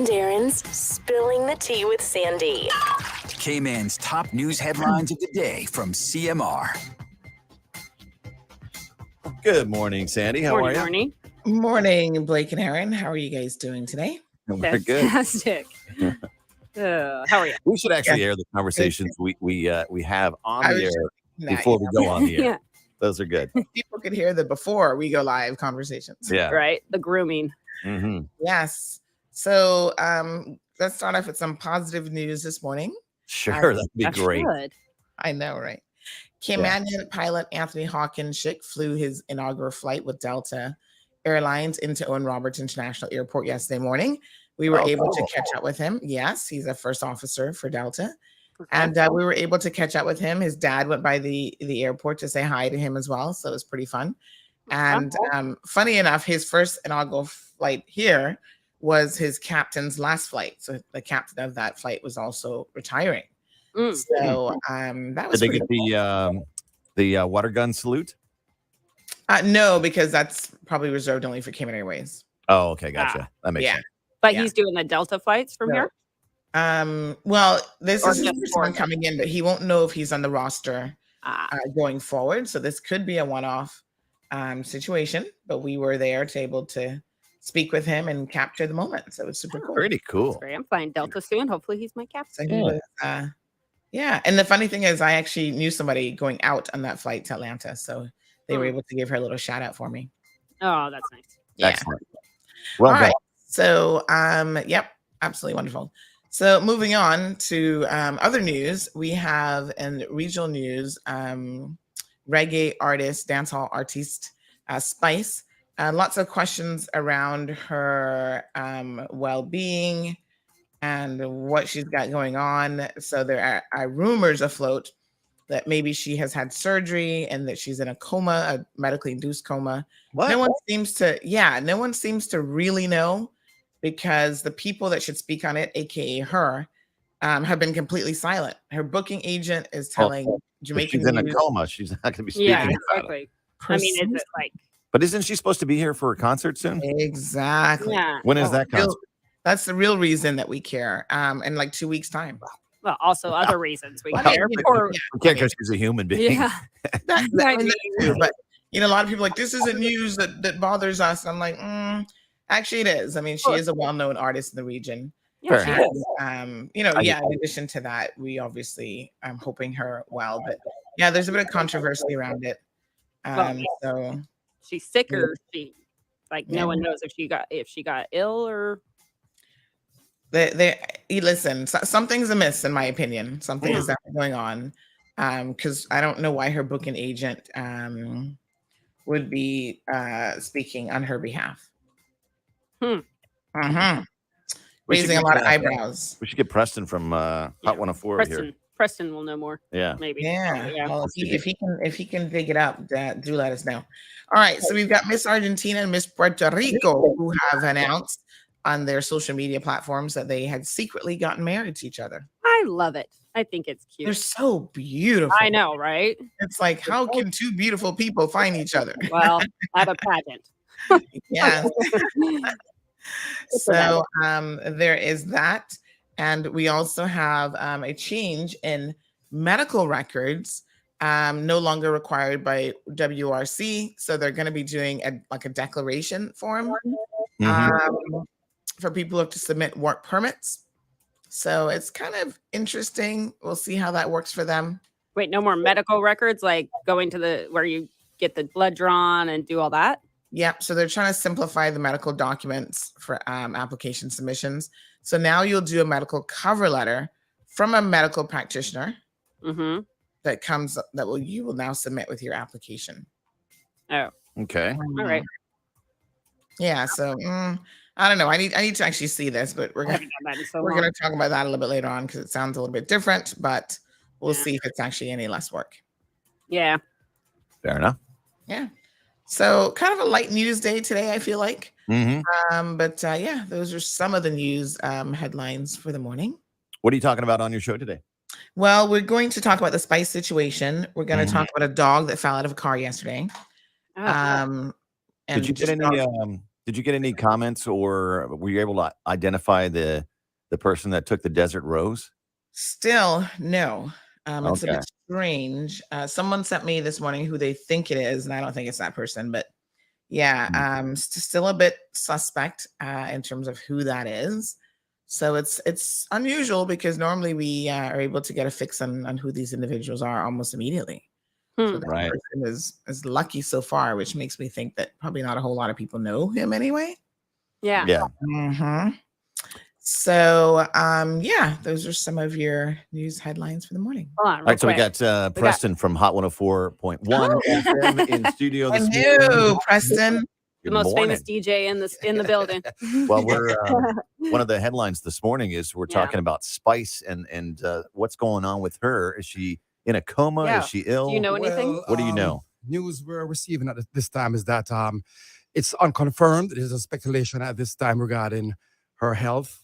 and Aaron's Spilling the Tea with Sandy. Cayman's top news headlines of the day from CMR. Good morning, Sandy. How are you? Morning. Morning, Blake and Aaron. How are you guys doing today? We're good. Fantastic. How are you? We should actually air the conversations we have on the air before we go on the air. Yeah. Those are good. People could hear the before we go live conversations. Yeah. Right. The grooming. Mm-hmm. Yes. So let's start off with some positive news this morning. Sure, that'd be great. Good. I know, right? Caymanian pilot Anthony Hawkins-Schick flew his inaugural flight with Delta Airlines into Owen Roberts International Airport yesterday morning. We were able to catch up with him. Yes, he's a first officer for Delta. Okay. And we were able to catch up with him. His dad went by the airport to say hi to him as well. So it was pretty fun. And funny enough, his first inaugural flight here was his captain's last flight. So the captain of that flight was also retiring. So that was Did they pretty get cool. the water gun salute? No, because that's probably reserved only for Cayman Airways. Oh, okay, gotcha. That makes sense. But he's doing the Delta flights from here? Well, this is his just first one coming in, but he won't know if he's on the roster going forward. So this could be a one-off situation, but we were there to able to speak with him and capture the moment. So it was super cool. Pretty cool. Great. I'm flying Delta soon. Hopefully he's my captain. So he was, yeah. And the funny thing is I actually knew somebody going out on that flight to Atlanta. So they were able to give her a little shout out for me. Oh, that's nice. Yeah. Excellent. Well All done. right. So, yep, absolutely wonderful. So moving on to other news, we have in regional news, reggae artist, dancehall artiste, Spice. Lots of questions around her well-being and what she's got going on. So there are rumors afloat that maybe she has had surgery and that she's in a coma, a medically induced coma. What? No one seems to really know, because the people that should speak on it, aka her, have been completely silent. Her booking agent is telling Jamaican She's in a News. coma. She's not going to be speaking Yeah, about it. exactly. I mean, is it like... But isn't she supposed to be here for a concert soon? Exactly. Yeah. When is that concert? That's the real reason that we care. In like 2 weeks' time. Well, also other reasons we Well, care. yeah, Or, We can't because she's a human being. yeah. That too, but a lot of people are like, this isn't news that bothers us. I'm like, actually it is. I mean, she is a well-known artist in the region. Yeah, Fair she And, is. in addition to that, we obviously I'm hoping her well, but yeah, there's a bit of controversy around it. So She's sick, or she no one knows if she got ill or... listen, something's amiss in my opinion. Something is definitely going on. Because I don't know why her booking agent would be speaking on her behalf. Raising a lot of eyebrows. We should get Preston from Hot 104 here. Preston will know more. Yeah. Maybe. Yeah. Well, if he can dig it up, do let us know. All right. So we've got Miss Argentina and Miss Puerto Rico, who have announced on their social media platforms that they had secretly gotten married to each other. I love it. I think it's cute. They're so beautiful. I know, right? It's like, how can two beautiful people find each other? Well, at a pageant. Yeah. So there is that. And we also have a change in medical records, no longer required by WRC. So they're going to be doing a declaration form for people who have to submit work permits. So it's kind of interesting. We'll see how that works for them. Wait, no more medical records, like going to where you get the blood drawn and do all that? Yep. So they're trying to simplify the medical documents for application submissions. So now you'll do a medical cover letter from a medical practitioner you will now submit with your application. Oh, okay. All right. Yeah. So I don't know. I need to actually see this, but we're gonna talk about that a little bit later on because it sounds a little bit different. But we'll see if it's actually any less work. Yeah. Fair enough. Yeah. So kind of a light news day today, I feel like. But yeah, those are some of the news headlines for the morning. What are you talking about on your show today? Well, we're going to talk about the Spice situation. We're going to talk about a dog that fell out of a car yesterday. Did you get any Did you get any comments, or were you able to identify the person that took the Desert Rose? Still, no. It's a Okay. bit strange. Someone sent me this morning who they think it is, and I don't think it's that person, but yeah, still a bit suspect in terms of who that is. So it's unusual because normally we are able to get a fix on who these individuals are almost immediately. So that Right. person is lucky so far, which makes me think that probably not a whole lot of people know him anyway. Yeah. Yeah. Mm-hmm. So, yeah, those are some of your news headlines for the morning. Hold on. All right, so we quick. got Preston from Hot 104.1 FM in studio this morning. Hello, Preston. The Good most morning. famous DJ in the building. Well, we're one of the headlines this morning is we're Yeah. talking about Spice and what's going on with her. Is she in a coma? Yeah. Is she ill? Do you know anything? What do you know? News we're receiving at this time is that it's unconfirmed. There's a speculation at this time regarding her health.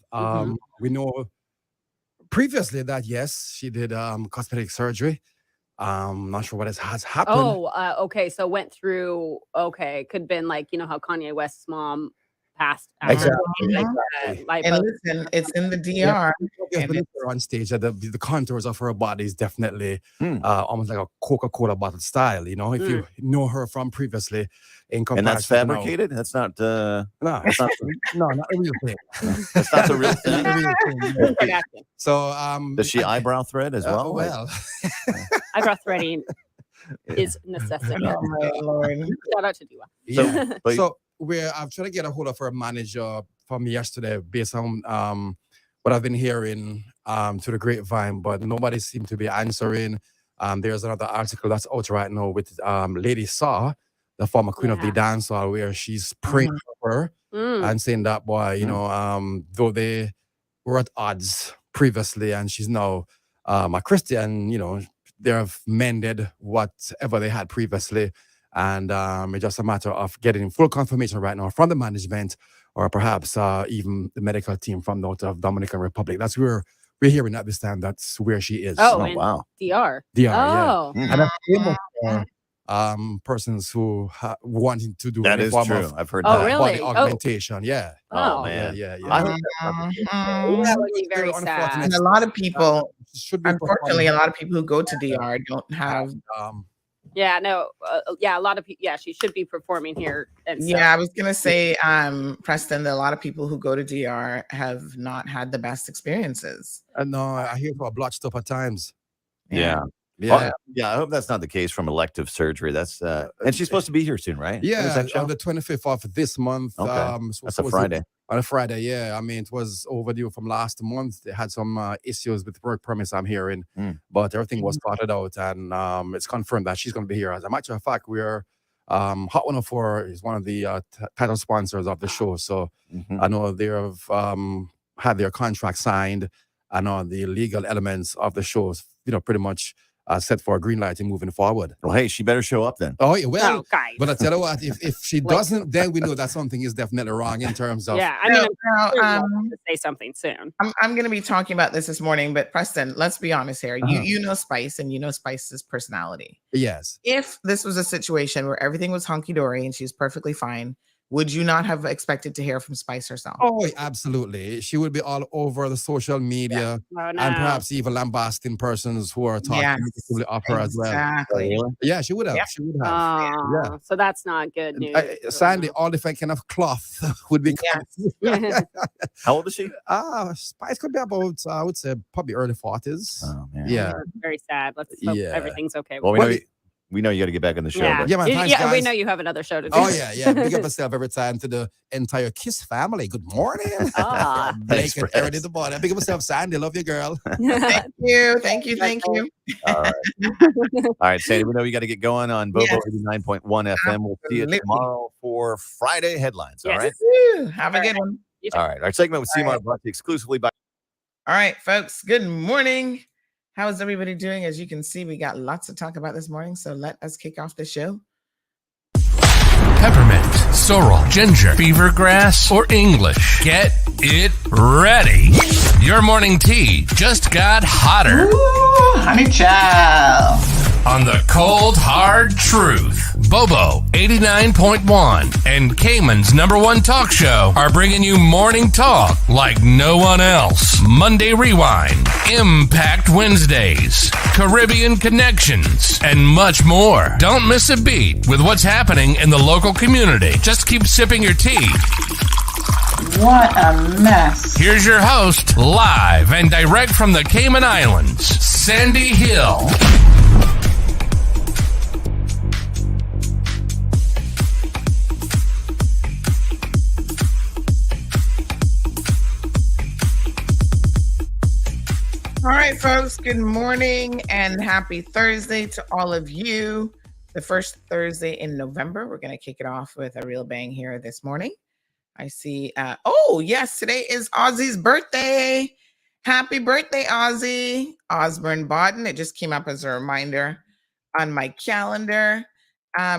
We know previously that yes, she did cosmetic surgery. Not sure what has happened. Oh, okay. So went through. Okay, could have been like how Kanye West's mom passed. after, Exactly. like, Exactly. And lipo. listen, it's in the DR. Yes, and when you're on stage, the contours of her body is definitely almost like a Coca-Cola bottle style. If you know her from previously, in comparison And that's to now. fabricated? That's not No, that's not no, not a real thing. that's not the real thing. Not a real thing. Yeah. So, Does she eyebrow thread as well? well, Eyebrow threading is necessity. Oh my Lord. Shout out to Dua. yeah. But- So I'm trying to get a hold of her manager from yesterday based on what I've been hearing to the grapevine, but nobody seemed to be answering. There's another article that's out right now with Lady Saw, the former queen of the Yeah. dancehall, where she's praying for her and saying that boy, though they were at odds previously, and she's now a Christian, they have mended whatever they had previously. And it's just a matter of getting full confirmation right now from the management, or perhaps even the medical team from out of Dominican Republic. That's where we're hearing at this time. That's where she is. Oh, Oh, and wow. DR. DR, Oh, yeah. And I've seen more persons who wanting to do That any is form true. of I've heard Oh, that. really? body Oh. augmentation. Yeah. Oh, Oh. man. Yeah. I hope that's not the case. that would be very Unfortunate. sad. And a lot of people, Should be unfortunately, a lot of people who go to DR don't have. Yeah, no, a lot of people. Yeah, she should be performing here. And stuff. Yeah, I was gonna say, Preston, that a lot of people who go to DR have not had the best experiences. No, I hear about blotched up at times. Yeah. Yeah. I hope that's not the case from elective surgery. That's and she's supposed to be here soon, right? When is Yeah, that show? on the 25th of this month. Okay. So That's a was it? Friday. On a Friday, yeah. I mean, it was overdue from last month. They had some issues with work permits, I'm hearing, but everything was sorted out, and it's confirmed that she's going to be here. As a matter of fact, we're Hot 104 is one of the title sponsors of the show, so I know they have had their contract signed, and all the legal elements of the show, pretty much set for a green light and moving forward. Well, hey, she better show up then. Oh, yeah, well, Oh, guys. but I tell you what, if she doesn't, then we know that something is definitely wrong in terms of. Yeah, I mean, Now, I'm sure you'll have to say something soon. I'm going to be talking about this morning, but Preston, let's be honest here. You know Spice, and you know Spice's personality. Yes. If this was a situation where everything was hunky dory and she's perfectly fine, would you not have expected to hear from Spice herself? Oh, absolutely. She would be all over the social media Oh, no. and perhaps even lambasting persons who are talking Yes, negatively of her as well. Exactly. Yeah, she would have. Yep. She would have. Oh, so that's not good news. Sandy, all different kind of cloth would be. Yeah. How old is she? Spice could be about, I would say, probably early 40s. Oh man. Yeah. Very sad. Let's hope Yeah. everything's okay. Well, with we know you got to get back on the show. yeah, but- Yeah, man, thanks, we guys. know you have another show to do. Oh, yeah. Big up yourself every time to the entire KISS family. Good morning. Ah. Blake Thanks, and Brett. Erin in the morning. Big up yourself, Sandy. Love you, girl. Thank you. Thank you. All right. All right, Sandy, we know you got to get going on Bobo Yes. 89.1 FM. We'll see you Absolutely. tomorrow for Friday headlines. All Yes. right. Woo, have a good one. All right. Our segment with All CMAR right. brought to you exclusively by. All right, folks. Good morning. How is everybody doing? As you can see, we got lots to talk about this morning. So let us kick off the show. Peppermint, sorrel, ginger, beaver grass, or English. Get it ready. Your morning tea just got hotter Honey child. on the cold, hard truth. Bobo 89.1 and Cayman's #1 talk show are bringing you morning talk like no one else. Monday Rewind, Impact Wednesdays, Caribbean Connections, and much more. Don't miss a beat with what's happening in the local community. Just keep sipping your tea. What a mess. Here's your host, live and direct from the Cayman Islands, Sandy Hill. All right, folks, good morning and happy Thursday to all of you. The first Thursday in November. We're going to kick it off with a real bang here this morning. I see. Oh, yes, today is Ozzy's birthday. Happy birthday, Ozzy. Osborne Bodden. It just came up as a reminder on my calendar.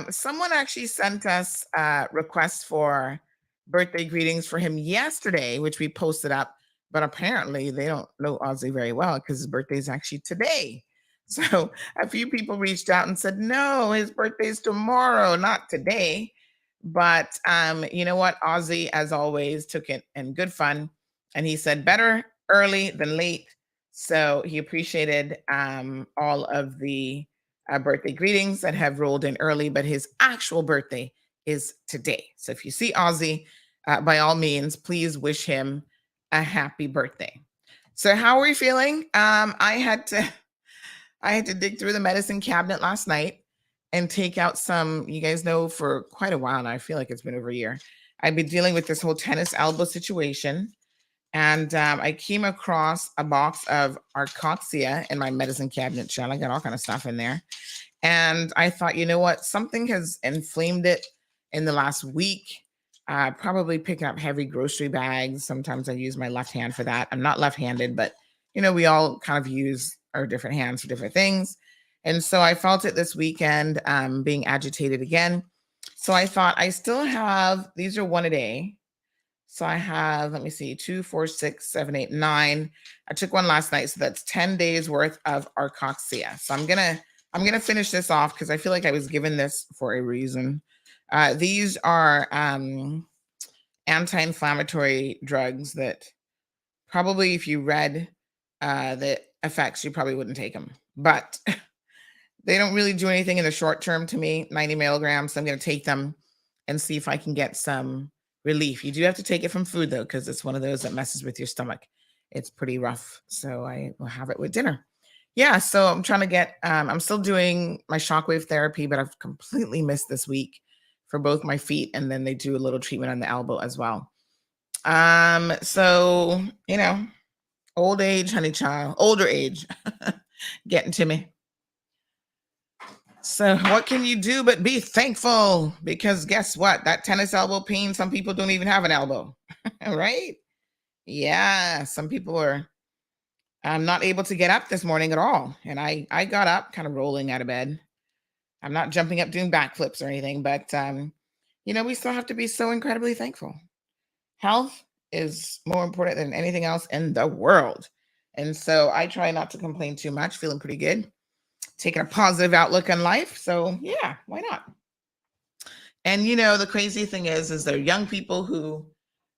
Someone actually sent us requests for birthday greetings for him yesterday, which we posted up. But apparently they don't know Ozzy very well because his birthday is actually today. So a few people reached out and said, no, his birthday is tomorrow, not today. But you know what? Ozzy, as always, took it in good fun. And he said better early than late. So he appreciated all of the birthday greetings that have rolled in early. But his actual birthday is today. So if you see Ozzy, by all means, please wish him a happy birthday. So how are we feeling? I had to dig through the medicine cabinet last night and take out some, you guys know, for quite a while now, I feel like it's been over a year, I've been dealing with this whole tennis elbow situation. And I came across a box of Arcoxia in my medicine cabinet shell. I got all kind of stuff in there. And I thought, you know what? Something has inflamed it in the last week. Probably picking up heavy grocery bags. Sometimes I use my left hand for that. I'm not left-handed, but you know, we all kind of use our different hands for different things. And so I felt it this weekend, being agitated again. So I thought I still have, these are one a day. So I have, let me see, 2, 4, 6, 7, 8, 9. I took one last night. So that's 10 days worth of Arcoxia. So I'm gonna finish this off because I feel like I was given this for a reason. These are anti-inflammatory drugs that probably if you read the effects, you probably wouldn't take them. But they don't really do anything in the short term to me, 90 milligrams. So I'm going to take them and see if I can get some relief. You do have to take it from food, though, because it's one of those that messes with your stomach. It's pretty rough. So I will have it with dinner. Yeah, so I'm trying to get, I'm still doing my shockwave therapy, but I've completely missed this week for both my feet, and then they do a little treatment on the elbow as well. So, you know, old age, honey child, older age, getting to me. So what can you do but be thankful? Because guess what? That tennis elbow pain, some people don't even have an elbow, right? Yeah, some people are not able to get up this morning at all. And I got up kind of rolling out of bed. I'm not jumping up doing backflips or anything, but, you know, we still have to be so incredibly thankful. Health is more important than anything else in the world. And so I try not to complain too much, feeling pretty good, taking a positive outlook on life. So yeah, why not? And, you know, the crazy thing is there are young people who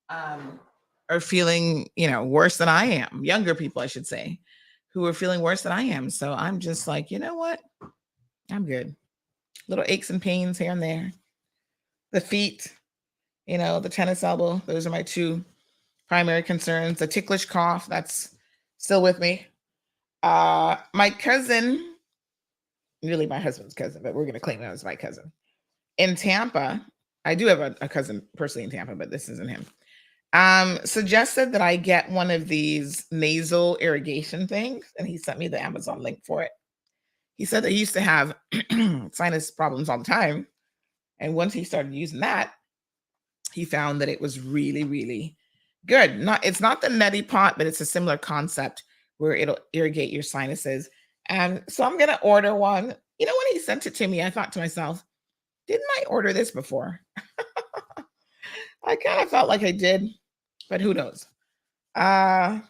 are feeling, you know, worse than I am. Younger people, I should say, who are feeling worse than I am. So I'm just like, you know what? I'm good. Little aches and pains here and there. The feet, you know, the tennis elbow. Those are my two primary concerns. The ticklish cough, that's still with me. My cousin, really my husband's cousin, but we're going to claim that as my cousin. In Tampa, I do have a cousin personally in Tampa, but this isn't him. Suggested that I get one of these nasal irrigation things, and he sent me the Amazon link for it. He said that he used to have sinus problems all the time. And once he started using that, he found that it was really, really good. It's not the neti pot, but it's a similar concept where it'll irrigate your sinuses. And so I'm going to order one. You know, when he sent it to me, I thought to myself, didn't I order this before? I kind of felt like I did, but who knows? Sometimes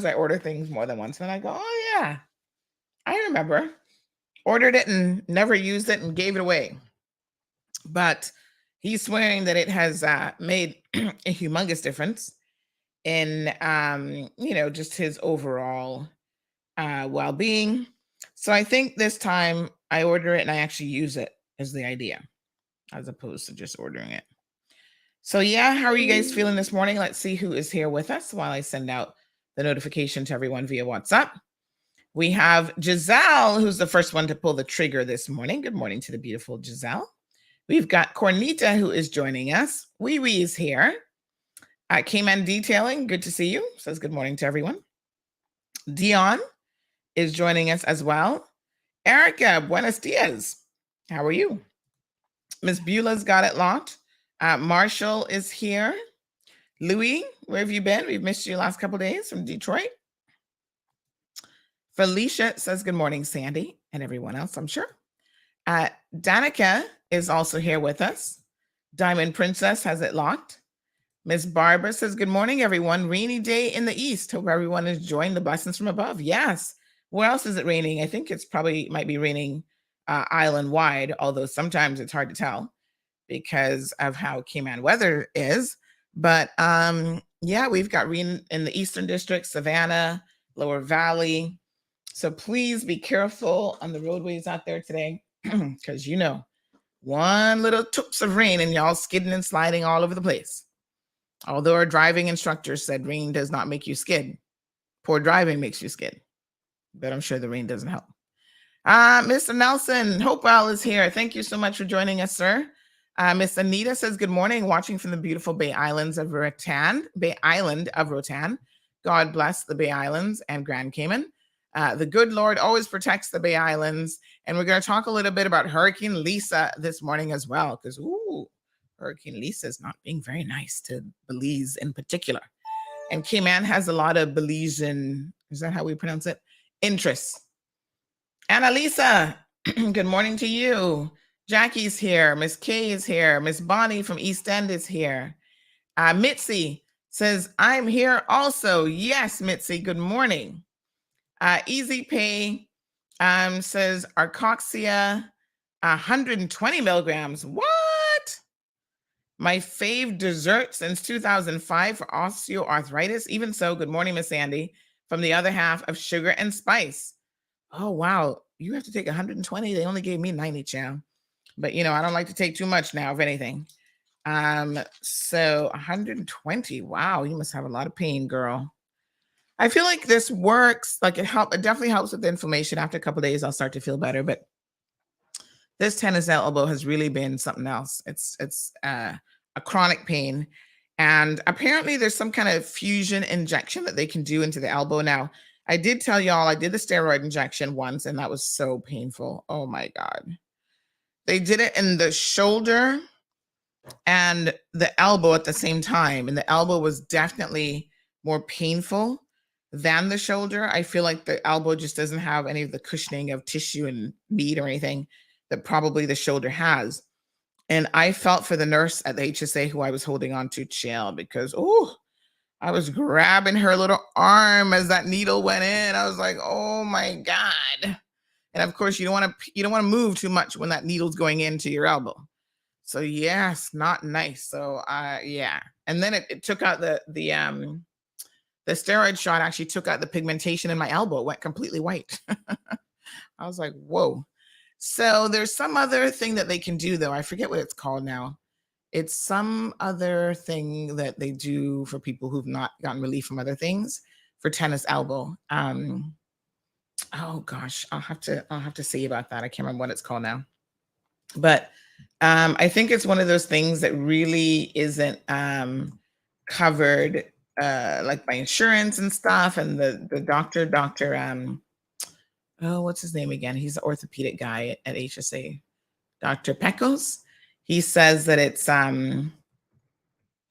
I order things more than once and I go, oh yeah, I remember. ordered it and never used it and gave it away. But he's swearing that it has made a humongous difference in, just his overall well-being. So I think this time I order it and I actually use it is the idea, as opposed to just ordering it. So yeah, how are you guys feeling this morning? Let's see who is here with us while I send out the notification to everyone via WhatsApp. We have Giselle, who's the first one to pull the trigger this morning. Good morning to the beautiful Giselle. We've got Cornita, who is joining us. Wee Wee is here. Cayman Detailing, good to see you. Says good morning to everyone. Dion is joining us as well. Erica, buenos dias. How are you? Miss Beulah's got it locked. Marshall is here. Louis, where have you been? We've missed you last couple of days from Detroit. Felicia says good morning, Sandy, and everyone else, I'm sure. Danica is also here with us. Diamond Princess has it locked. Miss Barbara says good morning, everyone. Rainy day in the east. Hope everyone is enjoying the blessings from above. Yes. Where else is it raining? I think it's probably might be raining island wide, although sometimes it's hard to tell because of how Cayman weather is. But yeah, we've got rain in the Eastern District, Savannah, Lower Valley. So please be careful on the roadways out there today, because one little toops of rain and y'all skidding and sliding all over the place. Although our driving instructor said rain does not make you skid. Poor driving makes you skid. But I'm sure the rain doesn't help. Mr. Nelson, Hopewell is here. Thank you so much for joining us, sir. Miss Anita says, good morning, watching from the beautiful Bay Islands of Roatan. Bay Island of Roatan. God bless the Bay Islands and Grand Cayman. The good Lord always protects the Bay Islands. And we're going to talk a little bit about Hurricane Lisa this morning as well, because, Hurricane Lisa is not being very nice to Belize in particular. And Cayman has a lot of Belizean, is that how we pronounce it? Interests. Annalisa, good morning to you. Jackie's here. Miss Kay is here. Miss Bonnie from East End is here. Mitzi says, I'm here also. Yes, Mitzi, good morning. Easy Pay says, Arcoxia, 120 milligrams. What? My fave dessert since 2005 for osteoarthritis. Even so, good morning, Miss Sandy, from the other half of Sugar and Spice. Oh, wow. You have to take 120. They only gave me 90, chow. But, I don't like to take too much now, if anything. So 120. Wow, you must have a lot of pain, girl. I feel like this works. Like it definitely helps with the inflammation. After a couple of days, I'll start to feel better. But this tennis elbow has really been something else. It's a chronic pain. And apparently there's some kind of fusion injection that they can do into the elbow. Now, I did tell y'all I did the steroid injection once, and that was so painful. Oh, my God. They did it in the shoulder and the elbow at the same time. And the elbow was definitely more painful than the shoulder. I feel like the elbow just doesn't have any of the cushioning of tissue and meat or anything that probably the shoulder has. And I felt for the nurse at the HSA who I was holding on to, chill, because, I was grabbing her little arm as that needle went in. I was like, oh my God. And of course, you don't want to move too much when that needle's going into your elbow. So yes, not nice. So yeah. And then it took out the steroid shot actually took out the pigmentation in my elbow. It went completely white. I was like, whoa. So there's some other thing that they can do though. I forget what it's called now. It's some other thing that they do for people who've not gotten relief from other things for tennis elbow. Oh gosh, I'll have to see about that. I can't remember what it's called now. But I think it's one of those things that really isn't covered like by insurance and stuff. And the doctor, what's his name again? He's the orthopedic guy at HSA, Dr. Pecos. He says that it's, I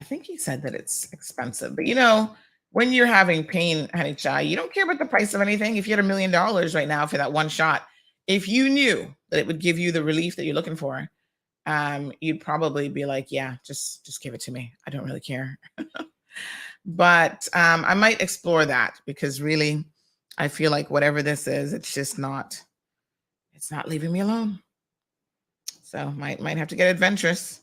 think he said that it's expensive, but when you're having pain, honey child, you don't care about the price of anything. If you had $1 million right now for that one shot, if you knew that it would give you the relief that you're looking for, you'd probably be like, yeah, just give it to me. I don't really care. But I might explore that because really, I feel like whatever this is, it's it's not leaving me alone. So might have to get adventurous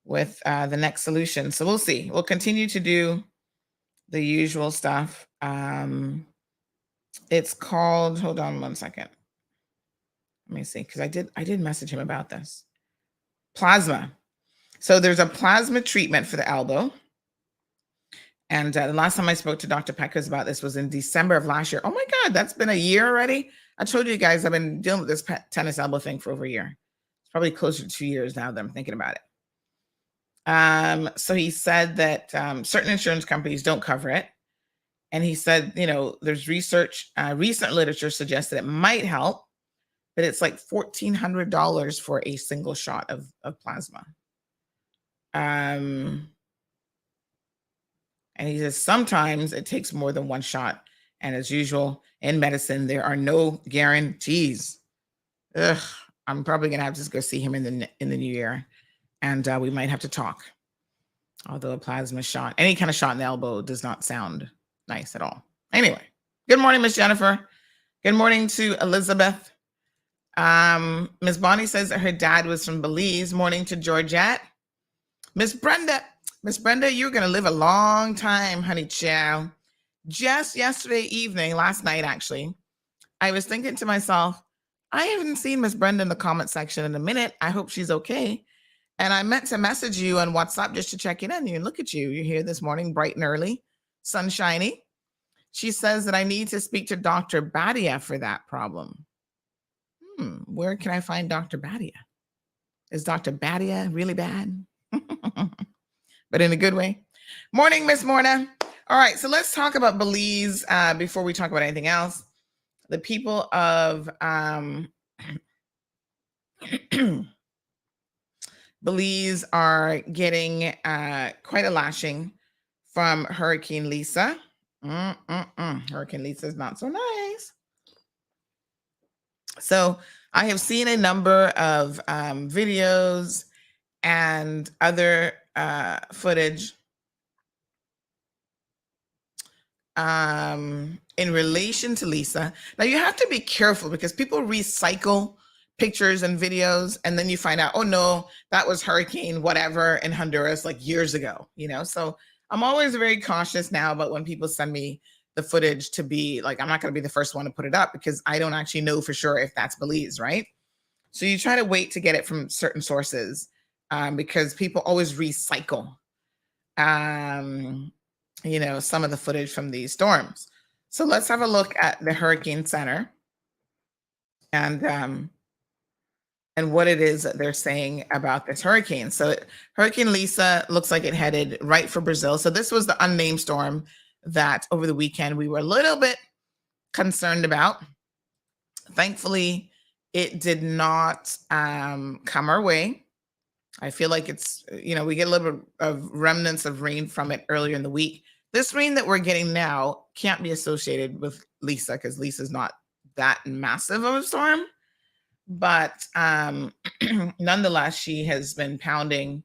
with the next solution. So we'll see. We'll continue to do the usual stuff. It's called, hold on one second. Let me see, because I did message him about this. Plasma. So there's a plasma treatment for the elbow. And the last time I spoke to Dr. Peckers about this was in December of last year. Oh my God, that's been a year already. I told you guys I've been dealing with this tennis elbow thing for over a year. It's probably closer to 2 years now that I'm thinking about it. So he said that certain insurance companies don't cover it. And he said, there's research, recent literature suggests that it might help, but it's like $1,400 for a single shot of plasma. And he says sometimes it takes more than one shot. And as usual, in medicine, there are no guarantees. I'm probably going to have to just go see him in the new year. And we might have to talk. Although a plasma shot, any kind of shot in the elbow does not sound nice at all. Anyway, good morning, Miss Jennifer. Good morning to Elizabeth. Miss Bonnie says that her dad was from Belize. Morning to Georgette. Miss Brenda, you're going to live a long time, honey chow. Just yesterday evening, last night actually, I was thinking to myself, I haven't seen Miss Brenda in the comment section in a minute. I hope she's okay. And I meant to message you on WhatsApp just to check in on you. And look at you. You're here this morning, bright and early, sunshiny. She says that I need to speak to Dr. Badia for that problem. Where can I find Dr. Badia? Is Dr. Badia really bad? But in a good way. Morning, Miss Morna. All right, so let's talk about Belize before we talk about anything else. The people of Belize are getting quite a lashing from Hurricane Lisa. Hurricane Lisa is not so nice. So I have seen a number of videos and other footage in relation to Lisa. Now you have to be careful because people recycle pictures and videos and then you find out, oh no, that was hurricane whatever in Honduras like years ago, So I'm always very cautious now about when people send me the footage to be like, I'm not going to be the first one to put it up because I don't actually know for sure if that's Belize, right? So you try to wait to get it from certain sources because people always recycle, some of the footage from these storms. So let's have a look at the Hurricane Center and what it is that they're saying about this hurricane. So Hurricane Lisa looks like it headed right for Brazil. So this was the unnamed storm that over the weekend we were a little bit concerned about. Thankfully, it did not come our way. I feel like it's, we get a little bit of remnants of rain from it earlier in the week. This rain that we're getting now can't be associated with Lisa because Lisa's not that massive of a storm. But nonetheless, she has been pounding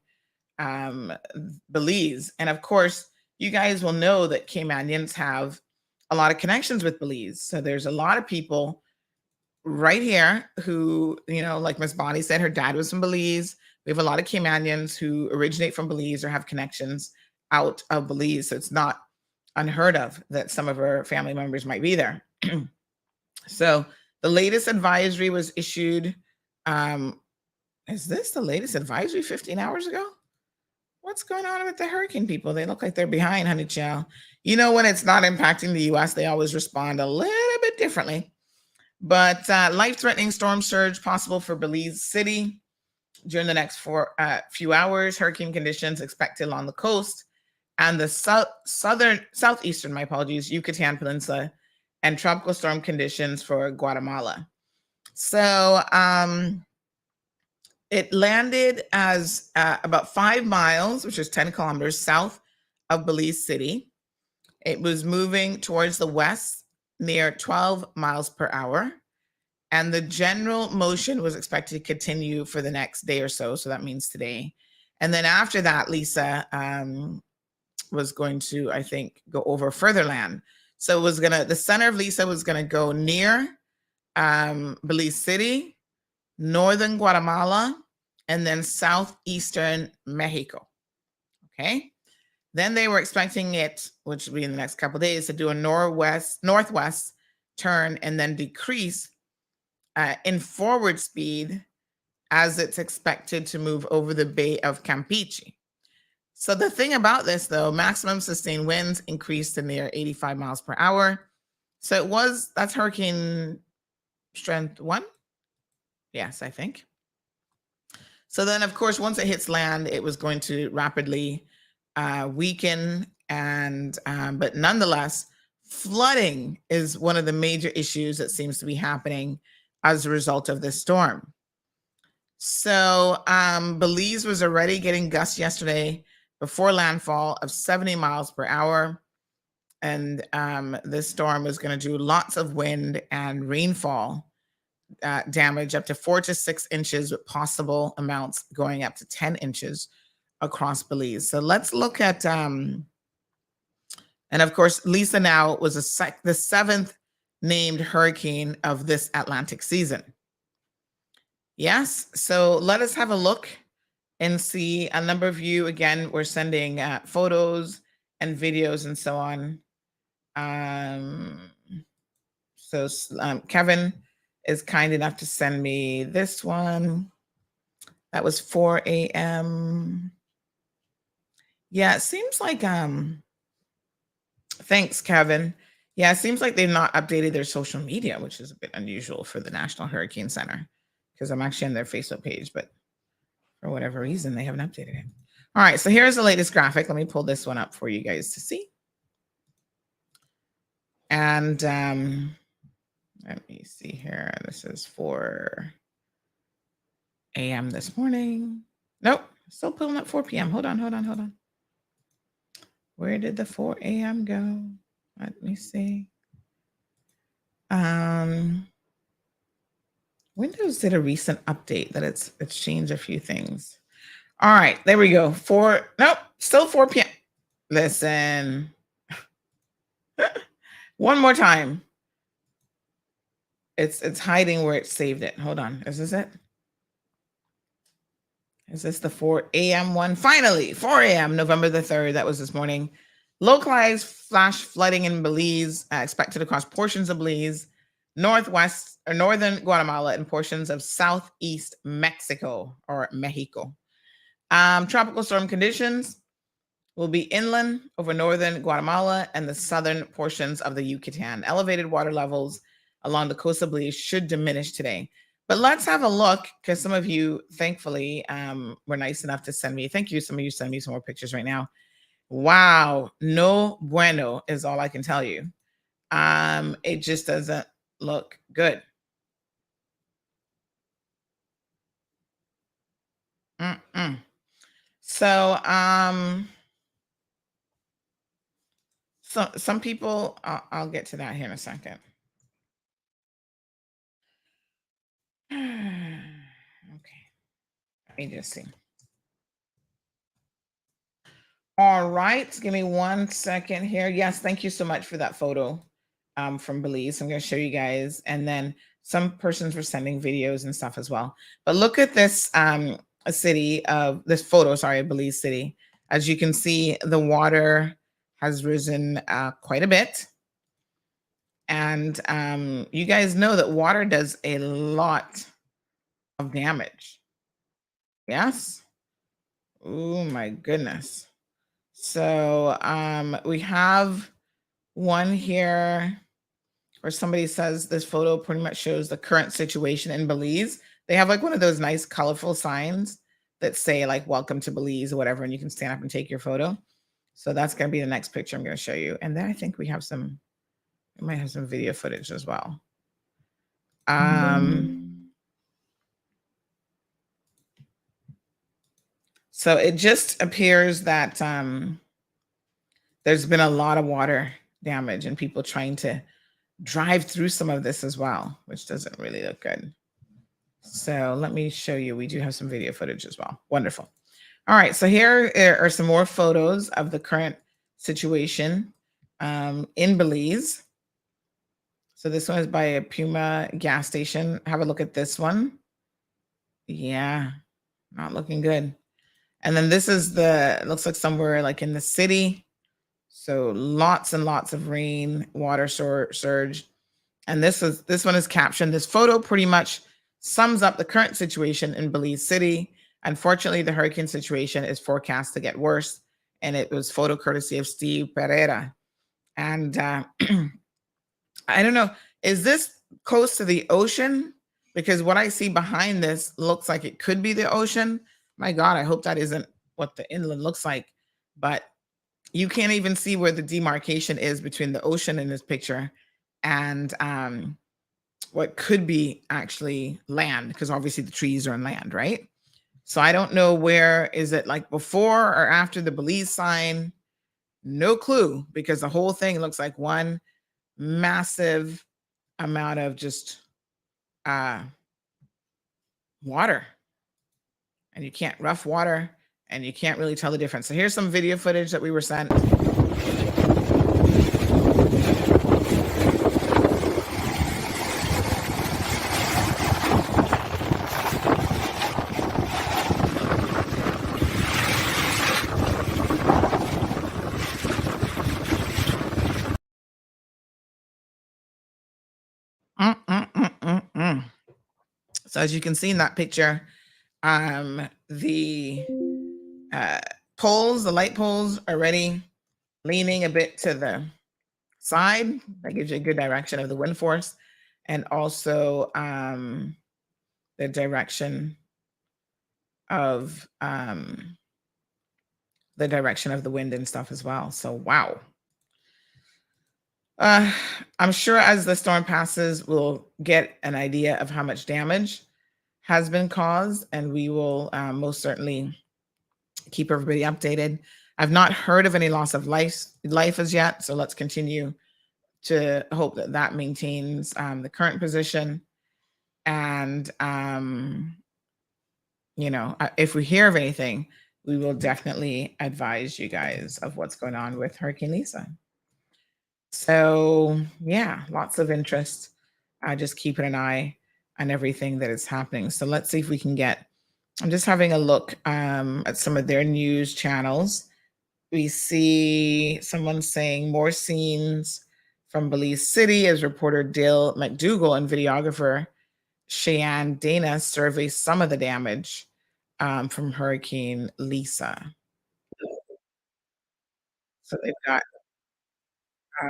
Belize. And of course, you guys will know that Caymanians have a lot of connections with Belize. So there's a lot of people right here who, like Miss Bonnie said, her dad was from Belize. We have a lot of Caymanians who originate from Belize or have connections out of Belize. So it's not unheard of that some of her family members might be there. So the latest advisory was issued. Is this the latest advisory 15 hours ago? What's going on with the hurricane people? They look like they're behind, honey chow. When it's not impacting the U.S., they always respond a little bit differently. But life-threatening storm surge possible for Belize City during the next few hours. Hurricane conditions expected along the coast and the southeastern, Yucatan Peninsula, and tropical storm conditions for Guatemala. So it landed as about 5 miles, which is 10 kilometers south of Belize City. It was moving towards the west near 12 miles per hour. And the general motion was expected to continue for the next day or so. So that means today. And then after that, Lisa was going to, I think, go over further land. So the center of Lisa was going to go near Belize City, northern Guatemala, and then southeastern Mexico. Okay. Then they were expecting it, which will be in the next couple of days, to do a northwest turn and then decrease in forward speed as it's expected to move over the Bay of Campeche. So the thing about this, though, maximum sustained winds increased to near 85 miles per hour. So that's hurricane strength 1. Yes, I think. So then, of course, once it hits land, it was going to rapidly weaken. But nonetheless, flooding is one of the major issues that seems to be happening as a result of this storm. So Belize was already getting gusts yesterday before landfall of 70 miles per hour. And this storm is going to do lots of wind and rainfall damage up to 4 to 6 inches, with possible amounts going up to 10 inches across Belize. So let's look at, and of course, Lisa now was the 7th named hurricane of this Atlantic season. Yes, so let us have a look and see. A number of you, again, were sending photos and videos and so on. Kevin is kind enough to send me this one. That was 4 a.m. Yeah, it seems like, thanks, Kevin. Yeah, it seems like they've not updated their social media, which is a bit unusual for the National Hurricane Center, because I'm actually on their Facebook page, but for whatever reason, they haven't updated it. All right, so here's the latest graphic. Let me pull this one up for you guys to see. And let me see here. This is 4 a.m. this morning. Nope, still pulling up 4 p.m. Hold on. Where did the 4 a.m. go? Let me see. Windows did a recent update that it's changed a few things. All right, there we go. Still 4 p.m. Listen. One more time. It's hiding where it saved it. Hold on. Is this it? Is this the 4 a.m. one? Finally, 4 a.m., November the 3rd. That was this morning. Localized flash flooding in Belize, expected across portions of Belize, northern Guatemala, and portions of southeast Mexico or Mexico. Tropical storm conditions will be inland over northern Guatemala and the southern portions of the Yucatan. Elevated water levels along the coast of Belize should diminish today. But let's have a look, because some of you, thankfully, were nice enough to send me. Thank you. Some of you send me some more pictures right now. Wow. No bueno is all I can tell you. It just doesn't look good. So some people, I'll get to that here in a second. Okay, let me just see. All right, give me 1 second here. Yes, thank you so much for that photo from Belize. I'm going to show you guys, and then some persons were sending videos and stuff as well. But look at this photo, of Belize City. As you can see, the water has risen quite a bit. And you guys know that water does a lot of damage. Yes? Oh my goodness. So we have one here where somebody says this photo pretty much shows the current situation in Belize. They have like one of those nice colorful signs that say like welcome to Belize or whatever, and you can stand up and take your photo. So that's going to be the next picture I'm going to show you. And then I think we might have some video footage as well. So it just appears that there's been a lot of water damage and people trying to drive through some of this as well, which doesn't really look good. So let me show you. We do have some video footage as well. Wonderful. All right. So here are some more photos of the current situation in Belize. So this one is by a Puma gas station. Have a look at this one. Yeah, not looking good. And then this is it looks like somewhere like in the city. So lots and lots of rain, water surge. And this one is captioned. This photo pretty much sums up the current situation in Belize City. Unfortunately, the hurricane situation is forecast to get worse. And it was photo courtesy of Steve Pereira. And I don't know, is this close to the ocean? Because what I see behind this looks like it could be the ocean. My God, I hope that isn't what the inland looks like. But you can't even see where the demarcation is between the ocean in this picture and what could be actually land, because obviously the trees are on land, right? So I don't know, where is it, like before or after the Belize sign? No clue, because the whole thing looks like one massive amount of just water, and you can't rough water, and you can't really tell the difference. So here's some video footage that we were sent. So as you can see in that picture, the light poles are already leaning a bit to the side. That gives you a good direction of the wind force, and also the direction of the wind and stuff as well. So wow. I'm sure as the storm passes, we'll get an idea of how much damage has been caused, and we will most certainly keep everybody updated. I've not heard of any loss of life as yet, so let's continue to hope that that maintains the current position. And if we hear of anything, we will definitely advise you guys of what's going on with Hurricane Lisa. So yeah, lots of interest. Just keeping an eye on everything that is happening. So let's see if we can get, I'm just having a look at some of their news channels. We see someone saying more scenes from Belize City as reporter Dale McDougall and videographer Cheyenne Dana survey some of the damage from Hurricane Lisa. So they've got, show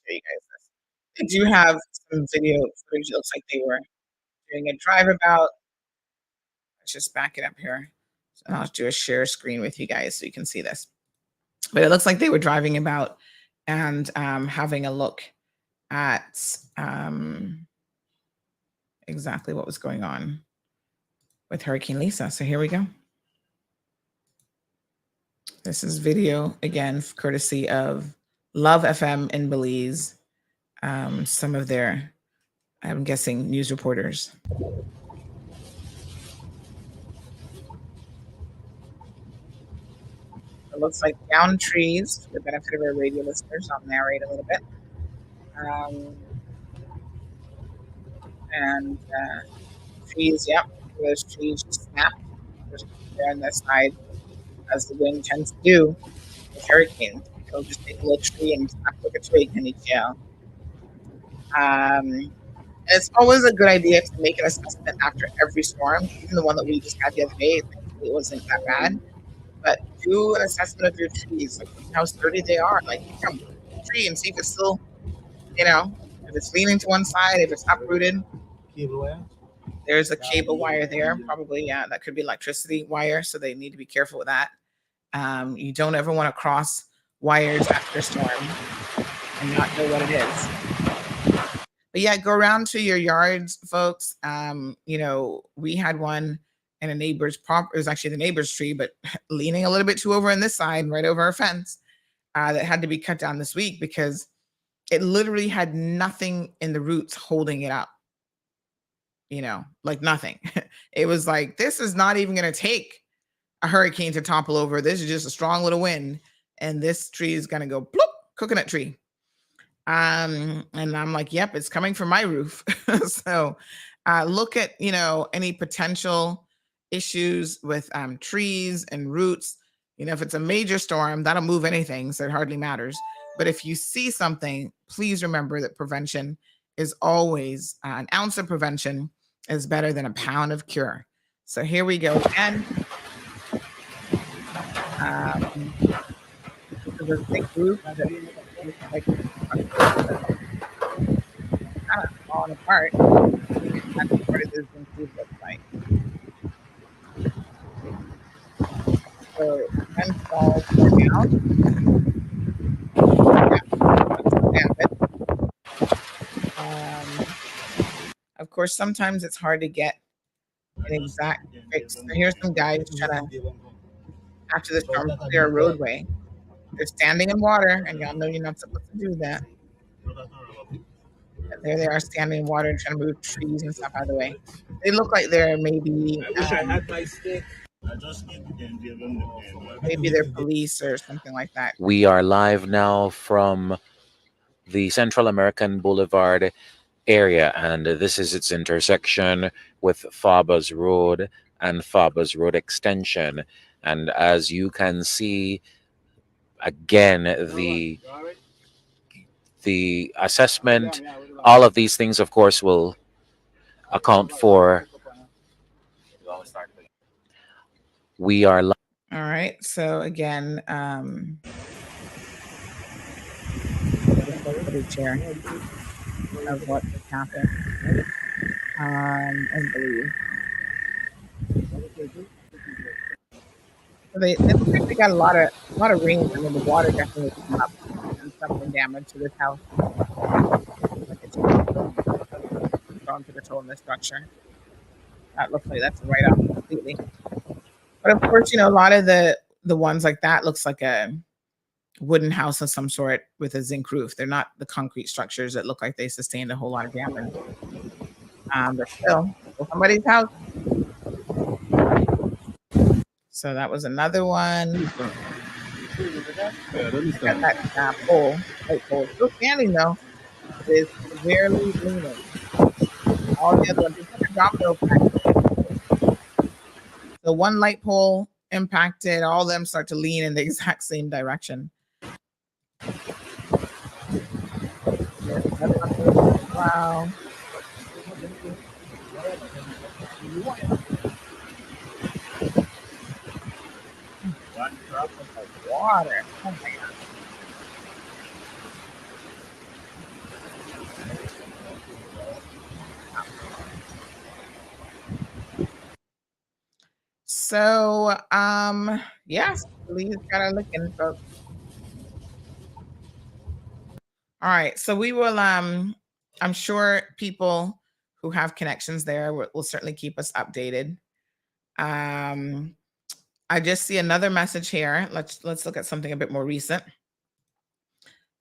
you guys this. They do have some video footage. It looks like they were doing a drive about. Let's just back it up here. So I'll do a share screen with you guys so you can see this. But it looks like they were driving about and having a look at exactly what was going on with Hurricane Lisa. So here we go. This is video, again, courtesy of Love FM in Belize. Some of their, I'm guessing, news reporters. It looks like downed trees. For the benefit of our radio listeners, I'll narrate a little bit. And trees, yep, those trees just snapped. They're on this side, as the wind tends to do with hurricanes. It'll just take a little tree and snap like a twig in each yell. It's always a good idea to make an assessment after every storm, even the one that we just had the other day. It wasn't that bad. But do an assessment of your trees, like how sturdy they are. Like, come a tree and see if it's still, if it's leaning to one side, if it's uprooted. There's a cable wire there, probably, yeah, that could be electricity wire, so they need to be careful with that. You don't ever want to cross wires after a storm and not know what it is. But yeah, go around to your yards, folks. We had one in a neighbor's it was actually the neighbor's tree, but leaning a little bit too over on this side, right over our fence, that had to be cut down this week because it literally had nothing in the roots holding it up. Like nothing. It was like, this is not even going to take a hurricane to topple over. This is just a strong little wind, and this tree is going to go bloop, coconut tree. And I'm like, yep, it's coming from my roof. So look at, any potential issues with trees and roots. If it's a major storm, that'll move anything, so it hardly matters. But if you see something, please remember that prevention is always an ounce of prevention is better than a pound of cure. So here we go again. This is a thick roof that looks like kind of falling apart. That's what it is in roof looks like. So when falls down, of course, sometimes it's hard to get an exact fix. So here's some guys trying to, after the storm, clear a roadway. They're standing in water, and y'all know you're not supposed to do that. But there they are standing in water and trying to move trees and stuff out of the way. They look like they're maybe they're police or something like that. We are live now from the Central American Boulevard area, and this is its intersection with Fabas Road and Fabas Road Extension. And as you can see, again, the assessment, all of these things, of course, will account for. We are live. All right. So again, chair of what happened. I believe. So they look like they got a lot of rain. I mean, the water definitely came up and something damage to this house. Like it's gone to the total in the structure. That looks like that's a write-off completely. But of course, a lot of the ones like that looks like a wooden house of some sort with a zinc roof. They're not the concrete structures that look like they sustained a whole lot of damage. But still somebody's house. So that was another one. Got that pole, light pole, still standing though. It is severely leaning. All the other ones just like a domino effect. The one light pole impacted, all of them start to lean in the exact same direction. Wow. One drop of water. Oh my God. So, yes, please gotta look in, folks. All right, so we will. I'm sure people who have connections there will certainly keep us updated. I just see another message here. Let's look at something a bit more recent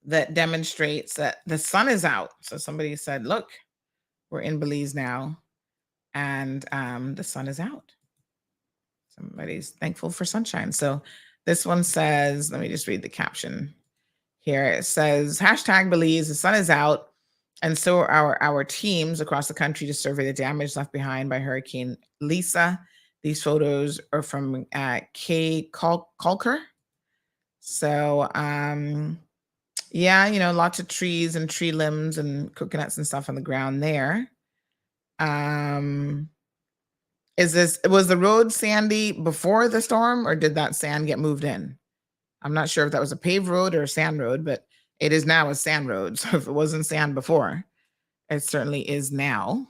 that demonstrates that the sun is out. So somebody said, "Look, we're in Belize now, and the sun is out." Somebody's thankful for sunshine. So this one says, let me just read the caption here. It says, #Belize, the sun is out. And so are our teams across the country to survey the damage left behind by Hurricane Lisa. These photos are from Kay Calker. So, yeah, lots of trees and tree limbs and coconuts and stuff on the ground there. Was the road sandy before the storm, or did that sand get moved in? I'm not sure if that was a paved road or a sand road, but it is now a sand road. So if it wasn't sand before, it certainly is now.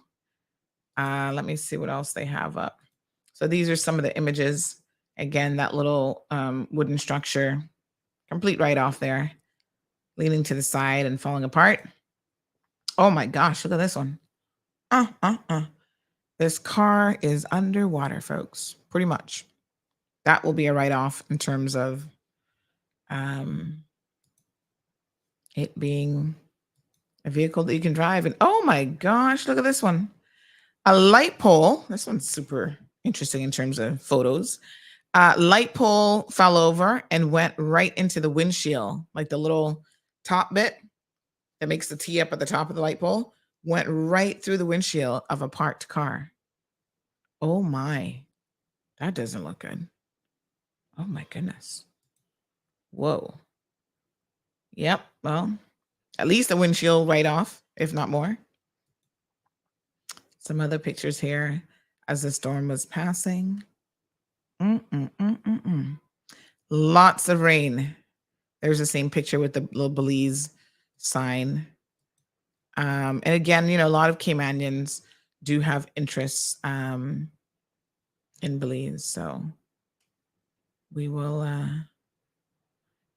Let me see what else they have up. So these are some of the images. Again, that little wooden structure, complete write-off there, leaning to the side and falling apart. Oh my gosh, look at this one. This car is underwater, folks, pretty much. That will be a write-off in terms of it being a vehicle that you can drive. And oh my gosh, look at this one. A light pole. This one's super interesting in terms of photos. Light pole fell over and went right into the windshield, like the little top bit that makes the T up at the top of the light pole. went right through the windshield of a parked car. Oh my, that doesn't look good. Oh my goodness. Whoa. Yep. Well, at least the windshield right off, if not more. Some other pictures here as the storm was passing. Lots of rain. There's the same picture with the little Belize sign. And again, a lot of Caymanians do have interests in Belize. So we will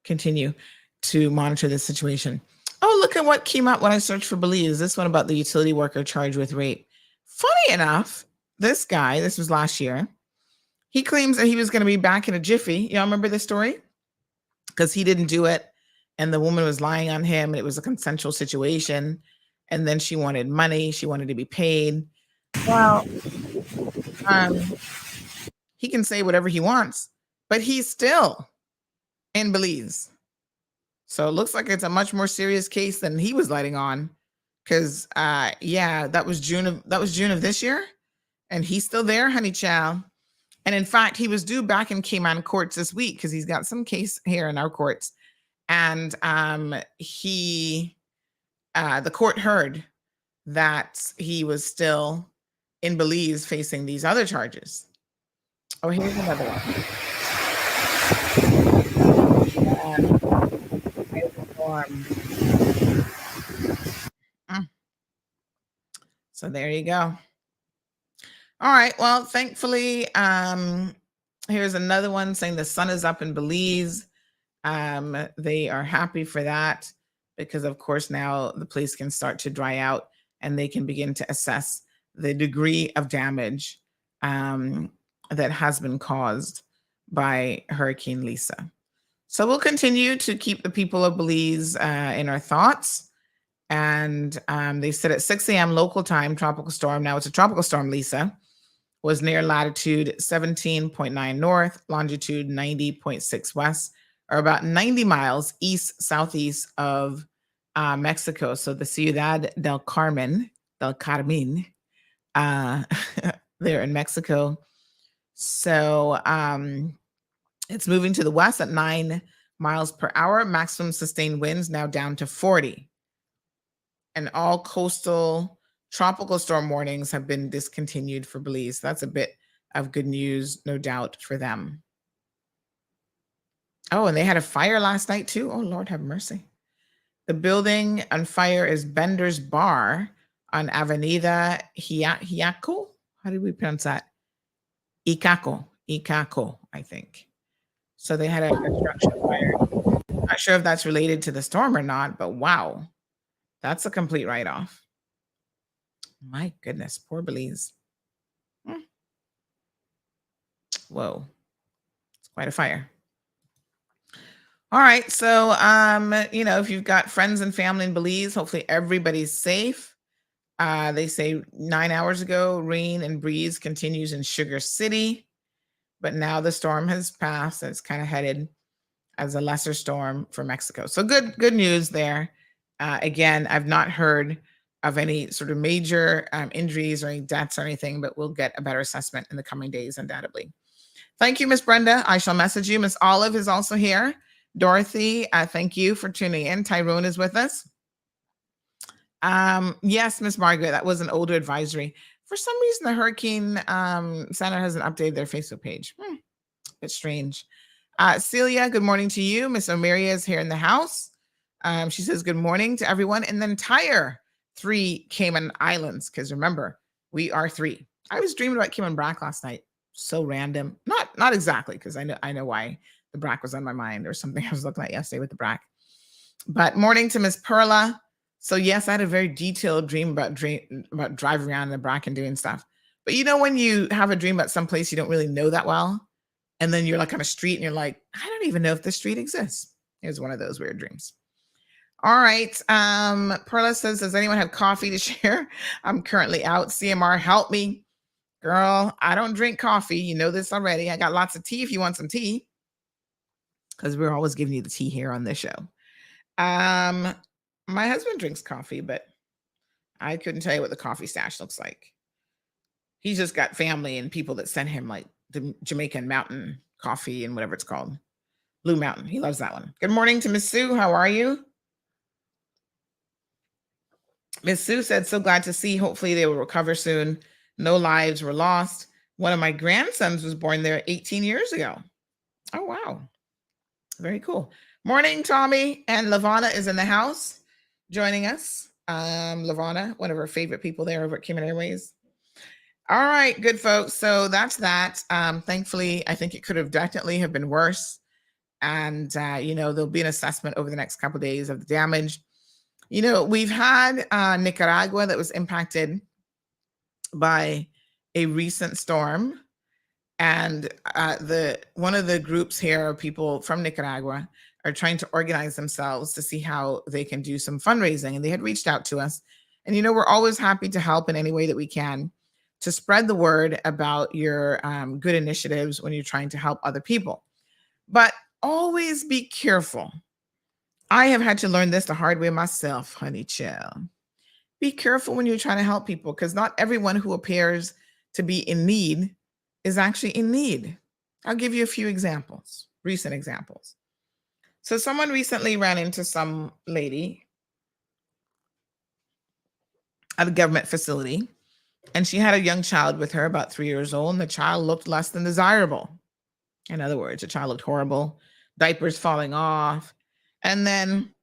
continue to monitor the situation. Oh, look at what came up when I searched for Belize. This one about the utility worker charged with rape. Funny enough, this guy, this was last year, he claims that he was going to be back in a jiffy. Y'all remember this story? Because he didn't do it, and the woman was lying on him, and it was a consensual situation, and then she wanted money. She wanted to be paid. Well, he can say whatever he wants, but he's still in Belize. So it looks like it's a much more serious case than he was letting on. Because that was June of this year, and he's still there, honey child. And in fact, he was due back in Cayman courts this week because he's got some case here in our courts. And the court heard that he was still in Belize facing these other charges. Oh, here's another one. So there you go. All right. Well, thankfully, here's another one saying the sun is up in Belize. They are happy for that because, of course, now the place can start to dry out and they can begin to assess the degree of damage that has been caused by Hurricane Lisa. So we'll continue to keep the people of Belize in our thoughts. And they said at 6 a.m. local time, tropical storm, now it's a tropical storm, Lisa, was near latitude 17.9 north, longitude 90.6 west, or about 90 miles east-southeast of Mexico. So the Ciudad del Carmen, there in Mexico. So it's moving to the west at 9 miles per hour. Maximum sustained winds now down to 40. And all coastal tropical storm warnings have been discontinued for Belize. That's a bit of good news, no doubt, for them. Oh, and they had a fire last night too. Oh, Lord have mercy. The building on fire is Bender's Bar on Avenida Hiaco. How did we pronounce that? Icaco, I think. So they had a construction fire. Not sure if that's related to the storm or not, but wow. That's a complete write-off. My goodness, poor Belize. Whoa. It's quite a fire. All right. So, if you've got friends and family in Belize, hopefully everybody's safe. They say 9 hours ago, rain and breeze continues in Sugar City, but now the storm has passed. And it's kind of headed as a lesser storm for Mexico. So good news there. Again, I've not heard of any sort of major injuries or any deaths or anything, but we'll get a better assessment in the coming days, undoubtedly. Thank you, Miss Brenda. I shall message you. Miss Olive is also here. Dorothy, thank you for tuning in. Tyrone is with us. Yes, Miss Margaret, that was an older advisory. For some reason, the Hurricane Center hasn't updated their Facebook page. Bit strange. Celia, good morning to you. Miss Omeria is here in the house. She says good morning to everyone in the entire 3 Cayman Islands, because remember, we are 3. I was dreaming about Cayman Brac last night. So random. Not exactly, because I know why the Brac was on my mind, or something I was looking at yesterday with the Brac. But morning to Miss Perla. So yes, I had a very detailed dream about driving around in the Brac and doing stuff. But when you have a dream about some place you don't really know that well, and then you're like on a street and you're like, I don't even know if this street exists. It was one of those weird dreams. All right. Perla says, does anyone have coffee to share? I'm currently out. CMR, help me. Girl, I don't drink coffee. You know this already. I got lots of tea if you want some tea, because we're always giving you the tea here on this show. My husband drinks coffee, but I couldn't tell you what the coffee stash looks like. He's just got family and people that send him like the Jamaican mountain coffee and whatever it's called. Blue Mountain. He loves that one. Good morning to Miss Sue. How are you? Miss Sue said, so glad to see. Hopefully they will recover soon. No lives were lost. One of my grandsons was born there 18 years ago. Oh, wow. Very cool. Morning, Tommy. And Lavana is in the house joining us. Lavana, one of our favorite people there over at Cayman Airways. All right, good folks. So that's that. Thankfully, I think it could have definitely have been worse. And, there'll be an assessment over the next couple of days of the damage. We've had Nicaragua that was impacted by a recent storm. And one of the groups here of people from Nicaragua are trying to organize themselves to see how they can do some fundraising. And they had reached out to us. And, we're always happy to help in any way that we can to spread the word about your good initiatives when you're trying to help other people. But always be careful. I have had to learn this the hard way myself, honey child. Be careful when you're trying to help people, because not everyone who appears to be in need is actually in need. I'll give you a few examples, recent examples. So someone recently ran into some lady at a government facility, and she had a young child with her, about 3 years old, and the child looked less than desirable. In other words, the child looked horrible, diapers falling off. And then,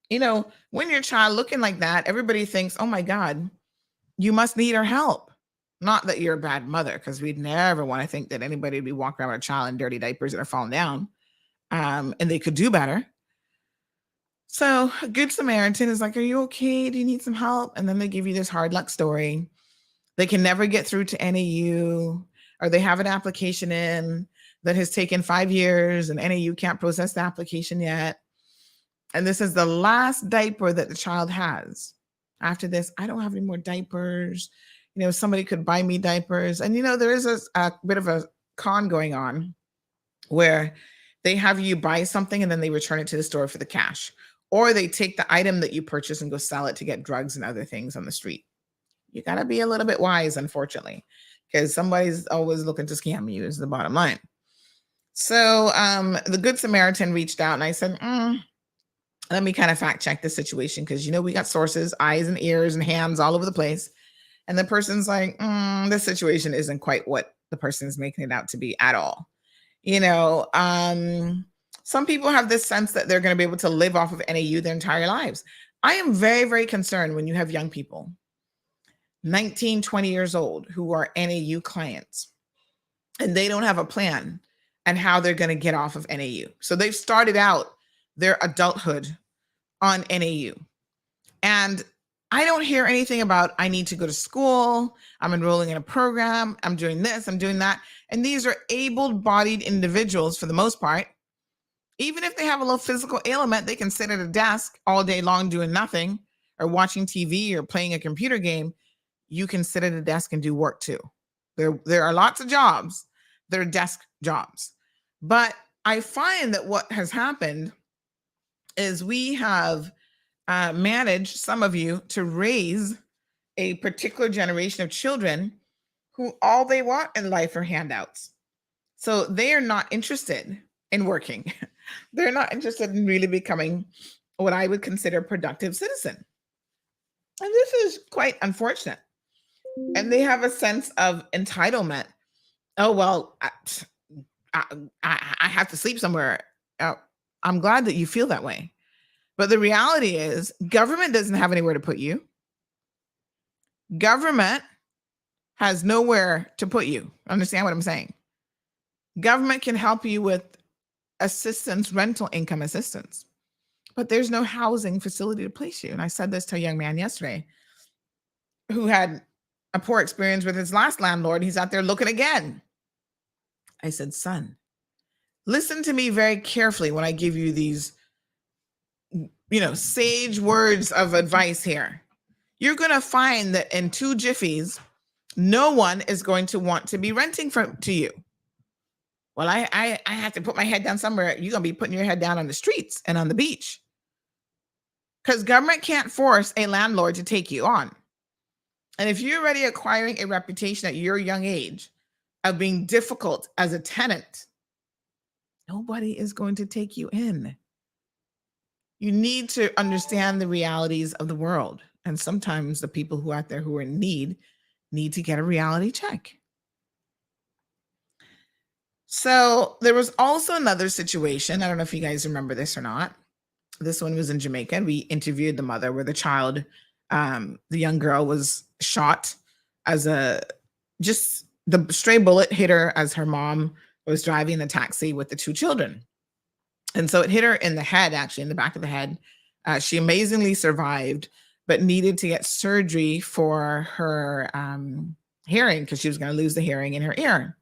when your child looking like that, everybody thinks, oh my God, you must need our help. Not that you're a bad mother, because we'd never want to think that anybody would be walking around with a child in dirty diapers that are falling down. And they could do better. So a good Samaritan is like, are you okay? Do you need some help? And then they give you this hard luck story. They can never get through to NAU, or they have an application in that has taken 5 years and NAU can't process the application yet. And this is the last diaper that the child has. After this, I don't have any more diapers. Somebody could buy me diapers. And, there is a bit of a con going on where they have you buy something and then they return it to the store for the cash. Or they take the item that you purchase and go sell it to get drugs and other things on the street. You got to be a little bit wise, unfortunately, because somebody's always looking to scam you is the bottom line. So the Good Samaritan reached out and I said, let me kind of fact check this situation, because, we got sources, eyes and ears and hands all over the place. And the person's like, this situation isn't quite what the person is making it out to be at all. Some people have this sense that they're going to be able to live off of NAU their entire lives. I am very, very concerned when you have young people, 19, 20 years old, who are NAU clients, and they don't have a plan and how they're going to get off of NAU. So they've started out their adulthood on NAU. And I don't hear anything about, I need to go to school, I'm enrolling in a program, I'm doing this, I'm doing that. And these are able-bodied individuals for the most part. Even if they have a little physical ailment, they can sit at a desk all day long doing nothing, or watching TV or playing a computer game. You can sit at a desk and do work too. There are lots of jobs that are desk jobs. But I find that what has happened is we have managed, some of you, to raise a particular generation of children who all they want in life are handouts. So they are not interested in working. They're not interested in really becoming what I would consider a productive citizen. And this is quite unfortunate. And they have a sense of entitlement. Oh, well, I have to sleep somewhere. I'm glad that you feel that way. But the reality is, government doesn't have anywhere to put you. Government has nowhere to put you. Understand what I'm saying? Government can help you with assistance, rental income assistance, but there's no housing facility to place you. And I said this to a young man yesterday who had a poor experience with his last landlord. He's out there looking again. I said, son, listen to me very carefully when I give you these, sage words of advice here. You're going to find that in 2 jiffies, no one is going to want to be renting to you. Well, I have to put my head down somewhere. You're going to be putting your head down on the streets and on the beach, because government can't force a landlord to take you on. And if you're already acquiring a reputation at your young age of being difficult as a tenant, nobody is going to take you in. You need to understand the realities of the world. And sometimes the people who are out there who are in need to get a reality check. So there was also another situation. I don't know if you guys remember this or not. This one was in Jamaica. We interviewed the mother where the child, the young girl was shot as the stray bullet hit her as her mom was driving the taxi with the two children. And so it hit her in the head, actually, in the back of the head. She amazingly survived, but needed to get surgery for her hearing because she was going to lose the hearing in her ear.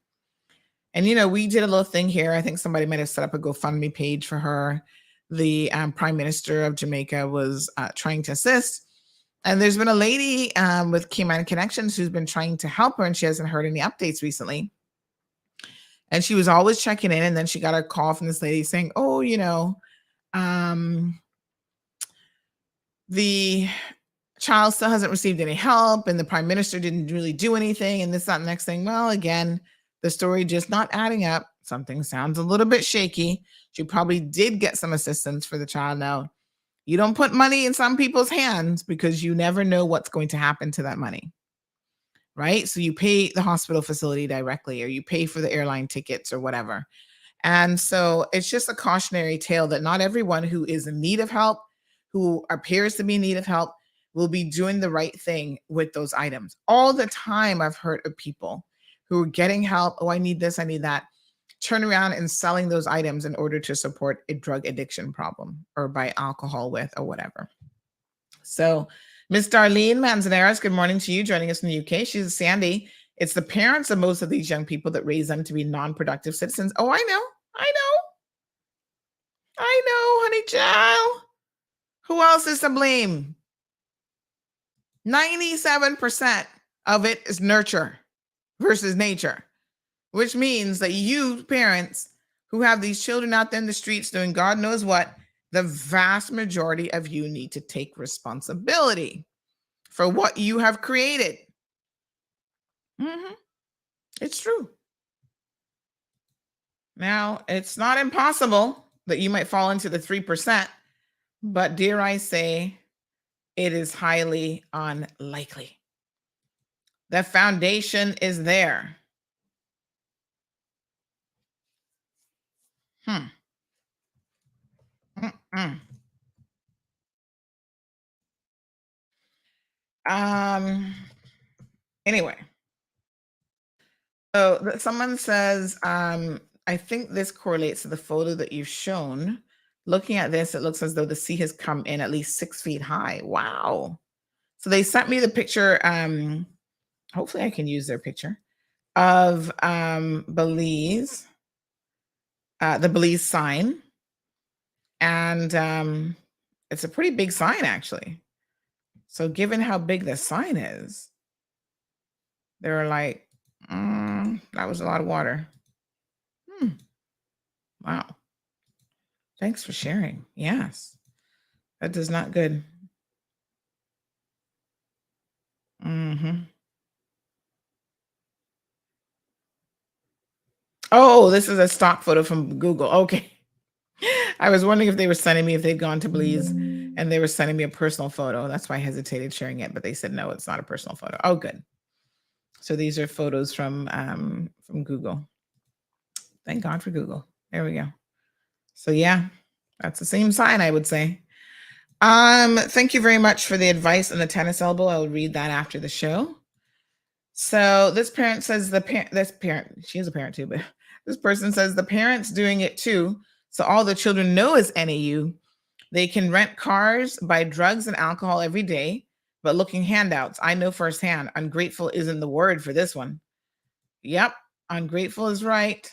And, we did a little thing here. I think somebody might have set up a GoFundMe page for her. The Prime Minister of Jamaica was trying to assist. And there's been a lady with Cayman Connections who's been trying to help her, and she hasn't heard any updates recently. And she was always checking in, and then she got a call from this lady saying, oh, the child still hasn't received any help, and the Prime Minister didn't really do anything, and this, that, and the next thing. Well, again, the story just not adding up. Something sounds a little bit shaky. She probably did get some assistance for the child. Now, you don't put money in some people's hands because you never know what's going to happen to that money, right? So you pay the hospital facility directly, or you pay for the airline tickets or whatever. And so it's just a cautionary tale that not everyone who is in need of help, who appears to be in need of help, will be doing the right thing with those items. All the time I've heard of people who are getting help. Oh, I need this, I need that. Turn around and selling those items in order to support a drug addiction problem or buy alcohol with or whatever. So Miss Darlene Manzanares, good morning to you, joining us in the UK. She's Sandy. It's the parents of most of these young people that raise them to be non-productive citizens. Oh, I know, honey child. Who else is to blame? 97% of it is nurture versus nature, which means that you parents who have these children out there in the streets doing God knows what, the vast majority of you need to take responsibility for what you have created. It's true. Now, it's not impossible that you might fall into the 3%, but dare I say, it is highly unlikely. The foundation is there. Anyway, so someone says, I think this correlates to the photo that you've shown. Looking at this, it looks as though the sea has come in at least 6 feet high. Wow. So they sent me the picture. Hopefully I can use their picture of Belize, the Belize sign. And it's a pretty big sign, actually. So given how big the sign is, they're like, that was a lot of water. Wow. Thanks for sharing. Yes. That is not good. Oh, this is a stock photo from Google. Okay. I was wondering if they were sending me, if they'd gone to Belize and they were sending me a personal photo. That's why I hesitated sharing it, but they said, no, it's not a personal photo. Oh, good. So these are photos from Google. Thank God for Google. There we go. So yeah, that's the same sign, I would say. Thank you very much for the advice on the tennis elbow. I'll read that after the show. So this parent says she is a parent too, but this person says the parent's doing it too. So all the children know is NAU. They can rent cars, buy drugs and alcohol every day, but looking handouts. I know firsthand, ungrateful isn't the word for this one. Yep, ungrateful is right.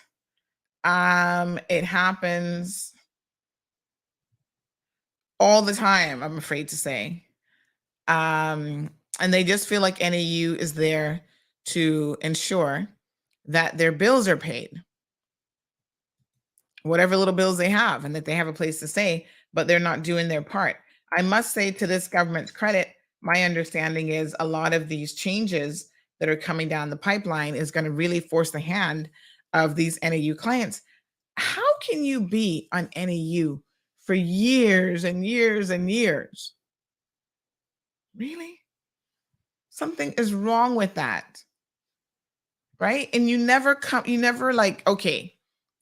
It happens all the time, I'm afraid to say. And they just feel like NAU is there to ensure that their bills are paid, whatever little bills they have, and that they have a place to stay, but they're not doing their part. I must say, to this government's credit, my understanding is a lot of these changes that are coming down the pipeline is going to really force the hand of these NAU clients. How can you be on NAU for years and years and years? Really? Something is wrong with that, right? And you never like, okay,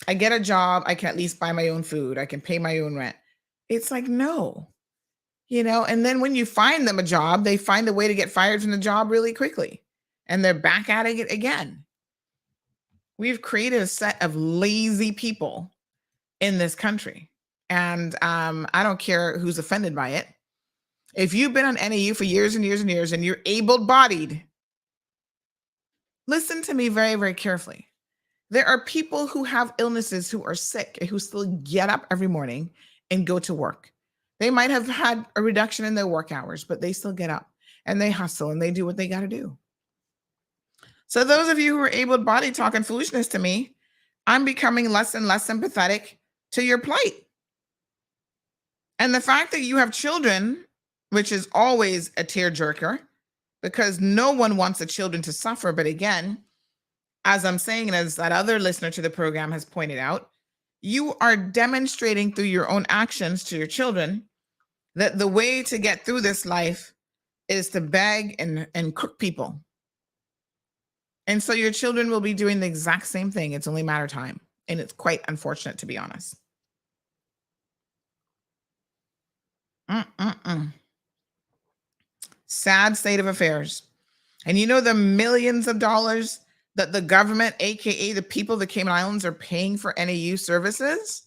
I get a job, I can at least buy my own food, I can pay my own rent. It's like, no, and then when you find them a job, they find a way to get fired from the job really quickly, and they're back at it again. We've created a set of lazy people in this country, and I don't care who's offended by it. If you've been on NAU for years and years and years and you're able-bodied, listen to me very, very carefully. There are people who have illnesses, who are sick, and who still get up every morning and go to work. They might have had a reduction in their work hours, but they still get up and they hustle and they do what they got to do. So those of you who are able-bodied talking foolishness to me, I'm becoming less and less sympathetic to your plight. And the fact that you have children, which is always a tearjerker, because no one wants the children to suffer. But again, as I'm saying, and as that other listener to the program has pointed out, you are demonstrating through your own actions to your children that the way to get through this life is to beg and cook people. And so your children will be doing the exact same thing. It's only a matter of time. And it's quite unfortunate, to be honest. Sad state of affairs. And the millions of dollars that the government, aka the people of the Cayman Islands, are paying for NAU services?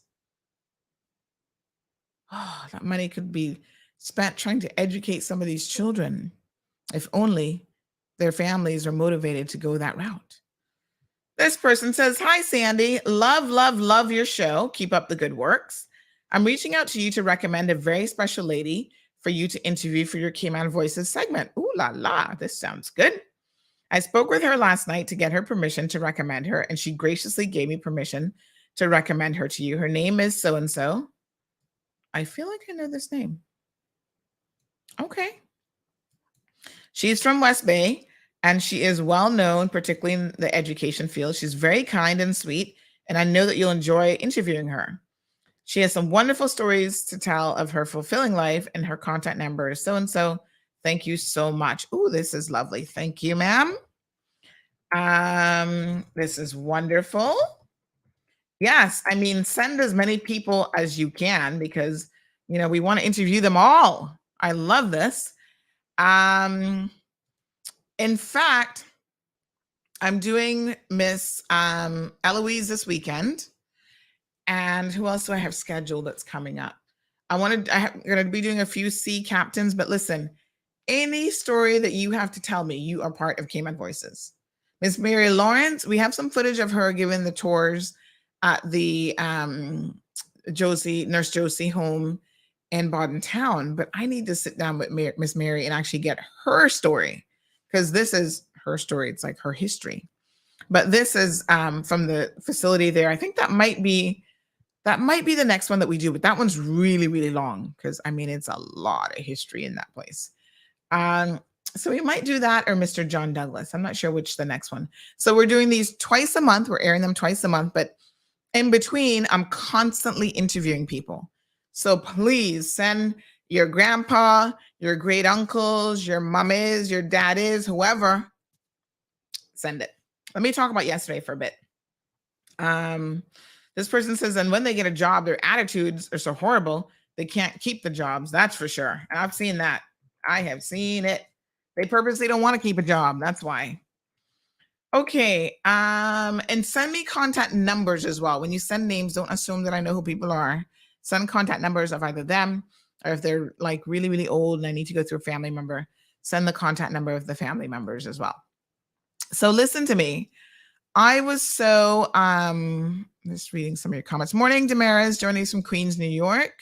Oh, that money could be spent trying to educate some of these children, if only their families are motivated to go that route. This person says, "Hi, Sandy. Love, love, love your show. Keep up the good works. I'm reaching out to you to recommend a very special lady for you to interview for your Cayman Voices segment." Ooh la la, this sounds good. I spoke with her last night to get her permission to recommend her, and she graciously gave me permission to recommend her to you. Her name is so-and-so. I feel like I know this name. Okay. She's from West Bay, and she is well known, particularly in the education field. She's very kind and sweet, and I know that you'll enjoy interviewing her. She has some wonderful stories to tell of her fulfilling life, and her contact number is so-and-so. Thank you so much. Ooh, this is lovely. Thank you, ma'am. This is wonderful. Yes, I mean, send as many people as you can, because, we want to interview them all. I love this. In fact, I'm doing Miss Eloise this weekend. And who else do I have scheduled that's coming up? I'm going to be doing a few sea captains, but listen, any story that you have to tell me, you are part of Cayman Voices. Miss Mary Lawrence, we have some footage of her giving the tours at the Nurse Josie home in Bodden Town, but I need to sit down with Miss Mary and actually get her story, because this is her story. It's like her history. But this is from the facility there. I think that might be the next one that we do, but that one's really, really long, because it's a lot of history in that place. So we might do that, or Mr. John Douglas. I'm not sure which the next one. So we're doing these twice a month. We're airing them twice a month, but in between, I'm constantly interviewing people. So please send your grandpa, your great uncles, your mummies, your daddies, whoever, send it. Let me talk about yesterday for a bit. This person says, and when they get a job, their attitudes are so horrible, they can't keep the jobs. That's for sure. And I've seen that. I have seen it. They purposely don't want to keep a job. That's why. Okay. And send me contact numbers as well. When you send names, don't assume that I know who people are. Send contact numbers of either them, or if they're like really, really old and I need to go through a family member, send the contact number of the family members as well. So listen to me. I was so, just reading some of your comments. Morning, Damaris, joining us from Queens, New York.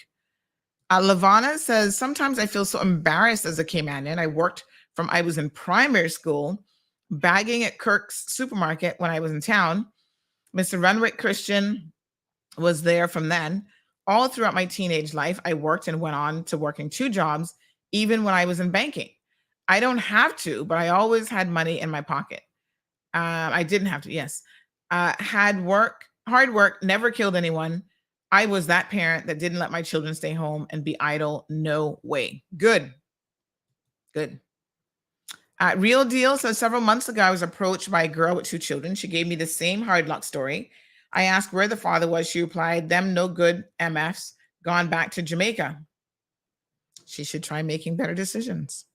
Lavana says, sometimes I feel so embarrassed as a Caymanian. I was in primary school, bagging at Kirk's supermarket when I was in town. Mr. Renwick Christian was there from then. All throughout my teenage life, I worked and went on to working 2 jobs, even when I was in banking. I don't have to, but I always had money in my pocket. I didn't have to, yes. Hard work, never killed anyone. I was that parent that didn't let my children stay home and be idle. No way. Good. Real deal. So several months ago, I was approached by a girl with 2 children. She gave me the same hard luck story. I asked where the father was. She replied, them no good MFs, gone back to Jamaica. She should try making better decisions.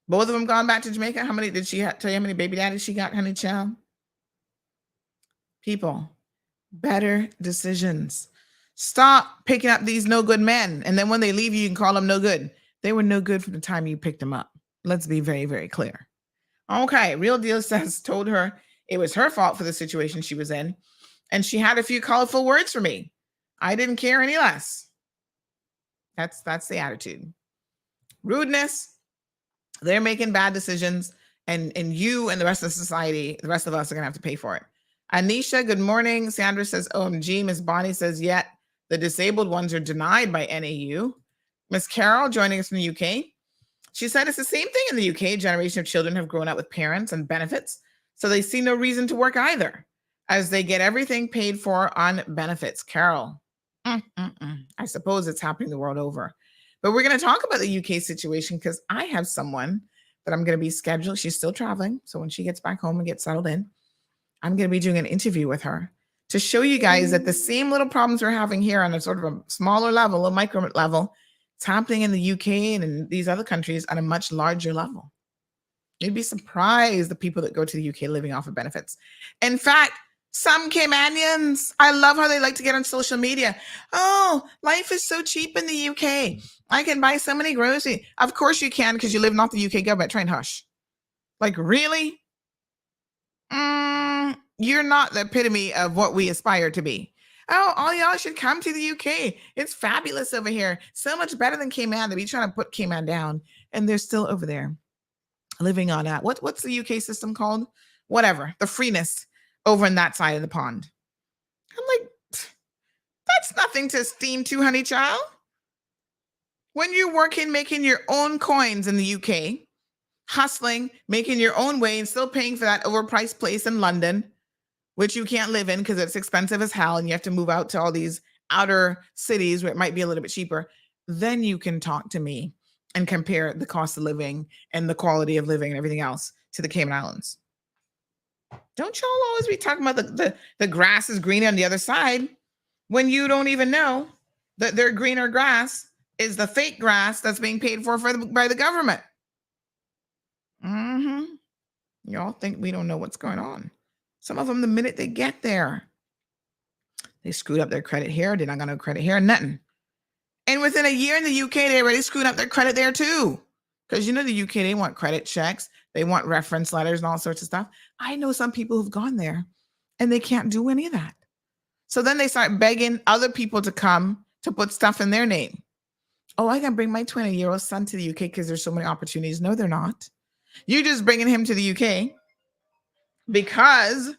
Both of them gone back to Jamaica. How many did she tell you how many baby daddies she got, honey child? People, better decisions. Stop picking up these no good men. And then when they leave you can call them no good. They were no good from the time you picked them up. Let's be very, very clear. Okay, Real Deal says, told her it was her fault for the situation she was in. And she had a few colorful words for me. I didn't care any less. That's the attitude. Rudeness. They're making bad decisions. And you and the rest of society, the rest of us are going to have to pay for it. Anisha, good morning. Sandra says, OMG. Miss Bonnie says, yet the disabled ones are denied by NAU. Miss Carol joining us from the UK. She said it's the same thing in the UK. A generation of children have grown up with parents and benefits, so they see no reason to work either, as they get everything paid for on benefits. Carol, I suppose it's happening the world over. But we're going to talk about the UK situation because I have someone that I'm going to be scheduled. She's still traveling, so when she gets back home and gets settled in, I'm going to be doing an interview with her to show you guys that the same little problems we're having here on a sort of a smaller level, a micro level, it's happening in the UK and in these other countries on a much larger level. You'd be surprised the people that go to the UK living off of benefits. In fact, some Caymanians, I love how they like to get on social media. Oh, life is so cheap in the UK. I can buy so many groceries. Of course you can because you live not the UK government. Try and hush. Like, really? You're not the epitome of what we aspire to be. Oh, all y'all should come to the UK. It's fabulous over here. So much better than Cayman. They be trying to put Cayman down, and they're still over there living on that. What's the UK system called? Whatever. The freeness over on that side of the pond. I'm like, that's nothing to steam to, honey child. When you're working, making your own coins in the UK, hustling, making your own way, and still paying for that overpriced place in London, which you can't live in because it's expensive as hell and you have to move out to all these outer cities where it might be a little bit cheaper, then you can talk to me and compare the cost of living and the quality of living and everything else to the Cayman Islands. Don't y'all always be talking about the grass is greener on the other side when you don't even know that their greener grass is the fake grass that's being paid for by the government. Y'all think we don't know what's going on. Some of them, the minute they get there, they screwed up their credit here. They're not going to credit here, nothing. And within a year in the UK, they already screwed up their credit there too. Because you know the UK, they want credit checks. They want reference letters and all sorts of stuff. I know some people who've gone there and they can't do any of that. So then they start begging other people to come to put stuff in their name. Oh, I can bring my 20-year-old son to the UK because there's so many opportunities. No, they're not. You're just bringing him to the UK because,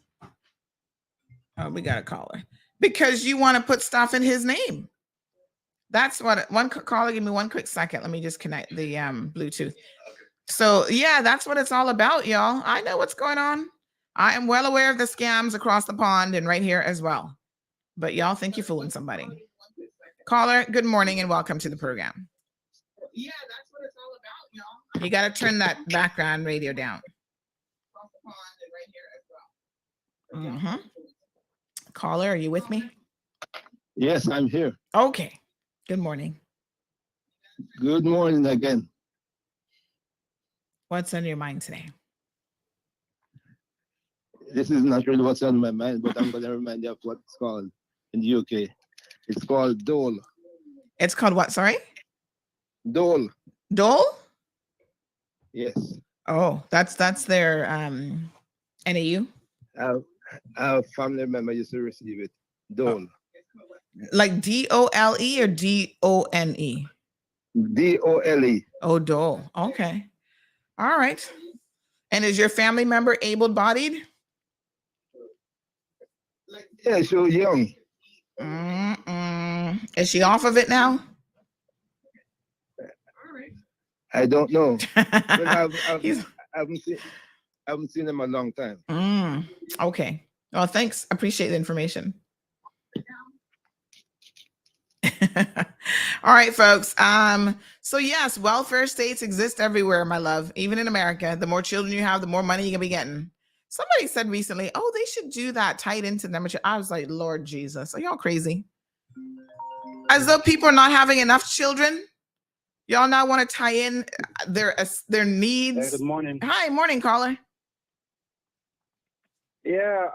we got a caller, because you want to put stuff in his name. That's what one caller, give me one quick second. Let me just connect the Bluetooth. So yeah, that's what it's all about, y'all. I know what's going on. I am well aware of the scams across the pond and right here as well. But y'all think you're fooling somebody. Caller, good morning and welcome to the program. Yeah, that's what it's all about, y'all. You got to turn that background radio down. Caller, are you with me? Yes, I'm here. Okay. Good morning. Good morning again. What's on your mind today? This is not really what's on my mind, but I'm going to remind you of what it's called in the UK. It's called dole. It's called what? Sorry? Dole. Dole? Yes. Oh, that's their NAU? Our family member used to receive it. Dole. Like DOLE or DONE? DOLE. Oh, dole. Okay. All right. And is your family member able-bodied? Yeah, so young. Is she off of it now? I don't know. Well, He's I haven't seen him a long time. okay. Well, thanks. Appreciate the information. All right, folks. So yes, welfare states exist everywhere, my love, even in America. The more children you have, the more money you're gonna be getting. Somebody said recently, oh, they should do that tied into them. I was like, Lord Jesus, are y'all crazy? As though people are not having enough children. Y'all now want to tie in their needs. Hey, good morning. Hi, morning, caller. Yeah,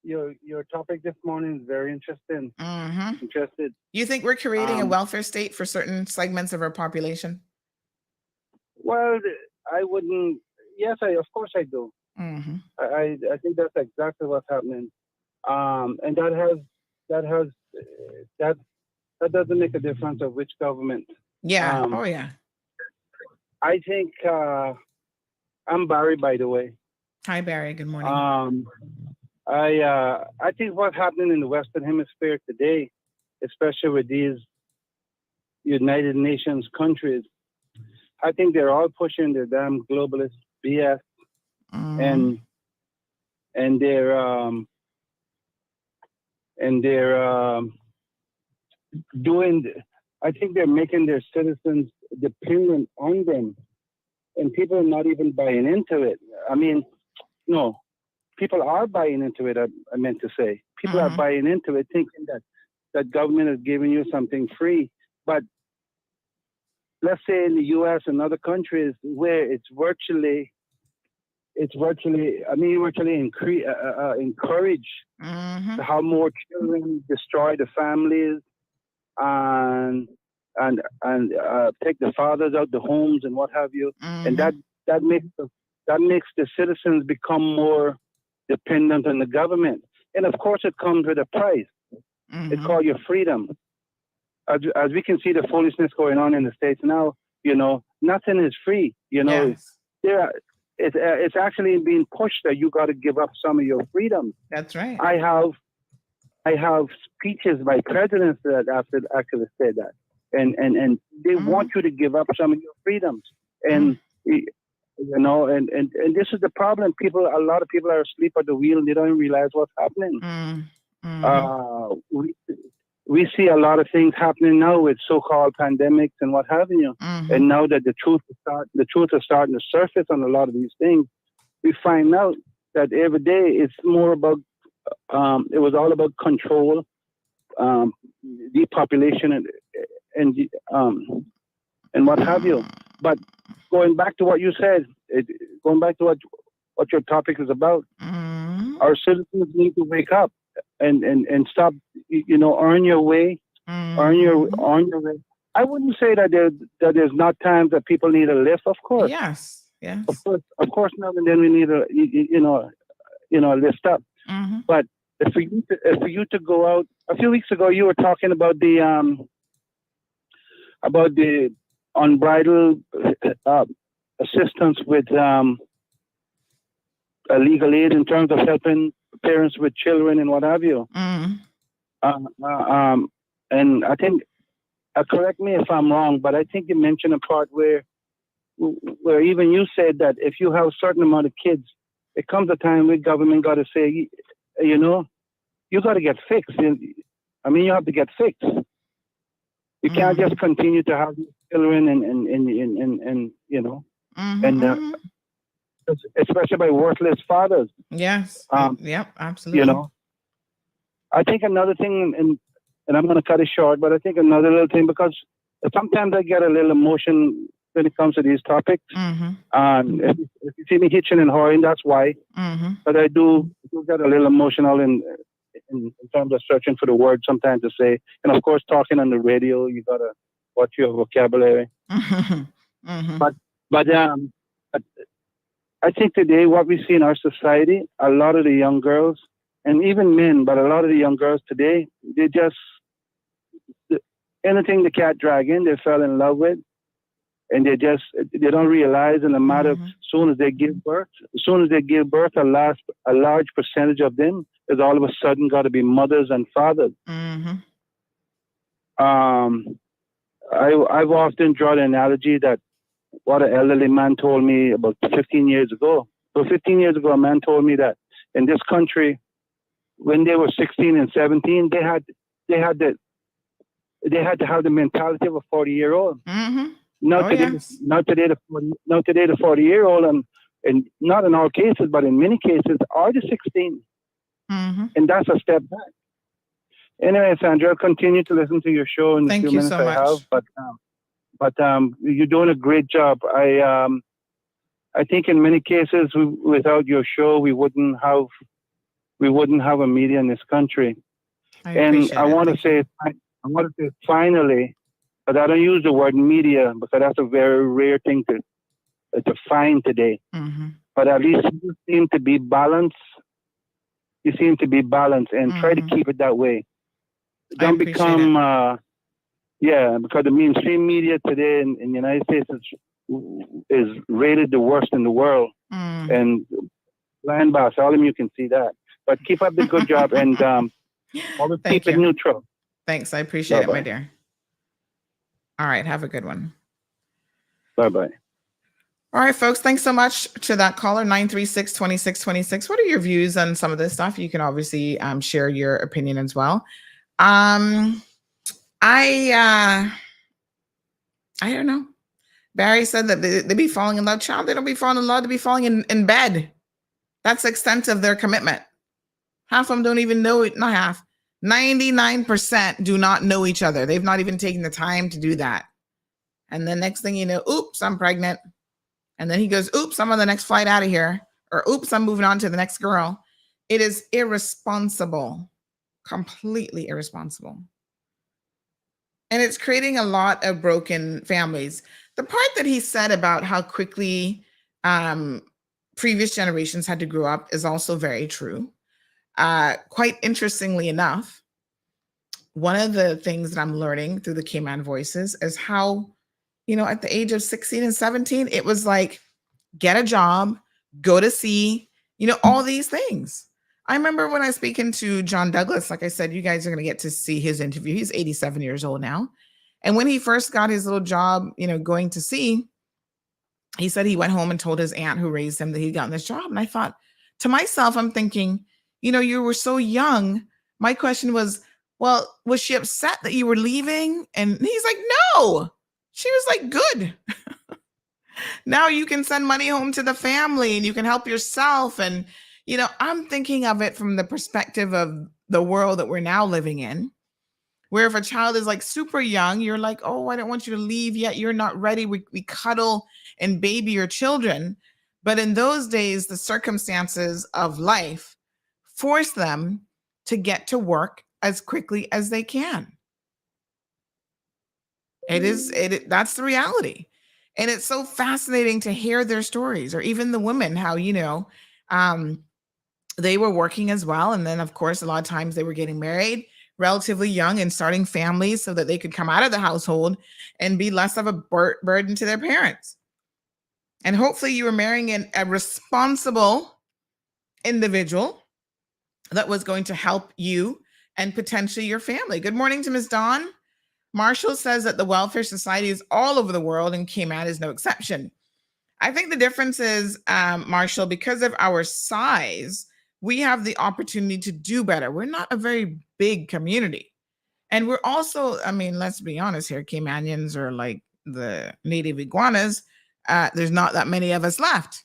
your topic this morning is very interesting. Interested. You think we're creating a welfare state for certain segments of our population? Well, I wouldn't. Yes, of course I do. I think that's exactly what's happening. And that doesn't make a difference of which government. Yeah. Oh yeah. I think I'm Barry, by the way. Hi, Barry. Good morning. I think what's happening in the Western Hemisphere today, especially with these United Nations countries, I think they're all pushing their damn globalist BS, and they're doing. I think they're making their citizens dependent on them, and people are not even buying into it. I mean, no, people are buying into it. I meant to say, people are buying into it, thinking that government is giving you something free. But let's say in the U.S. and other countries where it's virtually encourage how more children destroy the families and take the fathers out the homes and what have you, and that makes the citizens become more dependent on the government, and of course it comes with a price. It's called your freedom. As we can see the foolishness going on in the States now, nothing is free. It's actually being pushed that you got to give up some of your freedom. That's right. I have speeches by presidents that actually said that, and they want you to give up some of your freedoms, and and this is the problem. A lot of people are asleep at the wheel and they don't realize what's happening. We see a lot of things happening now with so-called pandemics and what have you, and now that the truth is starting to surface on a lot of these things, we find out that every day it's more about. It was all about control, depopulation, and what have you. But going back to what you said, going back to what your topic is about, our citizens need to wake up and stop. Earn your way, earn your way. I wouldn't say that there's not times that people need a lift. Of course, yes. Of course, now and then we need a lift up. But for you to go out, a few weeks ago, you were talking about the unbridled assistance with legal aid in terms of helping parents with children and what have you. And I think, correct me if I'm wrong, but I think you mentioned a part where even you said that if you have a certain amount of kids, it comes a time where government got to say, you got to get fixed. I mean, you have to get fixed. You can't just continue to have children and especially by worthless fathers. Yes. Yep. Absolutely. I think another thing, and I'm going to cut it short, but I think another little thing, because sometimes I get a little emotion when it comes to these topics. If you see me hitching and hawing, that's why. But I do get a little emotional in terms of searching for the word sometimes to say. And of course, talking on the radio, you got to watch your vocabulary. But I think today what we see in our society, a lot of the young girls, and even men, but a lot of the young girls today, they just, anything the cat drag in, they fell in love with. And they don't realize in a matter of, as soon as they give birth, a large percentage of them is all of a sudden got to be mothers and fathers. I've often drawn the analogy that what an elderly man told me about 15 years ago. So 15 years ago, a man told me that in this country, when they were 16 and 17, they had to have the mentality of a 40-year-old. Mm-hmm. Not today the 40-year-old, and not in all cases, but in many cases, are the 16. Mm-hmm. And that's a step back. Anyway, Sandra, I'll continue to listen to your show in the few minutes I have. But you're doing a great job. I think in many cases, without your show, we wouldn't have a media in this country. I want to say finally, but I don't use the word media because that's a very rare thing to find today. Mm-hmm. But at least you seem to be balanced. You seem to be balanced, and try to keep it that way. Don't become, because the mainstream media today in the United States is rated the worst in the world. And blind boss, all of you can see that. But keep up the good job, and always keep it neutral. Thanks, I appreciate it, my dear. All right, have a good one. Bye-bye. All right, folks, thanks so much to that caller, 936-2626. What are your views on some of this stuff? You can obviously share your opinion as well. I don't know. Barry said that they be falling in love. Child, they don't be falling in love. They be falling in bed. That's the extent of their commitment. Half of them don't even know it. Not half. 99% do not know each other. They've not even taken the time to do that. And the next thing you know, oops, I'm pregnant. And then he goes, oops, I'm on the next flight out of here. Or oops, I'm moving on to the next girl. It is irresponsible. Completely irresponsible. And it's creating a lot of broken families. The part that he said about how quickly previous generations had to grow up is also very true. Quite interestingly enough, one of the things that I'm learning through the Cayman Voices is how, at the age of 16 and 17, it was like, get a job, go to sea, all these things. I remember when I was speaking to John Douglas, like I said, you guys are going to get to see his interview. He's 87 years old now. And when he first got his little job, going to sea, he said he went home and told his aunt who raised him that he'd gotten this job. And I thought to myself, I'm thinking, you were so young. My question was, well, was she upset that you were leaving? And he's like, no. She was like, good. Now you can send money home to the family and you can help yourself. And, I'm thinking of it from the perspective of the world that we're now living in, where if a child is like super young, you're like, oh, I don't want you to leave yet. You're not ready. We cuddle and baby your children. But in those days, the circumstances of life force them to get to work as quickly as they can. That's the reality. And it's so fascinating to hear their stories, or even the women, how, they were working as well. And then, of course, a lot of times they were getting married relatively young and starting families so that they could come out of the household and be less of a burden to their parents. And hopefully you were marrying a responsible individual that was going to help you and potentially your family. Good morning to Ms. Dawn. Marshall says that the welfare society is all over the world and Cayman is no exception. I think the difference is, Marshall, because of our size, we have the opportunity to do better. We're not a very big community. And we're also, let's be honest here, Caymanians are like the native iguanas. There's not that many of us left.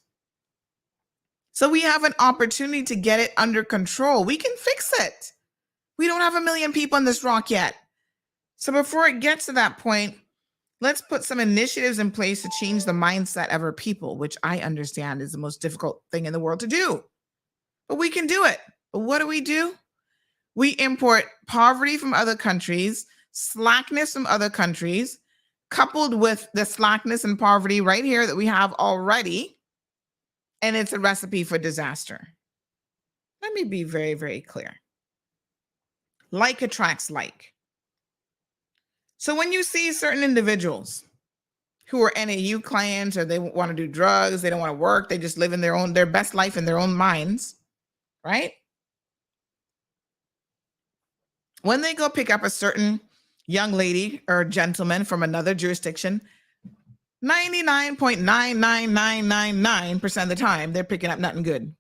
So we have an opportunity to get it under control. We can fix it. We don't have 1 million people on this rock yet. So before it gets to that point, let's put some initiatives in place to change the mindset of our people, which I understand is the most difficult thing in the world to do. But we can do it. But what do? We import poverty from other countries, slackness from other countries, coupled with the slackness and poverty right here that we have already. And it's a recipe for disaster. Let me be very, very clear. Like attracts like. So when you see certain individuals who are NAU clients, or they want to do drugs, they don't want to work, they just live in their best life in their own minds, right? When they go pick up a certain young lady or gentleman from another jurisdiction, 99.99999% of the time, they're picking up nothing good.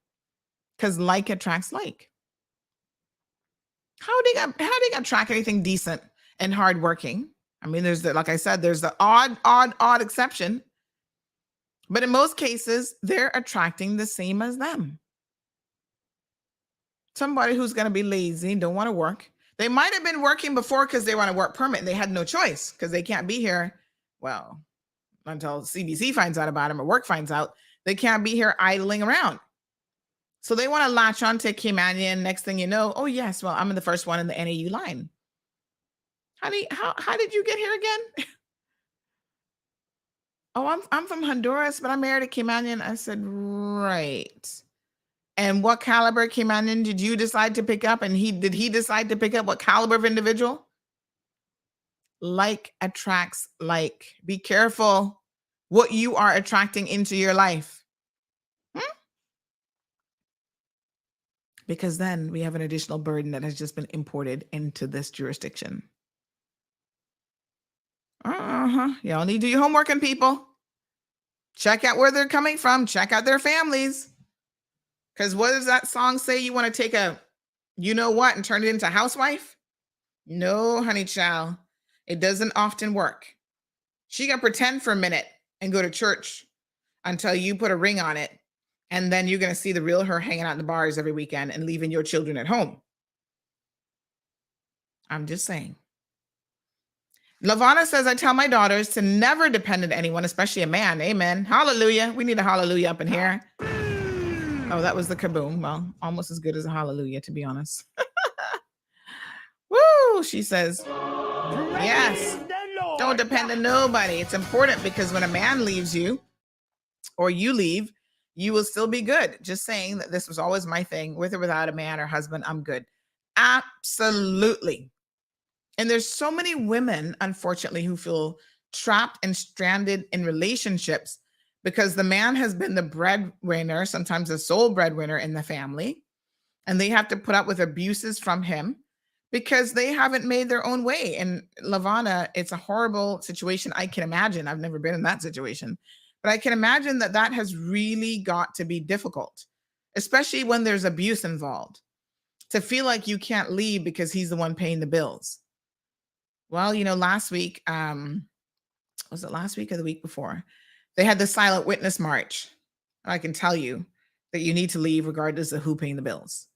Because like attracts like. How they got track anything decent and hardworking? I mean, there's the, like I said, there's the odd exception. But in most cases, they're attracting the same as them. Somebody who's going to be lazy, don't want to work. They might have been working before because they want a work permit and they had no choice because they can't be here. Well, until CBC finds out about them or work finds out, they can't be here idling around. So they want to latch on to Cayman. Next thing you know, oh yes, well, I'm the first one in the NAU line. Honey, how did you get here again? Oh, I'm from Honduras, but I'm married to Caymanian. I said, right. And what caliber Caymanian did you decide to pick up? And did he decide to pick up what caliber of individual? Like attracts like. Be careful what you are attracting into your life. Because then we have an additional burden that has just been imported into this jurisdiction. Y'all need to do your homework on people. Check out where they're coming from. Check out their families. Because what does that song say? You want to take a you know what and turn it into housewife? No, honey child. It doesn't often work. She can pretend for a minute and go to church until you put a ring on it. And then you're going to see the real her hanging out in the bars every weekend and leaving your children at home. I'm just saying. Lavana says, I tell my daughters to never depend on anyone, especially a man. Amen. Hallelujah. We need a hallelujah up in here. Oh, that was the kaboom. Well, almost as good as a hallelujah, to be honest. Woo, she says. Yes. Don't depend on nobody. It's important because when a man leaves you or you leave, you will still be good. Just saying that this was always my thing. With or without a man or husband, I'm good. Absolutely. And there's so many women, unfortunately, who feel trapped and stranded in relationships because the man has been the breadwinner, sometimes the sole breadwinner in the family, and they have to put up with abuses from him because they haven't made their own way. And Lavana, it's a horrible situation. I can imagine. I've never been in that situation, but I can imagine that that has really got to be difficult, especially when there's abuse involved, to feel like you can't leave because he's the one paying the bills. Well, you know, last week, was it last week or the week before? They had the silent witness march. I can tell you that you need to leave regardless of who paying the bills.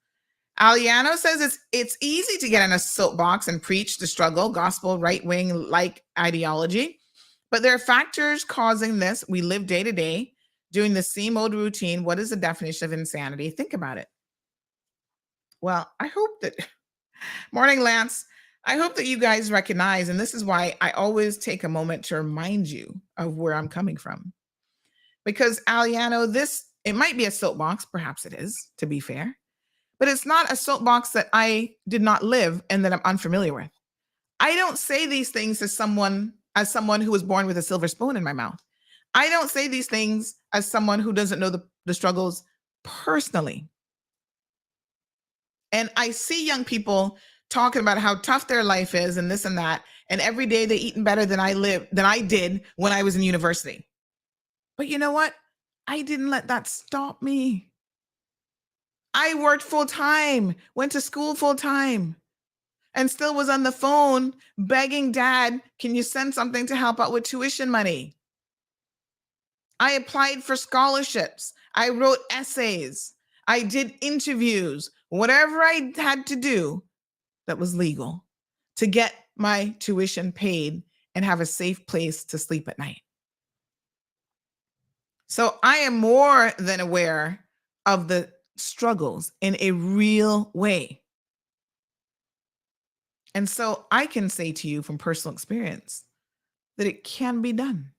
Aliano says it's easy to get in a soapbox and preach the struggle, gospel, right-wing like ideology, but there are factors causing this. We live day to day doing the same old routine. What is the definition of insanity? Think about it. Well, I hope that, morning, Lance. I hope that you guys recognize, and this is why I always take a moment to remind you of where I'm coming from. Because Aliano, it might be a soapbox, perhaps it is, to be fair, but it's not a soapbox that I did not live and that I'm unfamiliar with. I don't say these things as someone who was born with a silver spoon in my mouth. I don't say these things as someone who doesn't know the struggles personally. And I see young people talking about how tough their life is and this and that. And every day they're eating better than I did when I was in university. But you know what? I didn't let that stop me. I worked full time, went to school full time, and still was on the phone begging Dad, can you send something to help out with tuition money? I applied for scholarships. I wrote essays. I did interviews, whatever I had to do that was legal to get my tuition paid and have a safe place to sleep at night. So I am more than aware of the struggles in a real way. And so I can say to you from personal experience that it can be done.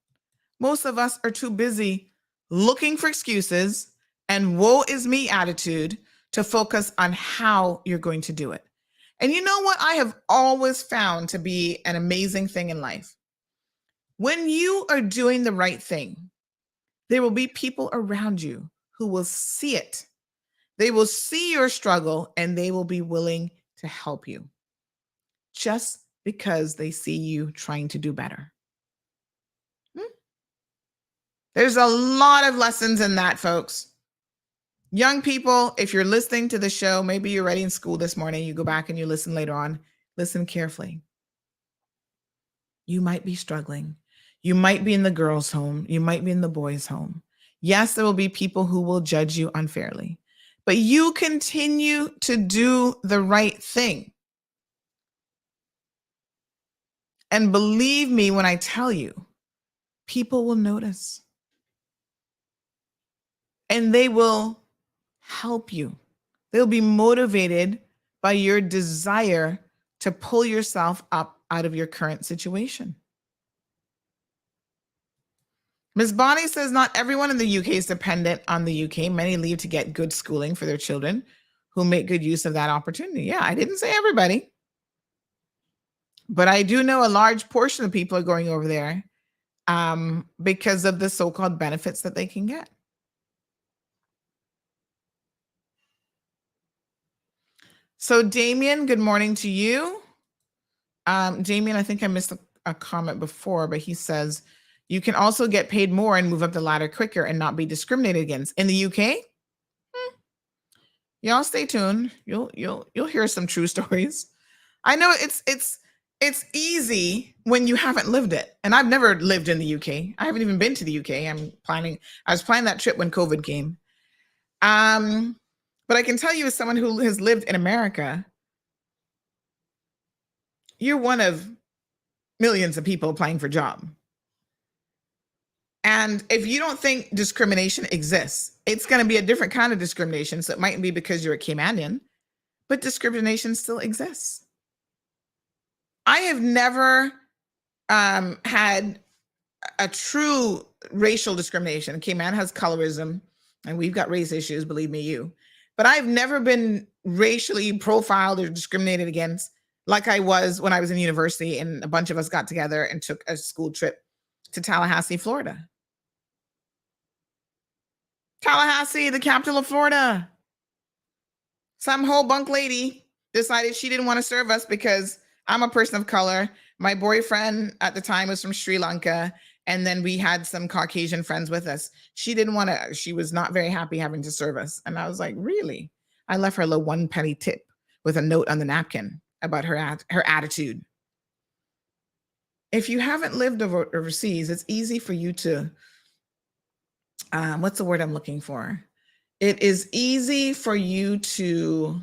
Most of us are too busy looking for excuses and woe is me attitude to focus on how you're going to do it. And you know what I have always found to be an amazing thing in life? When you are doing the right thing, there will be people around you who will see it. They will see your struggle and they will be willing to help you just because they see you trying to do better. There's a lot of lessons in that, folks. Young people, if you're listening to the show, maybe you're already in school this morning, you go back and you listen later on, listen carefully. You might be struggling. You might be in the girls' home. You might be in the boys' home. Yes, there will be people who will judge you unfairly, but you continue to do the right thing. And believe me when I tell you, people will notice. And they will help you. They'll be motivated by your desire to pull yourself up out of your current situation. Ms. Bonnie says not everyone in the UK is dependent on the UK. Many leave to get good schooling for their children who make good use of that opportunity. Yeah, I didn't say everybody. But I do know a large portion of people are going over there because of the so-called benefits that they can get. So Damien, good morning to you. Damien, I think I missed a comment before, but he says, you can also get paid more and move up the ladder quicker and not be discriminated against. In the UK? Y'all stay tuned. You'll hear some true stories. I know it's easy when you haven't lived it. And I've never lived in the UK. I haven't even been to the UK. I was planning that trip when COVID came. But I can tell you, as someone who has lived in America, you're one of millions of people applying for a job. And if you don't think discrimination exists, it's going to be a different kind of discrimination. So it might be because you're a Caymanian, but discrimination still exists. I have never had a true racial discrimination. Cayman has colorism, and we've got race issues, believe me, you. But I've never been racially profiled or discriminated against like I was when I was in university and a bunch of us got together and took a school trip to Tallahassee, Florida. Tallahassee, the capital of Florida. Some whole bunk lady decided she didn't want to serve us because I'm a person of color. My boyfriend at the time was from Sri Lanka. And then we had some Caucasian friends with us. She didn't want to, she was not very happy having to serve us. And I was like, really? I left her a little 1 penny tip with a note on the napkin about her attitude. If you haven't lived overseas, it's easy for you to, what's the word I'm looking for? It is easy for you to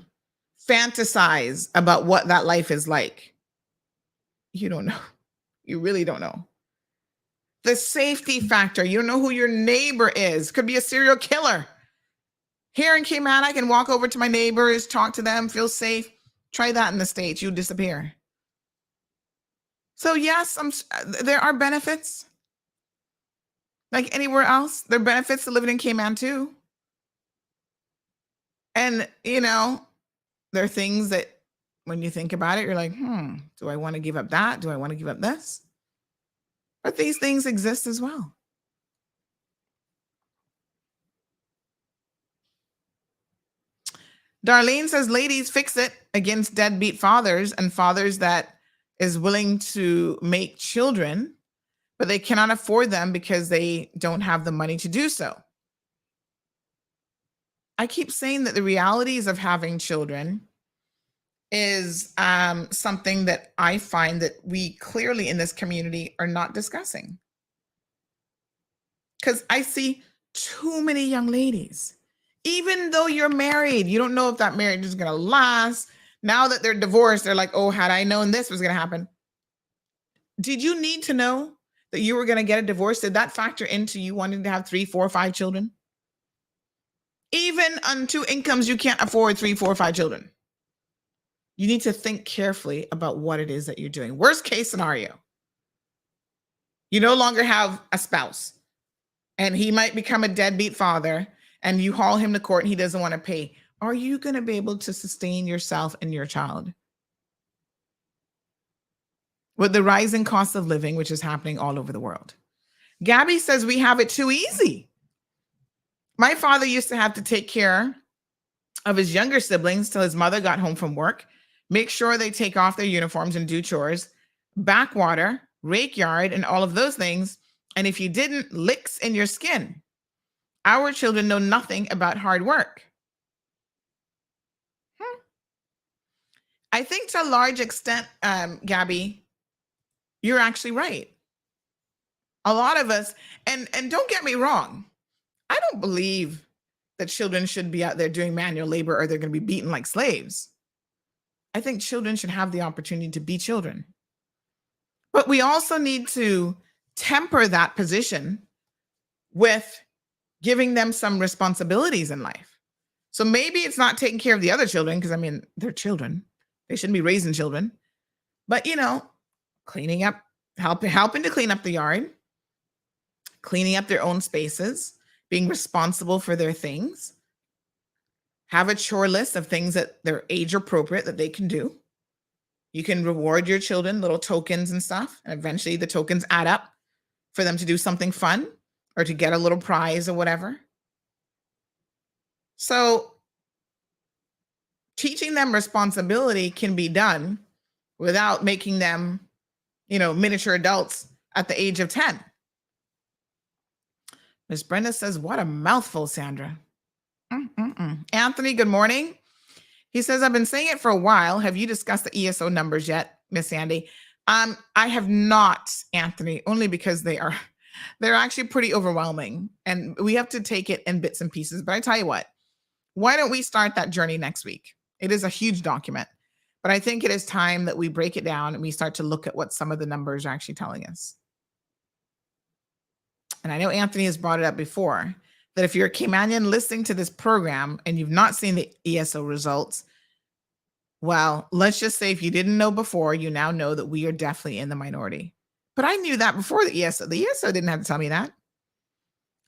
fantasize about what that life is like. You don't know. You really don't know. The safety factor. You don't know who your neighbor is. Could be a serial killer. Here in Cayman, I can walk over to my neighbors, talk to them, feel safe. Try that in the States. You disappear. So yes, there are benefits. Like anywhere else, there are benefits to living in Cayman too. And, you know, there are things that when you think about it, you're like, do I want to give up that? Do I want to give up this? But these things exist as well. Darlene says, ladies, fix it against deadbeat fathers and fathers that is willing to make children, but they cannot afford them because they don't have the money to do so. I keep saying that the realities of having children is something that I find that we clearly in this community are not discussing. Because I see too many young ladies, even though you're married, you don't know if that marriage is going to last. Now that they're divorced, they're like, oh, had I known this was going to happen. Did you need to know that you were going to get a divorce? Did that factor into you wanting to have 3, 4, 5 children? Even on 2 incomes, you can't afford 3, 4, 5 children. You need to think carefully about what it is that you're doing. Worst case scenario, you no longer have a spouse and he might become a deadbeat father and you haul him to court and he doesn't want to pay. Are you going to be able to sustain yourself and your child? With the rising cost of living, which is happening all over the world. Gabby says we have it too easy. My father used to have to take care of his younger siblings till his mother got home from work, make sure they take off their uniforms and do chores, backwater, rake yard, and all of those things. And if you didn't, licks in your skin. Our children know nothing about hard work. I think to a large extent, Gabby, you're actually right. A lot of us, and don't get me wrong, I don't believe that children should be out there doing manual labor or they're going to be beaten like slaves. I think children should have the opportunity to be children. But we also need to temper that position with giving them some responsibilities in life. So maybe it's not taking care of the other children, because I mean, they're children. They shouldn't be raising children. But, you know, cleaning up, helping to clean up the yard, cleaning up their own spaces, being responsible for their things. Have a chore list of things that they're age appropriate that they can do. You can reward your children, little tokens and stuff. And eventually the tokens add up for them to do something fun or to get a little prize or whatever. So teaching them responsibility can be done without making them, you know, miniature adults at the age of 10. Miss Brenda says, what a mouthful, Sandra. Anthony, good morning. He says, I've been saying it for a while. Have you discussed the ESO numbers yet, Miss Sandy? I have not, Anthony, only because they're actually pretty overwhelming and we have to take it in bits and pieces. But I tell you what, why don't we start that journey next week? It is a huge document, but I think it is time that we break it down and we start to look at what some of the numbers are actually telling us. And I know Anthony has brought it up before, that if you're a Caymanian listening to this program and you've not seen the ESO results, well, let's just say if you didn't know before, you now know that we are definitely in the minority. But I knew that before the ESO. The ESO didn't have to tell me that.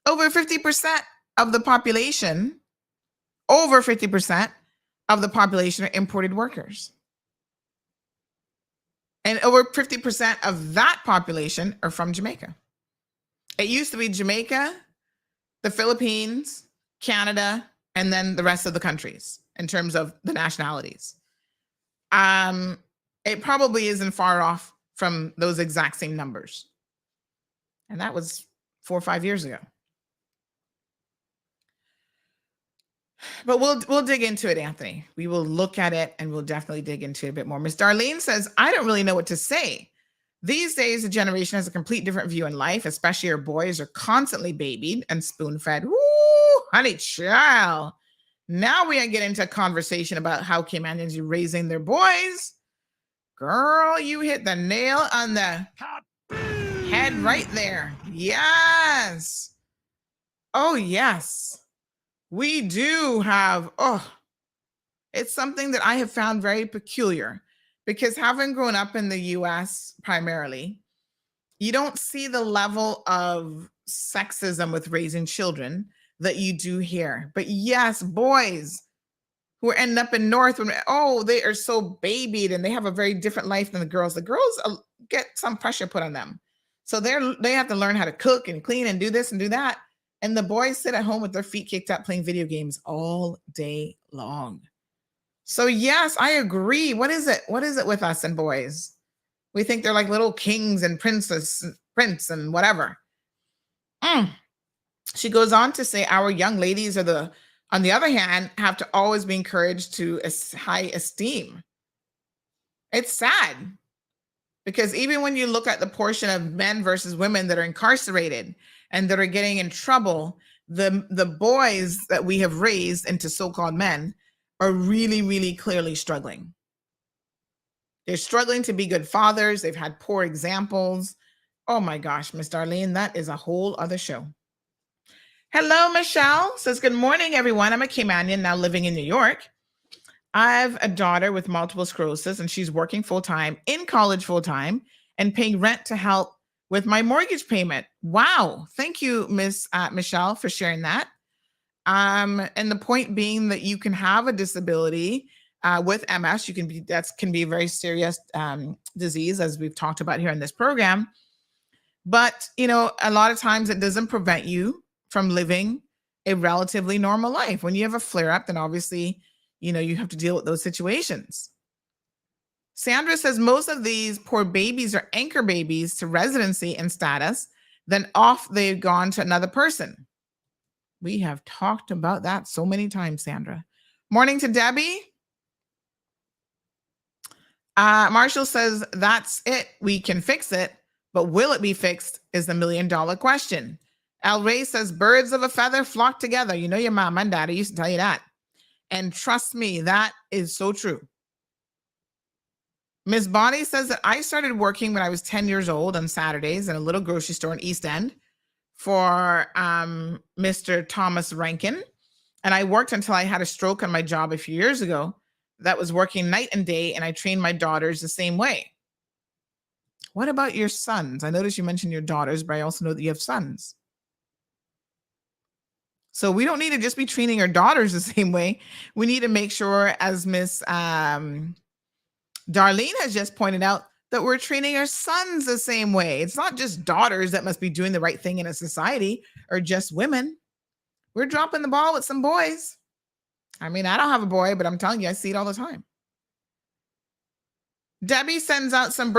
Over 50% of the population, are imported workers. And over 50% of that population are from Jamaica. It used to be Jamaica, the Philippines, Canada, and then the rest of the countries in terms of the nationalities. It probably isn't far off from those exact same numbers. And that was 4 or 5 years ago. But we'll dig into it, Anthony. We will look at it and we'll definitely dig into it a bit more. Miss Darlene says, I don't really know what to say. These days, the generation has a complete different view in life, especially our boys are constantly babied and spoon-fed. Woo, honey child. Now we get into a conversation about how Caymanians are raising their boys. Girl, you hit the nail on the head right there. Yes. Oh, yes. We do have, it's something that I have found very peculiar. Because having grown up in the US primarily, you don't see the level of sexism with raising children that you do here. But yes, boys who end up in North, they are so babied and they have a very different life than the girls. The girls get some pressure put on them. So they have to learn how to cook and clean and do this and do that. And the boys sit at home with their feet kicked up playing video games all day long. So yes, I agree. What is it? What is it with us and boys? We think they're like little kings and prince and whatever. She goes on to say our young ladies on the other hand, have to always be encouraged to high esteem. It's sad because even when you look at the portion of men versus women that are incarcerated and that are getting in trouble, the boys that we have raised into so-called men are really, really clearly struggling. They're struggling to be good fathers. They've had poor examples. Oh my gosh, Miss Darlene, that is a whole other show. Hello, Michelle says, good morning, everyone. I'm a Caymanian now living in New York. I have a daughter with multiple sclerosis and she's working full-time, in college full-time, and paying rent to help with my mortgage payment. Wow. Thank you, Miss Michelle, for sharing that. And the point being that you can have a disability with MS. That can be a very serious disease, as we've talked about here in this program. But a lot of times it doesn't prevent you from living a relatively normal life. When you have a flare-up, then obviously you have to deal with those situations. Sandra says most of these poor babies are anchor babies to residency and status Then off they've gone to another person. We have talked about that so many times, Sandra. Morning to Debbie. Marshall says, that's it. We can fix it, but will it be fixed is the $1 million question. Al Ray says, birds of a feather flock together. You know, your mom and daddy used to tell you that. And trust me, that is so true. Miss Bonnie says that I started working when I was 10 years old on Saturdays in a little grocery store in East End for Mr. Thomas Rankin. And I worked until I had a stroke on my job a few years ago. That was working night and day, and I trained my daughters the same way. What about your sons? I noticed you mentioned your daughters, but I also know that you have sons. So we don't need to just be training our daughters the same way. We need to make sure, as Miss Darlene has just pointed out, that we're training our sons the same way. It's not just daughters that must be doing the right thing in a society, or just women. We're dropping the ball with some boys. I mean, I don't have a boy, but I'm telling you, I see it all the time. Debbie sends out some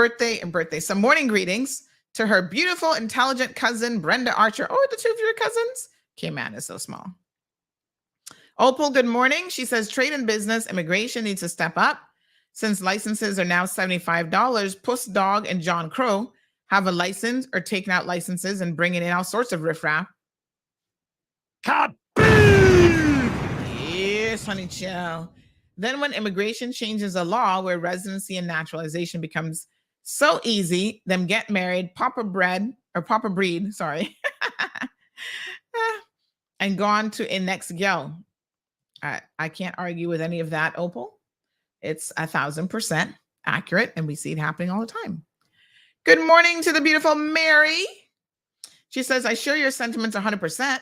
morning greetings to her beautiful, intelligent cousin, Brenda Archer. Oh, the two of your cousins? Cayman is so small. Opal, good morning. She says, trade and business, immigration needs to step up. Since licenses are now $75, Puss Dog and John Crow have a license or taking out licenses and bringing in all sorts of riffraff. Yes, honey child. Then when immigration changes the law where residency and naturalization becomes so easy, them get married, pop a breed, and go on to a next gal. I can't argue with any of that, Opal. It's 1,000% accurate, and we see it happening all the time. Good morning to the beautiful Mary. She says, I share your sentiments 100%.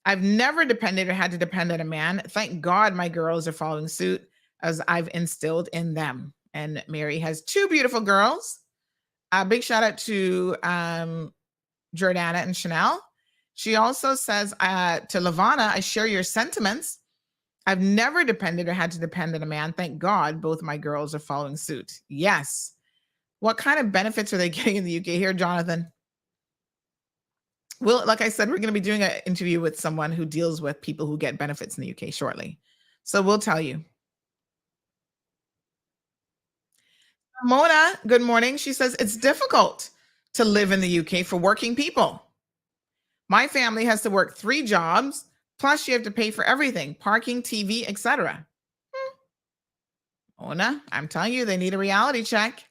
I've never depended or had to depend on a man. Thank God my girls are following suit as I've instilled in them. And Mary has two beautiful girls. A big shout out to Jordana and Chanel. She also says to Lavana, I share your sentiments. I've never depended or had to depend on a man. Thank God both my girls are following suit. Yes. What kind of benefits are they getting in the UK here, Jonathan? Well, like I said, we're going to be doing an interview with someone who deals with people who get benefits in the UK shortly. So we'll tell you. Mona, good morning. She says, it's difficult to live in the UK for working people. My family has to work 3 jobs, plus you have to pay for everything, parking, TV, etc. Mona, I'm telling you, they need a reality check.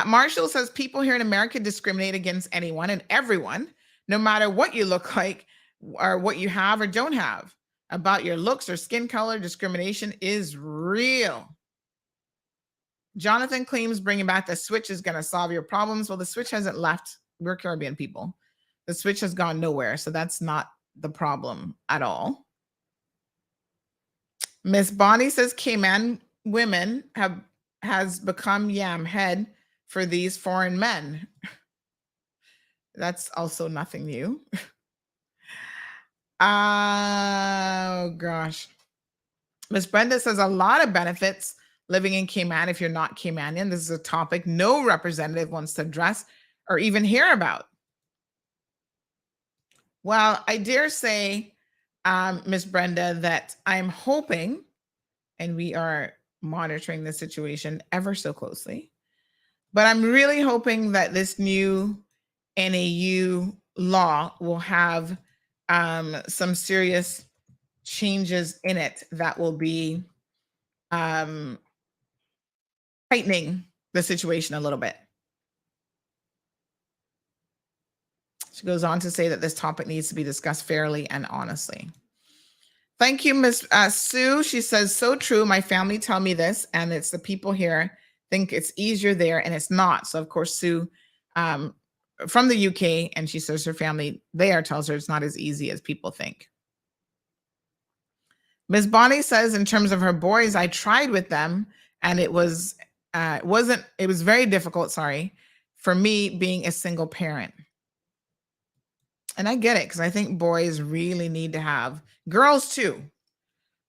Marshall says people here in America discriminate against anyone and everyone, no matter what you look like or what you have or don't have. About your looks or skin color, discrimination is real. Jonathan claims bringing back the switch is going to solve your problems. Well, the switch hasn't left. We're Caribbean people. The switch has gone nowhere, so that's not the problem at all. Miss Bonnie says Cayman women has become yam head for these foreign men. That's also nothing new. Oh, gosh. Miss Brenda says a lot of benefits living in Cayman if you're not Caymanian. This is a topic no representative wants to address or even hear about. Well, I dare say, Miss Brenda, that I'm hoping, and we are monitoring the situation ever so closely, but I'm really hoping that this new NAU law will have some serious changes in it that will be tightening the situation a little bit. She goes on to say that this topic needs to be discussed fairly and honestly. Thank you, Miss Sue. She says, so true. My family tell me this, and it's the people here think it's easier there, and it's not. So, of course, Sue from the UK, and she says her family there tells her it's not as easy as people think. Miss Bonnie says, in terms of her boys, I tried with them, and it was very difficult, for me being a single parent. And I get it, because I think boys really need to have, girls too,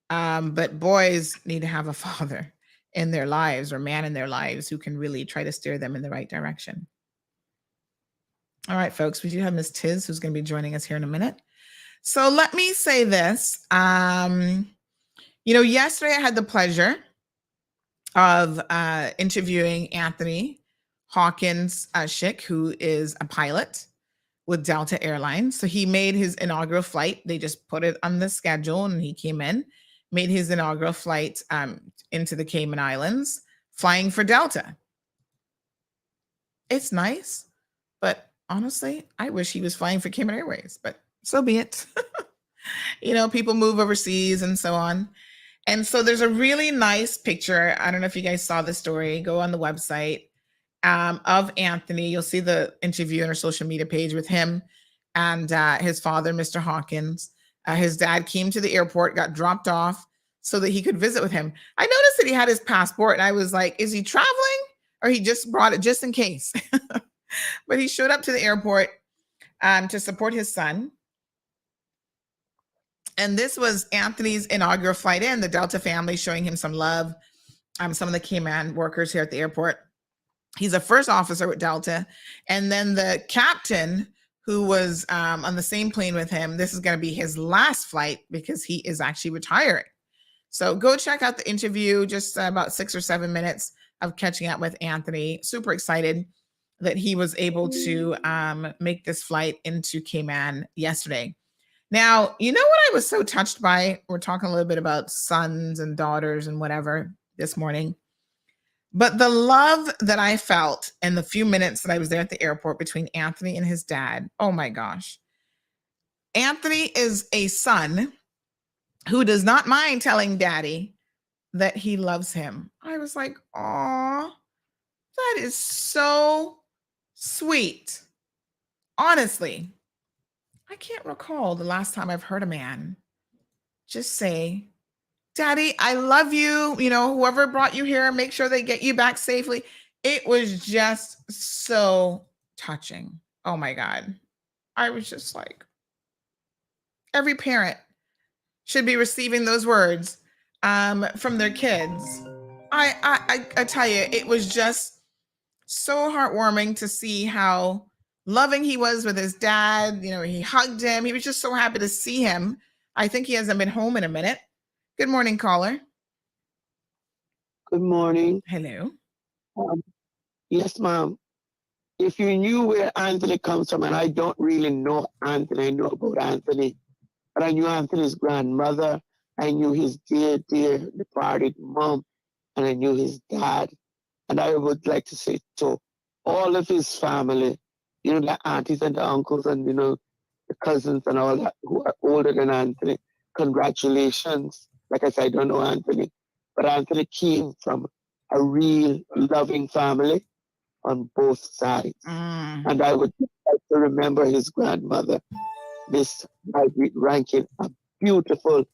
but boys need to have a father in their lives or man in their lives who can really try to steer them in the right direction. All right, folks, we do have Miss Tiz who's going to be joining us here in a minute. So let me say this. Yesterday I had the pleasure of interviewing Anthony Hawkins Schick, who is a pilot with Delta Airlines. So he made his inaugural flight. They just put it on the schedule and he came in, made his inaugural flight into the Cayman Islands, flying for Delta. It's nice, but honestly, I wish he was flying for Cayman Airways, but so be it. People move overseas and so on. And so there's a really nice picture. I don't know if you guys saw the story. Go on the website of Anthony. You'll see the interview on our social media page with him and his father, Mr. Hawkins. His dad came to the airport, got dropped off so that he could visit with him. I noticed that he had his passport and I was like, is he traveling or he just brought it just in case? But he showed up to the airport to support his son. And this was Anthony's inaugural flight in, the Delta family showing him some love. Some of the Cayman workers here at the airport. He's a first officer with Delta. And then the captain who was on the same plane with him, this is going to be his last flight because he is actually retiring. So go check out the interview, just about 6 or 7 minutes of catching up with Anthony. Super excited that he was able to make this flight into Cayman yesterday. Now, you know what I was so touched by? We're talking a little bit about sons and daughters and whatever this morning. But the love that I felt in the few minutes that I was there at the airport between Anthony and his dad, oh my gosh. Anthony is a son who does not mind telling daddy that he loves him. I was like, aw, that is so sweet. Honestly. I can't recall the last time I've heard a man just say, Daddy, I love you. Whoever brought you here, make sure they get you back safely. It was just so touching. Oh my God. I was just like, every parent should be receiving those words from their kids. I tell you, it was just so heartwarming to see how loving he was with his dad. He hugged him. He was just so happy to see him. I think he hasn't been home in a minute. Good morning, caller. Good morning. Hello. Yes, ma'am. If you knew where Anthony comes from, and I don't really know Anthony, I know about Anthony, but I knew Anthony's grandmother. I knew his dear departed mom, and I knew his dad. And I would like to say to all of his family, the aunties and the uncles and, the cousins and all that who are older than Anthony, congratulations. Like I said, I don't know Anthony, but Anthony came from a real loving family on both sides. And I would like to remember his grandmother, Miss Margaret Rankin, a beautiful,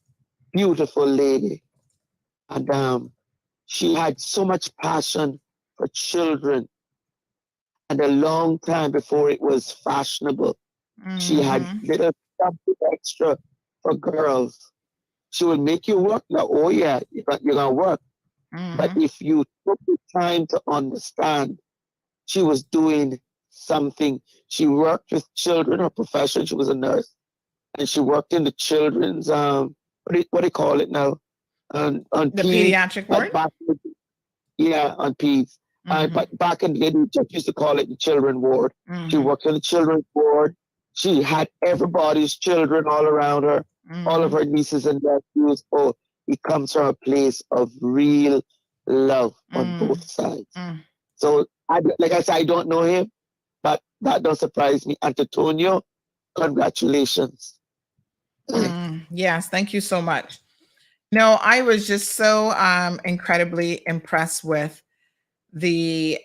beautiful lady. And she had so much passion for children. And a long time before it was fashionable, she had little something extra for girls. She would make you work. Now, oh yeah, you're gonna work. But if you took the time to understand, she was doing something. She worked with children. Her profession, she was a nurse, and she worked in the children's what do you call it now? On the pediatric ward. On peds. But back in the day, we just used to call it the children ward. She worked in the children's ward. She had everybody's children all around her, all of her nieces and nephews. Oh, it comes from a place of real love on both sides. So, like I said, I don't know him, but that don't surprise me. Antonio, congratulations. Yes, thank you so much. No, I was just so incredibly impressed with the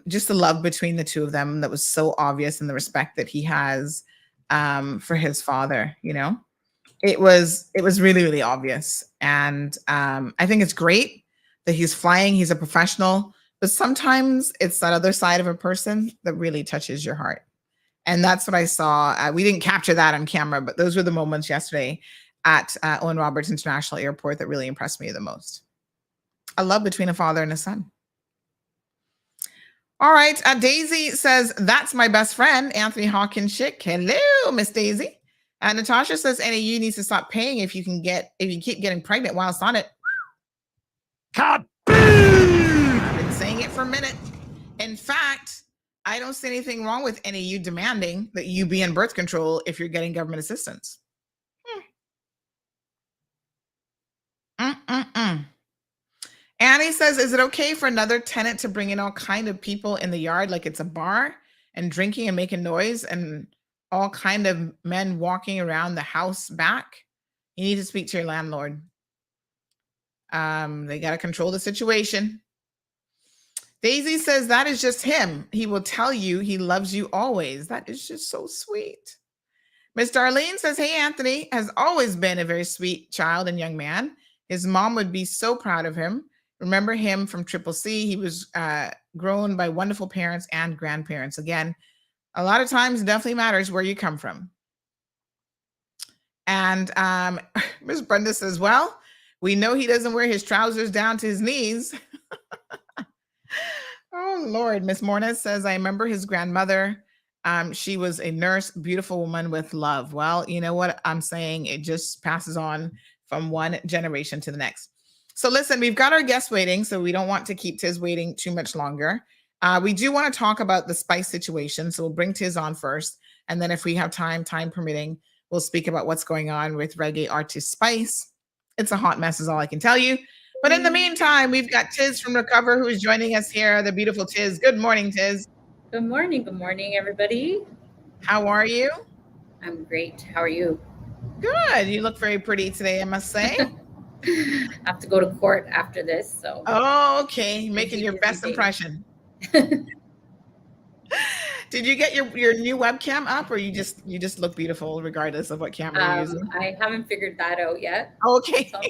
just the love between the two of them that was so obvious, and the respect that he has for his father. It was really, really obvious. And I think it's great that he's flying. He's a professional, but sometimes it's that other side of a person that really touches your heart. And that's what I saw. We didn't capture that on camera, but those were the moments yesterday at Owen Roberts International Airport that really impressed me the most. A love between a father and a son. All right. Daisy says, that's my best friend, Anthony Hawkins Schick. Hello, Miss Daisy. Natasha says, NAU needs to stop paying if you keep getting pregnant whilst on it. I've been saying it for a minute. In fact, I don't see anything wrong with NAU demanding that you be in birth control if you're getting government assistance. Annie says, is it okay for another tenant to bring in all kind of people in the yard like it's a bar and drinking and making noise and all kind of men walking around the house back? You need to speak to your landlord. They got to control the situation. Daisy says, that is just him. He will tell you he loves you always. That is just so sweet. Miss Darlene says, hey, Anthony has always been a very sweet child and young man. His mom would be so proud of him. Remember him from Triple C. He was grown by wonderful parents and grandparents. Again, a lot of times it definitely matters where you come from. And Miss Brenda says, well, we know he doesn't wear his trousers down to his knees. Oh, Lord. Miss Morna says, I remember his grandmother. She was a nurse, beautiful woman with love. Well, you know what I'm saying? It just passes on from one generation to the next. So listen, we've got our guests waiting, so we don't want to keep Tiz waiting too much longer. We do want to talk about the Spice situation, so we'll bring Tiz on first. And then if we have time permitting, we'll speak about what's going on with reggae artist Spice. It's a hot mess is all I can tell you. But in the meantime, we've got Tiz from Recover who is joining us here, the beautiful Tiz. Good morning, Tiz. Good morning, everybody. How are you? I'm great. How are you? Good. You look very pretty today, I must say. I have to go to court after this, so. Oh, okay. Making your best impression. Did you get your new webcam up, or you just look beautiful regardless of what camera you're using? I haven't figured that out yet. Okay. So.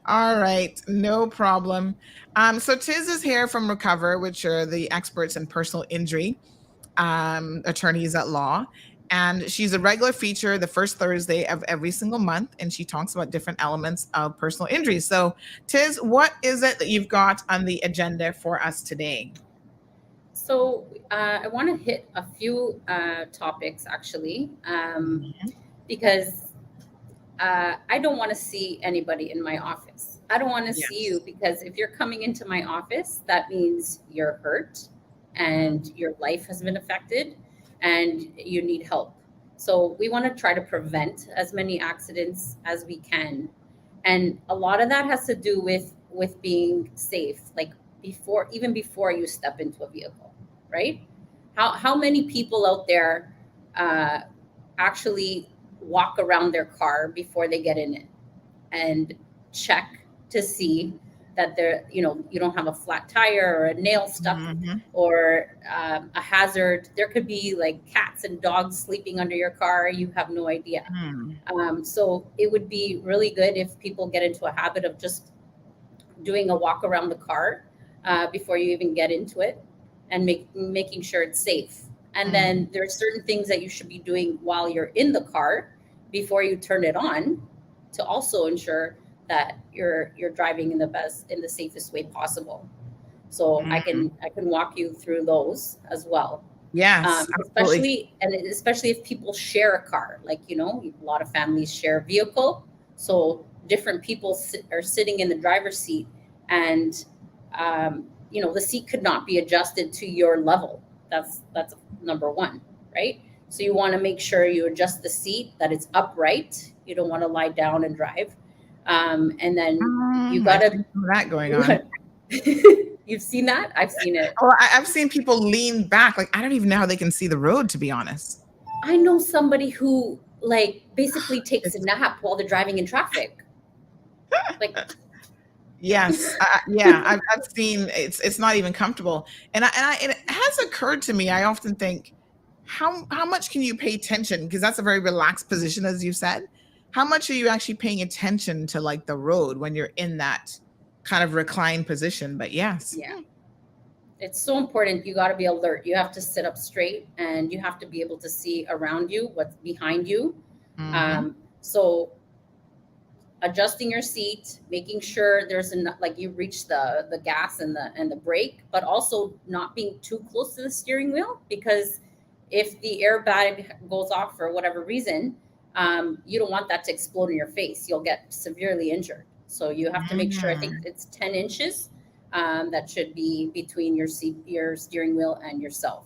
All right, no problem. So Tiz is here from Recover, which are the experts in personal injury, attorneys at law. And she's a regular feature the first Thursday of every single month, and she talks about different elements of personal injury. So Tiz, what is it that you've got on the agenda for us today? So I want to hit a few topics, actually, because I don't want to see anybody in my office. I don't want to see you, because if you're coming into my office, that means you're hurt and your life has been affected and you need help. So we want to try to prevent as many accidents as we can. And a lot of that has to do with being safe, like even before you step into a vehicle, right? How many people out there actually walk around their car before they get in it and check to see that you don't have a flat tire or a nail stuck or a hazard. There could be like cats and dogs sleeping under your car. You have no idea. So it would be really good if people get into a habit of just doing a walk around the car before you even get into it, and making sure it's safe. And then there are certain things that you should be doing while you're in the car before you turn it on, to also ensure that you're driving in the safest way possible. So I can walk you through those as well. Yes, especially if people share a car, like, a lot of families share a vehicle. So different people are sitting in the driver's seat, and the seat could not be adjusted to your level. That's number one, right? So you want to make sure you adjust the seat, that it's upright. You don't want to lie down and drive. And then you got to that going on. You've seen that? I've seen it. Well, I've seen people lean back. Like, I don't even know how they can see the road, to be honest. I know somebody who basically takes a nap while they're driving in traffic. Yes. Yeah. I've seen it's not even comfortable. And it has occurred to me, I often think, how much can you pay attention? Because that's a very relaxed position, as you said. How much are you actually paying attention to the road when you're in that kind of reclined position? But yes. Yeah. It's so important. You got to be alert. You have to sit up straight, and you have to be able to see around you, what's behind you. So adjusting your seat, making sure there's enough, like you reach the gas and the brake, but also not being too close to the steering wheel, because if the airbag goes off for whatever reason, you don't want that to explode in your face. You'll get severely injured. So you have to make sure, I think it's 10 inches that should be between your steering wheel and yourself.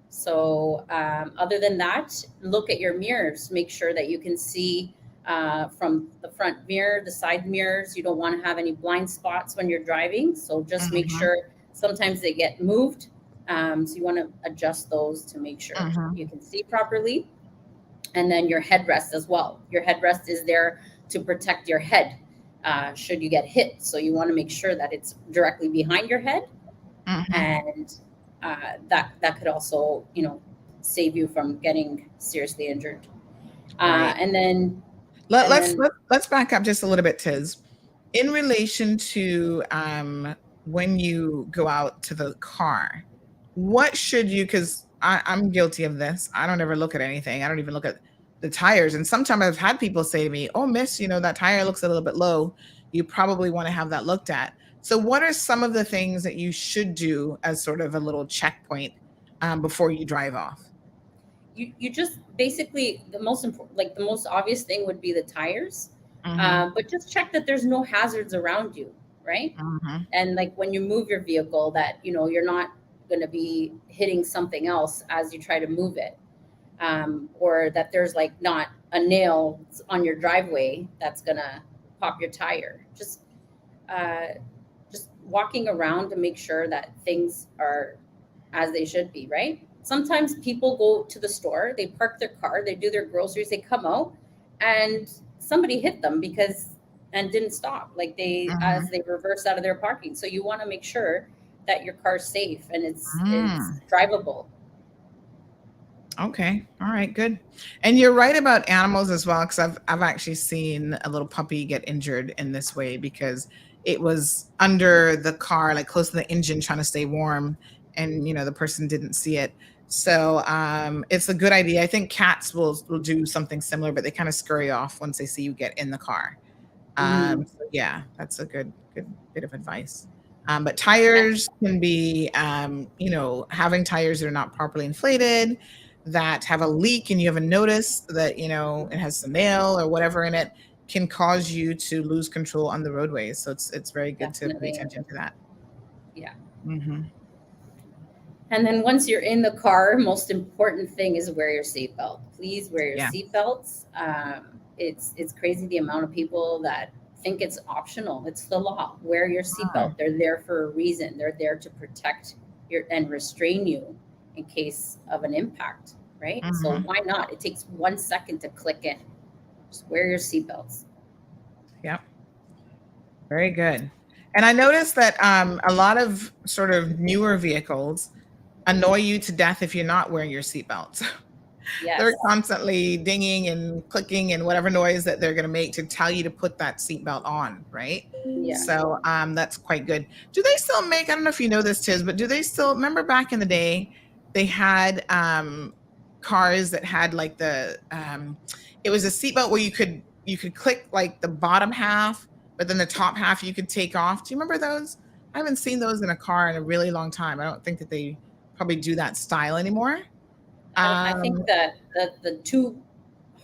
So other than that, look at your mirrors. Make sure that you can see from the front mirror, the side mirrors. You don't want to have any blind spots when you're driving. So just make sure, sometimes they get moved. So you want to adjust those to make sure you can see properly. And then your headrest as well. Your headrest is there to protect your head should you get hit. So you want to make sure that it's directly behind your head. And that could also, save you from getting seriously injured. And then let's back up just a little bit, Tiz. In relation to when you go out to the car, what should you, because I'm guilty of this. I don't ever look at anything. I don't even look at the tires. And sometimes I've had people say to me, "Oh, miss, that tire looks a little bit low. You probably want to have that looked at." So what are some of the things that you should do as sort of a little checkpoint before you drive off? You just basically, the most important, like the most obvious thing would be the tires, but just check that there's no hazards around you, right? And like when you move your vehicle, that you're not going to be hitting something else as you try to move it, or that there's like not a nail on your driveway that's gonna pop your tire. Just walking around to make sure that things are as they should be, right? Sometimes people go to the store, they park their car, they do their groceries, they come out, and somebody hit them and didn't stop, like as they reverse out of their parking. So you want to make sure that your car's safe and it's drivable. Okay. All right, good. And you're right about animals as well, because I've actually seen a little puppy get injured in this way because it was under the car, like close to the engine, trying to stay warm, and the person didn't see it. So it's a good idea. I think cats will do something similar, but they kind of scurry off once they see you get in the car. So yeah, that's a good bit of advice. But tires can be, having tires that are not properly inflated, that have a leak, and you haven't noticed that, it has some nail or whatever in it, can cause you to lose control on the roadways. So it's very good to pay attention to that. Yeah. And then once you're in the car, most important thing is wear your seatbelt. Please wear your seatbelts. It's crazy the amount of people that think it's optional. It's the law. Wear your seatbelt. They're there for a reason. They're there to protect and restrain you in case of an impact, right? So why not? It takes 1 second to click in. Just wear your seatbelts. Yep. Very good. And I noticed that a lot of sort of newer vehicles annoy you to death if you're not wearing your seatbelts. Yes. They're constantly dinging and clicking and whatever noise that they're going to make to tell you to put that seatbelt on, right? Yeah. So that's quite good. Do they still make, I don't know if you know this, Tiz, but do they still, remember back in the day, they had cars that had like the, it was a seatbelt where you could click like the bottom half, but then the top half you could take off. Do you remember those? I haven't seen those in a car in a really long time. I don't think that they probably do that style anymore. I think that the two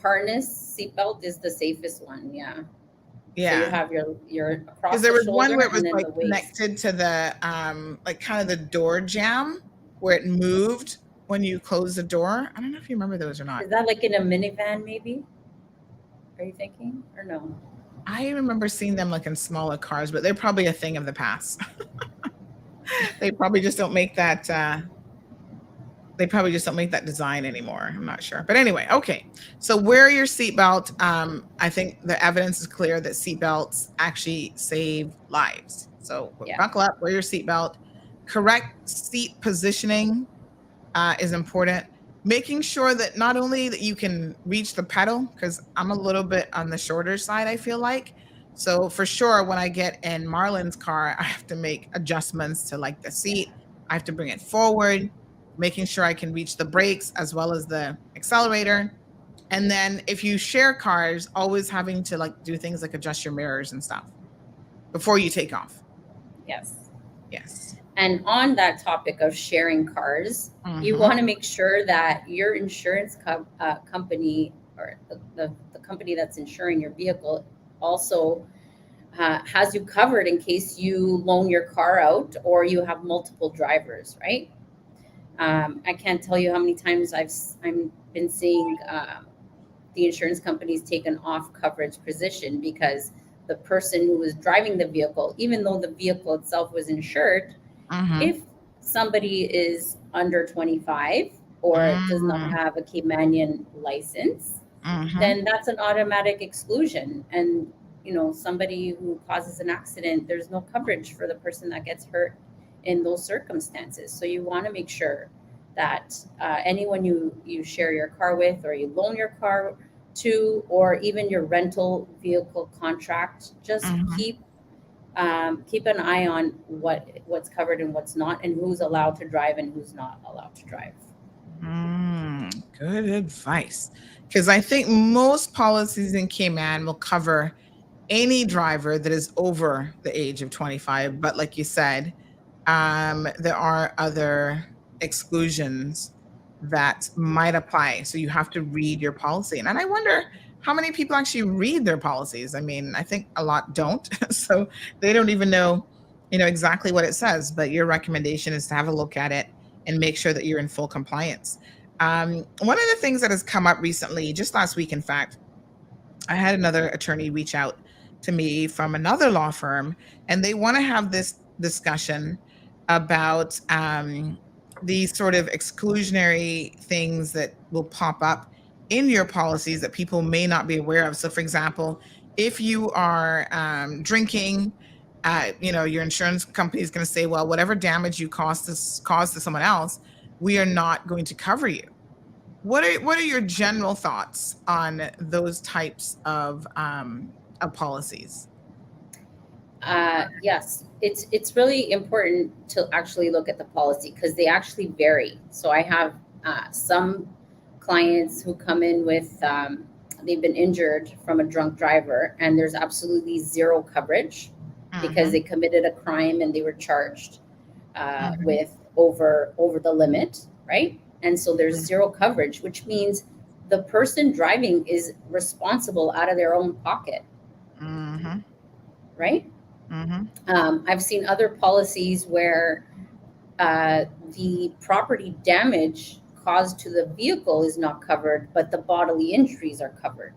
harness seatbelt is the safest one. Yeah. Yeah. So you have your across because there was one where it was and then like the waist. connected to the like kind of the door jamb where it moved when you close the door. I don't know if you remember those or not. Is that like in a minivan maybe? Are you thinking or no? I remember seeing them like in smaller cars, but they're probably a thing of the past. They probably just don't make that design anymore. I'm not sure. But anyway, okay. So wear your seatbelt. I think the evidence is clear that seatbelts actually save lives. So buckle up, wear your seatbelt. Correct seat positioning is important. Making sure that not only that you can reach the pedal, because I'm a little bit on the shorter side, I feel like. So for sure, when I get in Marlon's car, I have to make adjustments to like the seat. I have to bring it forward, making sure I can reach the brakes as well as the accelerator. And then if you share cars, always having to like do things like adjust your mirrors and stuff before you take off. Yes. Yes. And on that topic of sharing cars, you want to make sure that your insurance company or the company that's insuring your vehicle also has you covered in case you loan your car out or you have multiple drivers, right? I can't tell you how many times I've been seeing the insurance companies take an off coverage position because the person who was driving the vehicle, even though the vehicle itself was insured, if somebody is under 25 or does not have a Caymanian license, then that's an automatic exclusion. And, you know, somebody who causes an accident, there's no coverage for the person that gets hurt in those circumstances. So you want to make sure that anyone you share your car with or you loan your car to, or even your rental vehicle contract, just keep an eye on what's covered and what's not, and who's allowed to drive and who's not allowed to drive. Good advice. Because I think most policies in Cayman will cover any driver that is over the age of 25. But like you said, there are other exclusions that might apply. So you have to read your policy. And I wonder how many people actually read their policies. I mean, I think a lot don't. So they don't even know, exactly what it says. But your recommendation is to have a look at it and make sure that you're in full compliance. One of the things that has come up recently, just last week, in fact, I had another attorney reach out to me from another law firm, and they want to have this discussion about these sort of exclusionary things that will pop up in your policies that people may not be aware of. So, for example, if you are drinking, your insurance company is going to say, well, whatever damage you caused to someone else, we are not going to cover you. What are your general thoughts on those types of policies? Yes, it's really important to actually look at the policy because they actually vary. So I have some clients who come in with they've been injured from a drunk driver, and there's absolutely zero coverage because they committed a crime and they were charged with over the limit, right? And so there's zero coverage, which means the person driving is responsible out of their own pocket, right? I've seen other policies where the property damage caused to the vehicle is not covered, but the bodily injuries are covered.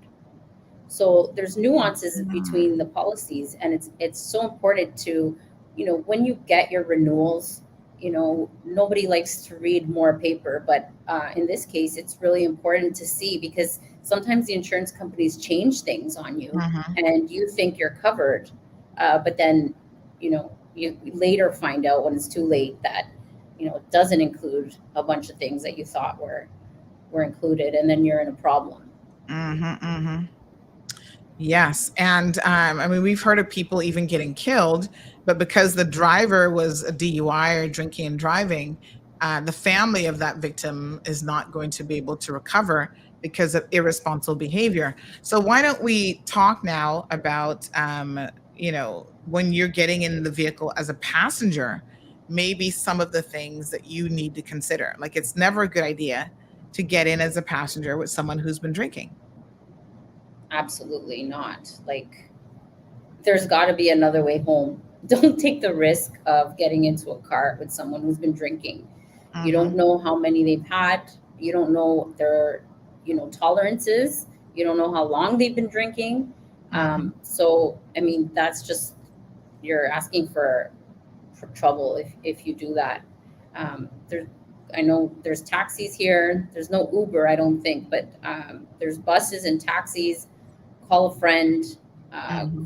So there's nuances between the policies, and it's so important to, when you get your renewals, nobody likes to read more paper, but in this case, it's really important to see because sometimes the insurance companies change things on you and you think you're covered, but then, you later find out when it's too late that, it doesn't include a bunch of things that you thought were included, and then you're in a problem. Yes. And we've heard of people even getting killed, but because the driver was a DUI or drinking and driving, the family of that victim is not going to be able to recover because of irresponsible behavior. So why don't we talk now about, when you're getting in the vehicle as a passenger, maybe some of the things that you need to consider. Like, it's never a good idea to get in as a passenger with someone who's been drinking. Absolutely not. Like, there's got to be another way home. Don't take the risk of getting into a car with someone who's been drinking. You don't know how many they've had. You don't know their, tolerances. You don't know how long they've been drinking. So, that's just, you're asking for trouble if you do that. I know there's taxis here. There's no Uber, I don't think, but there's buses and taxis. Call a friend,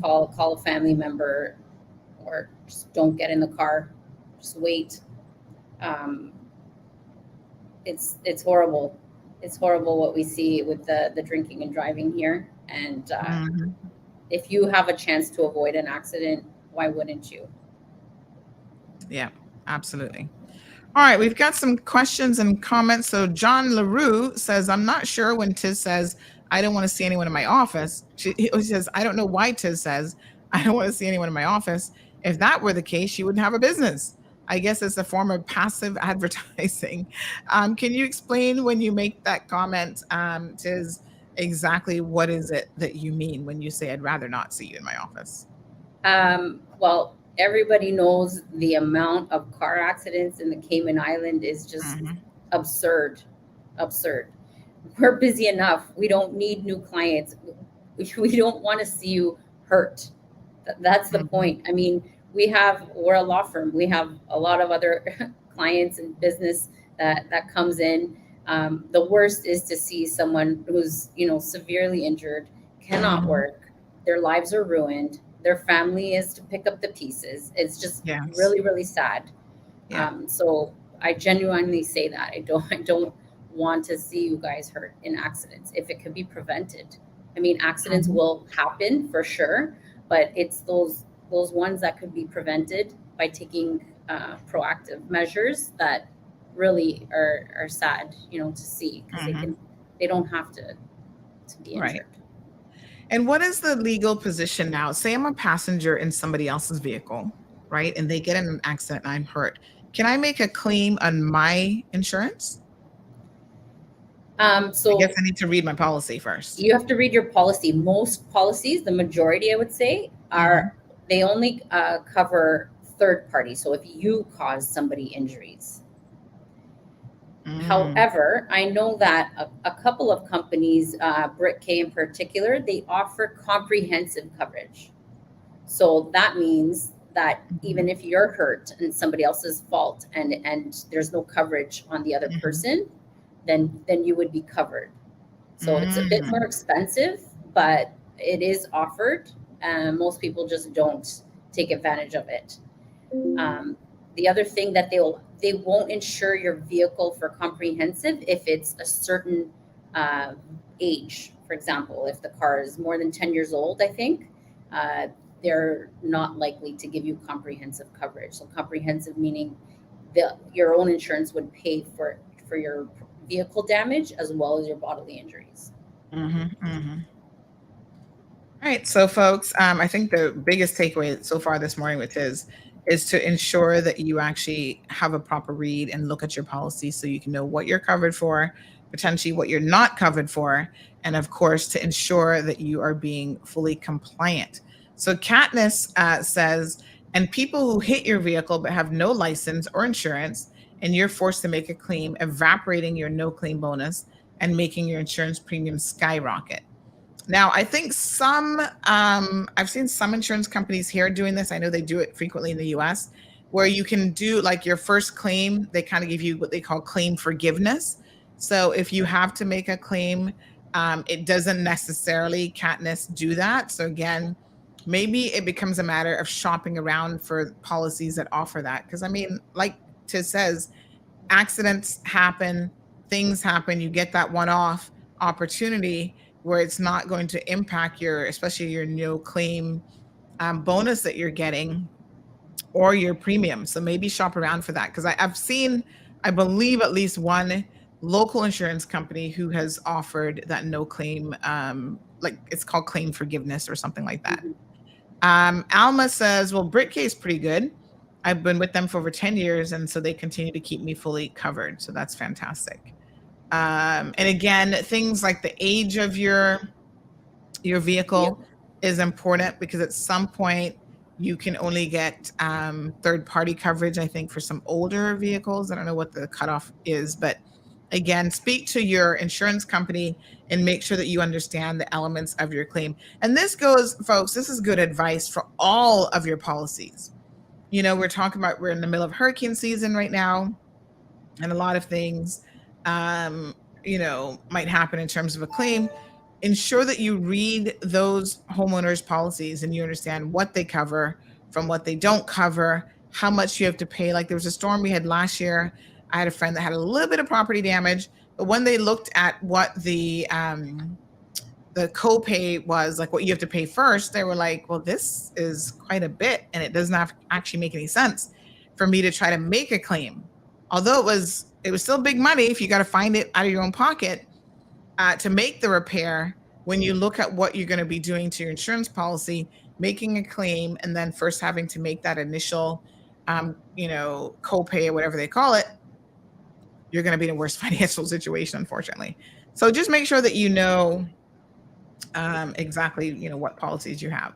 call a family member, or just don't get in the car. Just wait. It's horrible. It's horrible what we see with the drinking and driving here. And if you have a chance to avoid an accident, why wouldn't you? Yeah, absolutely. All right, we've got some questions and comments. So John LaRue says, I'm not sure when Tiz says I don't want to see anyone in my office. He says, I don't know why Tiz says, I don't want to see anyone in my office. If that were the case, she wouldn't have a business. I guess it's a form of passive advertising. Can you explain when you make that comment, Tiz, exactly what is it that you mean when you say I'd rather not see you in my office? Well, everybody knows the amount of car accidents in the Cayman Island is just absurd. We're busy enough. We don't need new clients. We don't want to see you hurt. That's the point. I mean, we're a law firm. We have a lot of other clients and business that comes in. The worst is to see someone who's, severely injured, cannot work, their lives are ruined, their family is to pick up the pieces. It's just really, really sad. So I genuinely say that I don't want to see you guys hurt in accidents if it could be prevented. I mean, accidents will happen for sure, but it's those ones that could be prevented by taking proactive measures that really are sad, to see, because they don't have to be injured. Right. And what is the legal position now? Say I'm a passenger in somebody else's vehicle, right? And they get in an accident and I'm hurt. Can I make a claim on my insurance? So I guess I need to read my policy first. You have to read your policy. Most policies, the majority, I would say, they only cover third parties. So if you cause somebody injuries. However, I know that a couple of companies, Brit K in particular, they offer comprehensive coverage. So that means that even if you're hurt and somebody else's fault and there's no coverage on the other person, then you would be covered. So it's a bit more expensive, but it is offered, and most people just don't take advantage of it. The other thing that they won't insure your vehicle for comprehensive if it's a certain age. For example, if the car is more than 10 years old, I think, they're not likely to give you comprehensive coverage. So comprehensive meaning your own insurance would pay for your vehicle damage as well as your bodily injuries. All right. So folks, I think the biggest takeaway so far this morning with Tiz is to ensure that you actually have a proper read and look at your policy so you can know what you're covered for, potentially what you're not covered for, and of course, to ensure that you are being fully compliant. So Katniss says, and people who hit your vehicle but have no license or insurance, and you're forced to make a claim, evaporating your no claim bonus and making your insurance premium skyrocket. Now, I think I've seen some insurance companies here doing this. I know they do it frequently in the US, where you can do like your first claim, they kind of give you what they call claim forgiveness. So if you have to make a claim, it doesn't necessarily, Katniss, do that. So again, maybe it becomes a matter of shopping around for policies that offer that. Because I mean, like Tiz says, accidents happen, things happen, you get that one-off opportunity where it's not going to impact especially your no claim bonus that you're getting or your premium. So maybe shop around for that. Because I've seen, I believe, at least one local insurance company who has offered that no claim, like it's called claim forgiveness or something like that. Alma says, well, Brit K is pretty good. I've been with them for over 10 years, and so they continue to keep me fully covered. So that's fantastic. And again, things like the age of your vehicle is important, because at some point you can only get third-party coverage, I think, for some older vehicles. I don't know what the cutoff is, but again, speak to your insurance company and make sure that you understand the elements of your claim. And this goes, folks, this is good advice for all of your policies. We're talking about, we're in the middle of hurricane season right now, and a lot of things might happen in terms of a claim. Ensure that you read those homeowners policies and you understand what they cover from what they don't cover, how much you have to pay. Like there was a storm we had last year. I had a friend that had a little bit of property damage, but when they looked at what the copay was, like what you have to pay first, they were like, well, this is quite a bit, and it does not actually make any sense for me to try to make a claim. Although it was still big money if you got to find it out of your own pocket to make the repair. when you look at what you're going to be doing to your insurance policy, making a claim, and then first having to make that initial, copay or whatever they call it, you're going to be in a worse financial situation, unfortunately. So just make sure that you know exactly, what policies you have.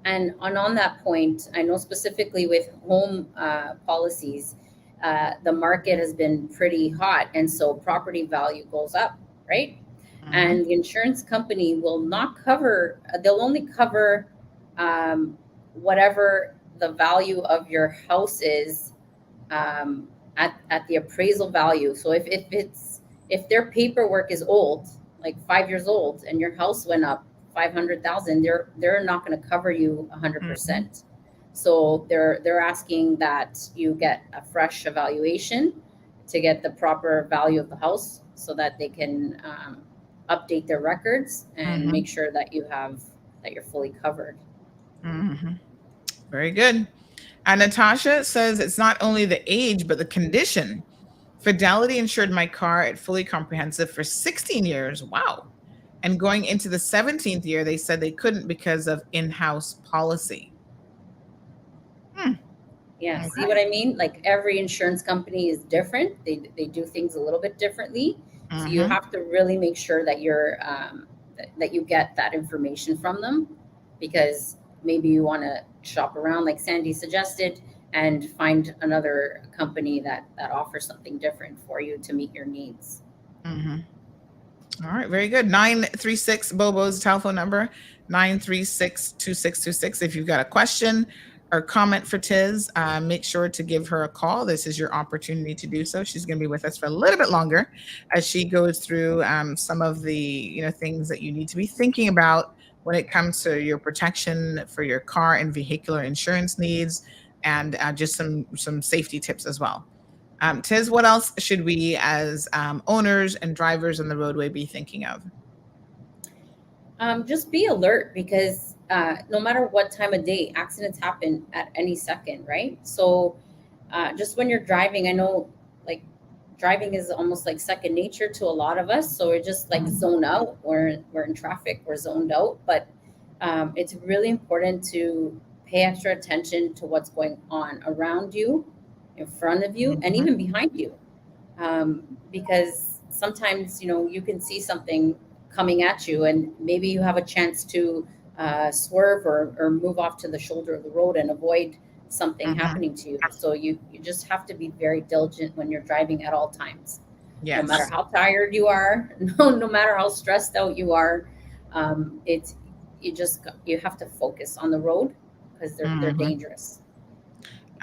And on that point, I know specifically with home policies, the market has been pretty hot, and so property value goes up, right? And the insurance company will not cover, they'll only cover whatever the value of your house is at the appraisal value. So if their paperwork is old, like 5 years old, and your house went up 500,000, they're not going to cover you 100%. So they're asking that you get a fresh evaluation to get the proper value of the house, so that they can update their records and make sure that you're fully covered. Very good. And Natasha says it's not only the age, but the condition. Fidelity insured my car at fully comprehensive for 16 years. Wow. And going into the 17th year, they said they couldn't because of in-house policy. Yeah, see what I mean? Like every insurance company is different. They do things a little bit differently. So you have to really make sure that you're that you get that information from them, because maybe you want to shop around, like Sandy suggested, and find another company that offers something different for you to meet your needs. All right, very good. 936 Bobo's telephone number, 936-2626. If you've got a question or comment for Tiz, make sure to give her a call. This is your opportunity to do so. She's going to be with us for a little bit longer as she goes through some of the things that you need to be thinking about when it comes to your protection for your car and vehicular insurance needs, and just some safety tips as well. Tiz, what else should we as owners and drivers on the roadway be thinking of? Just be alert, because no matter what time of day, accidents happen at any second, right? So just when you're driving, I know like driving is almost like second nature to a lot of us. So we're just like zone out. We're in traffic, we're zoned out. But it's really important to pay extra attention to what's going on around you, in front of you, and even behind you. Because sometimes, you can see something coming at you, and maybe you have a chance to swerve or move off to the shoulder of the road and avoid something happening to you. So you just have to be very diligent when you're driving at all times. Yes. No matter how tired you are, no matter how stressed out you are, you have to focus on the road, because they're dangerous.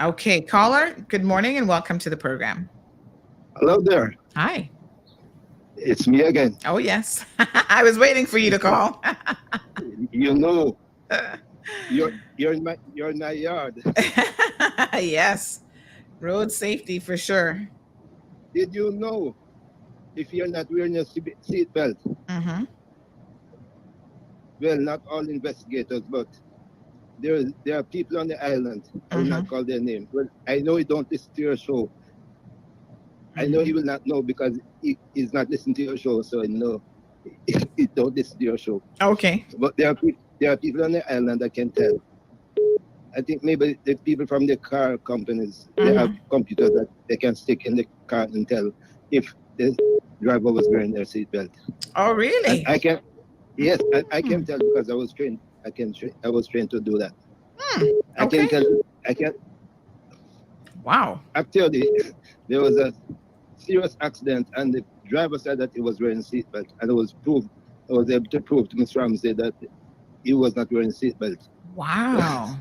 Okay, caller, good morning and welcome to the program. Hello there. Hi. It's me again. Oh, yes. I was waiting for you to call. You're in my yard. Yes. Road safety for sure. Did you know if you're not wearing a seatbelt? Well, not all investigators, but there are people on the island. I will not call their name. Well, I know you don't listen to your show. I know you will not know because he's not listening to your show, so I know he don't listen to your show. Okay. But there are people on the island that can tell. I think maybe the people from the car companies, they have computers that they can stick in the car and tell if the driver was wearing their seatbelt. Oh, really? And I can tell because I was trained. I was trained to do that. I can tell. Wow. Actually, there was a serious accident, and the driver said that he was wearing a seatbelt, and I was able to prove to Mr. Ramsey that he was not wearing a seatbelt. Wow.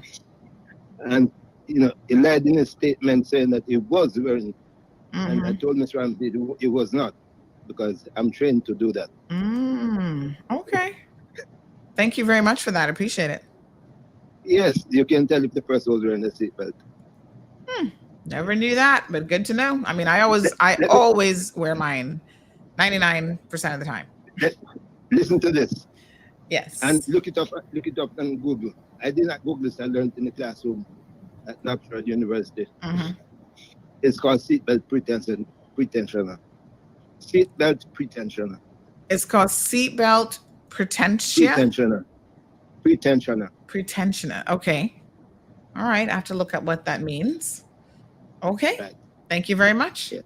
And he lied in his statement saying that he was wearing, and I told Mr. Ramsey he was not, because I'm trained to do that. Okay. Thank you very much for that. I appreciate it. Yes, you can tell if the person was wearing a seatbelt. Never knew that, but good to know. I mean, I always wear mine 99% of the time. Listen to this. Yes. And look it up on Google. I did not Google this. I learned in the classroom at Knoxford University. It's called seatbelt pretensioner. Seatbelt pretensioner. It's called seatbelt pretension. Pretensioner. Okay. All right. I have to look up what that means. Okay. Right. Thank you very much. Yeah.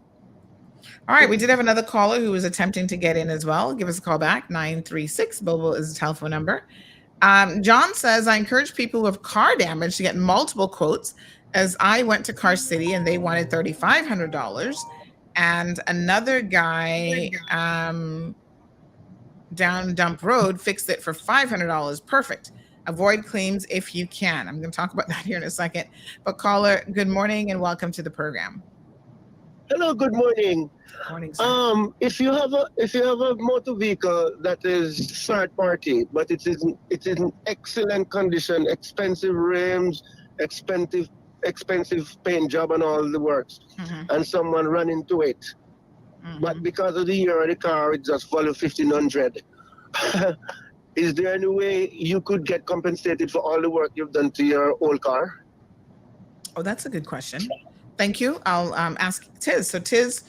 All right. We did have another caller who was attempting to get in as well. Give us a call back. 936 Bobo is the telephone number. John says, I encourage people with car damage to get multiple quotes, as I went to Car City and they wanted $3,500. And another guy down Dump Road fixed it for $500. Perfect. Avoid claims if you can. I'm going to talk about that here in a second. But caller, good morning and welcome to the program. Hello, good morning. Morning, sir. If you have a motor vehicle that is third party, but it is in excellent condition, expensive rims, expensive paint job and all the works, and someone run into it, but because of the year of the car, it just follow 1,500. Is there any way you could get compensated for all the work you've done to your old car? Oh, that's a good question. Thank you. I'll ask Tiz. So Tiz,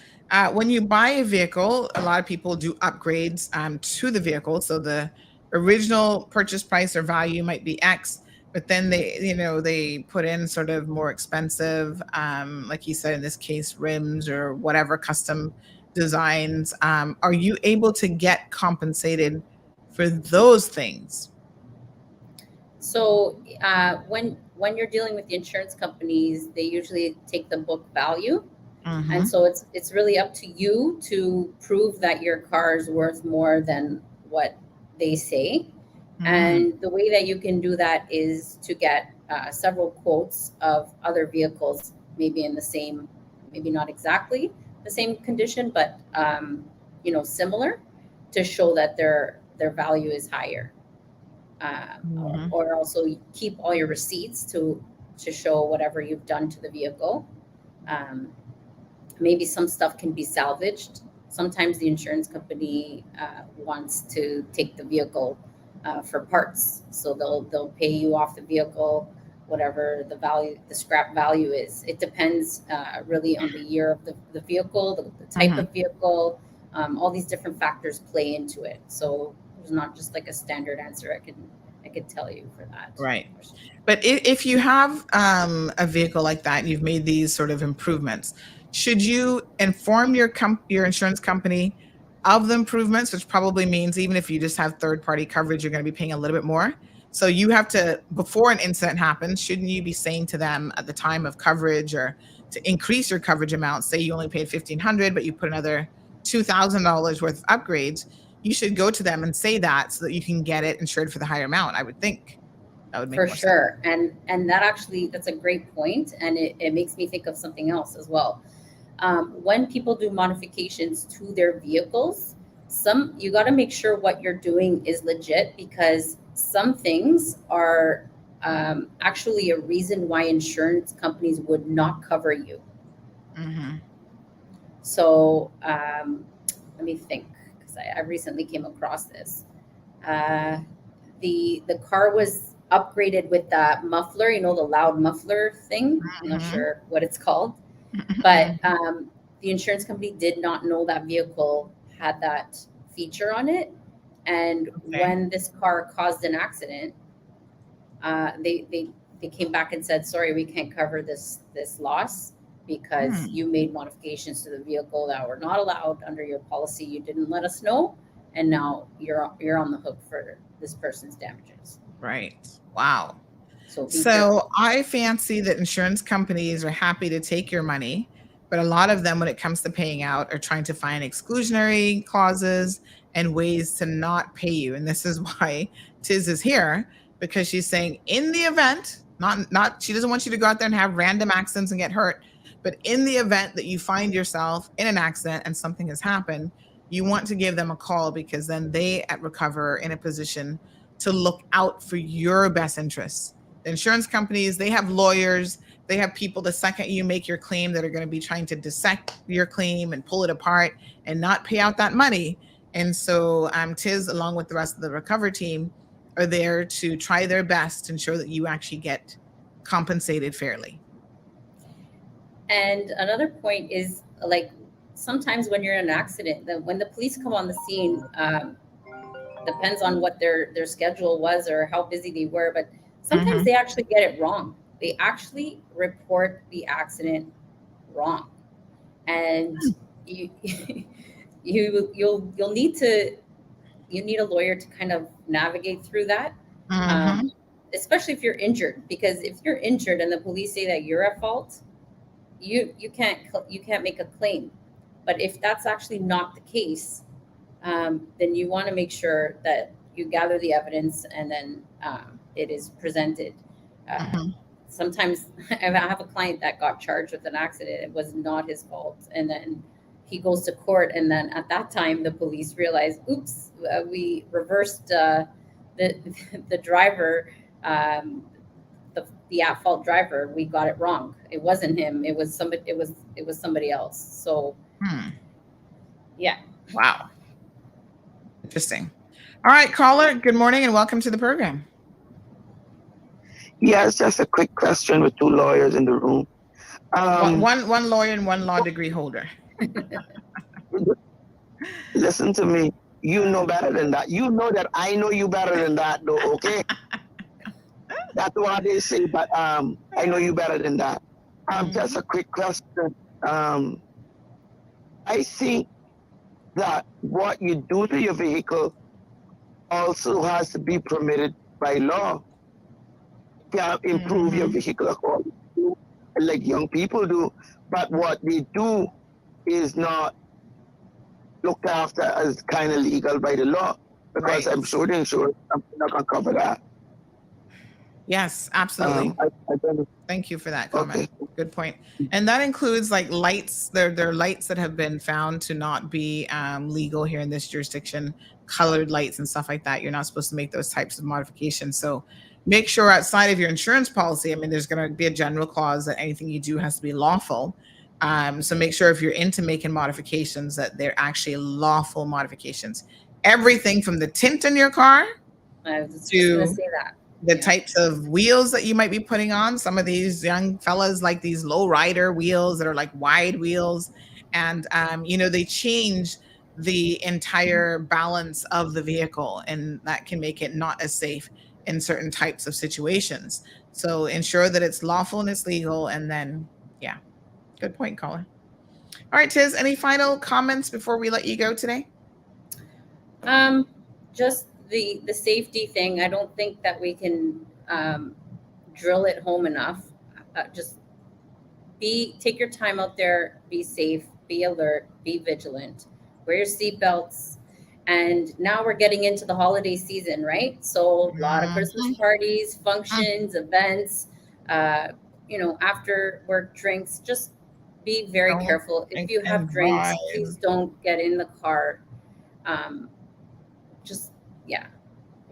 when you buy a vehicle, a lot of people do upgrades to the vehicle. So the original purchase price or value might be X, but then they put in sort of more expensive, like you said, in this case, rims or whatever custom designs. Are you able to get compensated for those things? So when you're dealing with the insurance companies, they usually take the book value. And so it's really up to you to prove that your car is worth more than what they say. And the way that you can do that is to get several quotes of other vehicles, maybe in the same, maybe not exactly the same condition, but similar, to show that their value is higher. Or also keep all your receipts to show whatever you've done to the vehicle. Maybe some stuff can be salvaged. Sometimes the insurance company wants to take the vehicle for parts, so they'll pay you off the vehicle, whatever the scrap value is. It depends really on the year of the vehicle, the type of vehicle. All these different factors play into it. So there's not just like a standard answer I could tell you for that. Right. But if you have a vehicle like that and you've made these sort of improvements, should you inform your insurance company of the improvements, which probably means even if you just have third-party coverage, you're going to be paying a little bit more. So you have to, before an incident happens, shouldn't you be saying to them at the time of coverage or to increase your coverage amount? Say you only paid $1,500, but you put another $2,000 worth of upgrades. You should go to them and say that so that you can get it insured for the higher amount. I would think that would make for more sure. Sense. And that's a great point, and it makes me think of something else as well. When people do modifications to their vehicles, you got to make sure what you're doing is legit, because some things are actually a reason why insurance companies would not cover you. So let me think, because I recently came across this. The car was upgraded with that muffler, the loud muffler thing. I'm not sure what it's called, but the insurance company did not know that vehicle had that feature on it. And when this car caused an accident, they came back and said, sorry, we can't cover this loss because you made modifications to the vehicle that were not allowed under your policy. You didn't let us know, and now you're on the hook for this person's damages. Right. Wow. So I fancy that insurance companies are happy to take your money, but a lot of them, when it comes to paying out, are trying to find exclusionary clauses and ways to not pay you. And this is why Tiz is here, because she's saying in the event, she doesn't want you to go out there and have random accidents and get hurt, but in the event that you find yourself in an accident and something has happened, you want to give them a call, because then they at Recover are in a position to look out for your best interests. The insurance companies, they have lawyers, they have people the second you make your claim that are going to be trying to dissect your claim and pull it apart and not pay out that money. And so Tiz, along with the rest of the Recover team, are there to try their best to ensure that you actually get compensated fairly. And another point is, like, sometimes when you're in an accident, when the police come on the scene, depends on what their schedule was or how busy they were, but sometimes they actually get it wrong. They actually report the accident wrong, and you'll need a lawyer to kind of navigate through that, especially if you're injured. Because if you're injured and the police say that you're at fault, you can't make a claim. But if that's actually not the case, then you want to make sure that you gather the evidence and then it is presented. Sometimes I have a client that got charged with an accident. It was not his fault. And then he goes to court. And then at that time, the police realized, oops, we reversed the driver, the at-fault driver. We got it wrong. It wasn't him. It was somebody. It was somebody else. So, yeah. Wow. Interesting. All right, caller. Good morning and welcome to the program. Yeah, it's just a quick question with two lawyers in the room. One lawyer and one law degree holder. Listen to me. You know better than that. You know that I know you better than that, though. Okay. That's what they say, but I know you better than that. Just a quick question. I think that what you do to your vehicle also has to be permitted by law. You can't improve your vehicle according to, like young people do, but what they do is not looked after as kind of legal by the law, because I'm sure the insurance company not going to cover that. Yes, absolutely. Thank you for that comment. Okay. Good point. And that includes like lights. There are lights that have been found to not be legal here in this jurisdiction, colored lights and stuff like that. You're not supposed to make those types of modifications. So make sure outside of your insurance policy, I mean, there's going to be a general clause that anything you do has to be lawful. So make sure if you're into making modifications that they're actually lawful modifications. Everything from the tint in your car I was just going to say that. The types of wheels that you might be putting on. Some of these young fellas like these low rider wheels that are like wide wheels. And, they change the entire balance of the vehicle, and that can make it not as safe in certain types of situations. So ensure that it's lawful and it's legal. And then, yeah, good point, caller. All right, Tiz, any final comments before we let you go today? Just the safety thing. I don't think that we can drill it home enough. Just take your time out there, be safe, be alert, be vigilant, wear your seatbelts. And now we're getting into the holiday season, right? So a lot of Christmas parties, functions, events, after work drinks. Just be very careful. If you have drinks, please don't get in the car.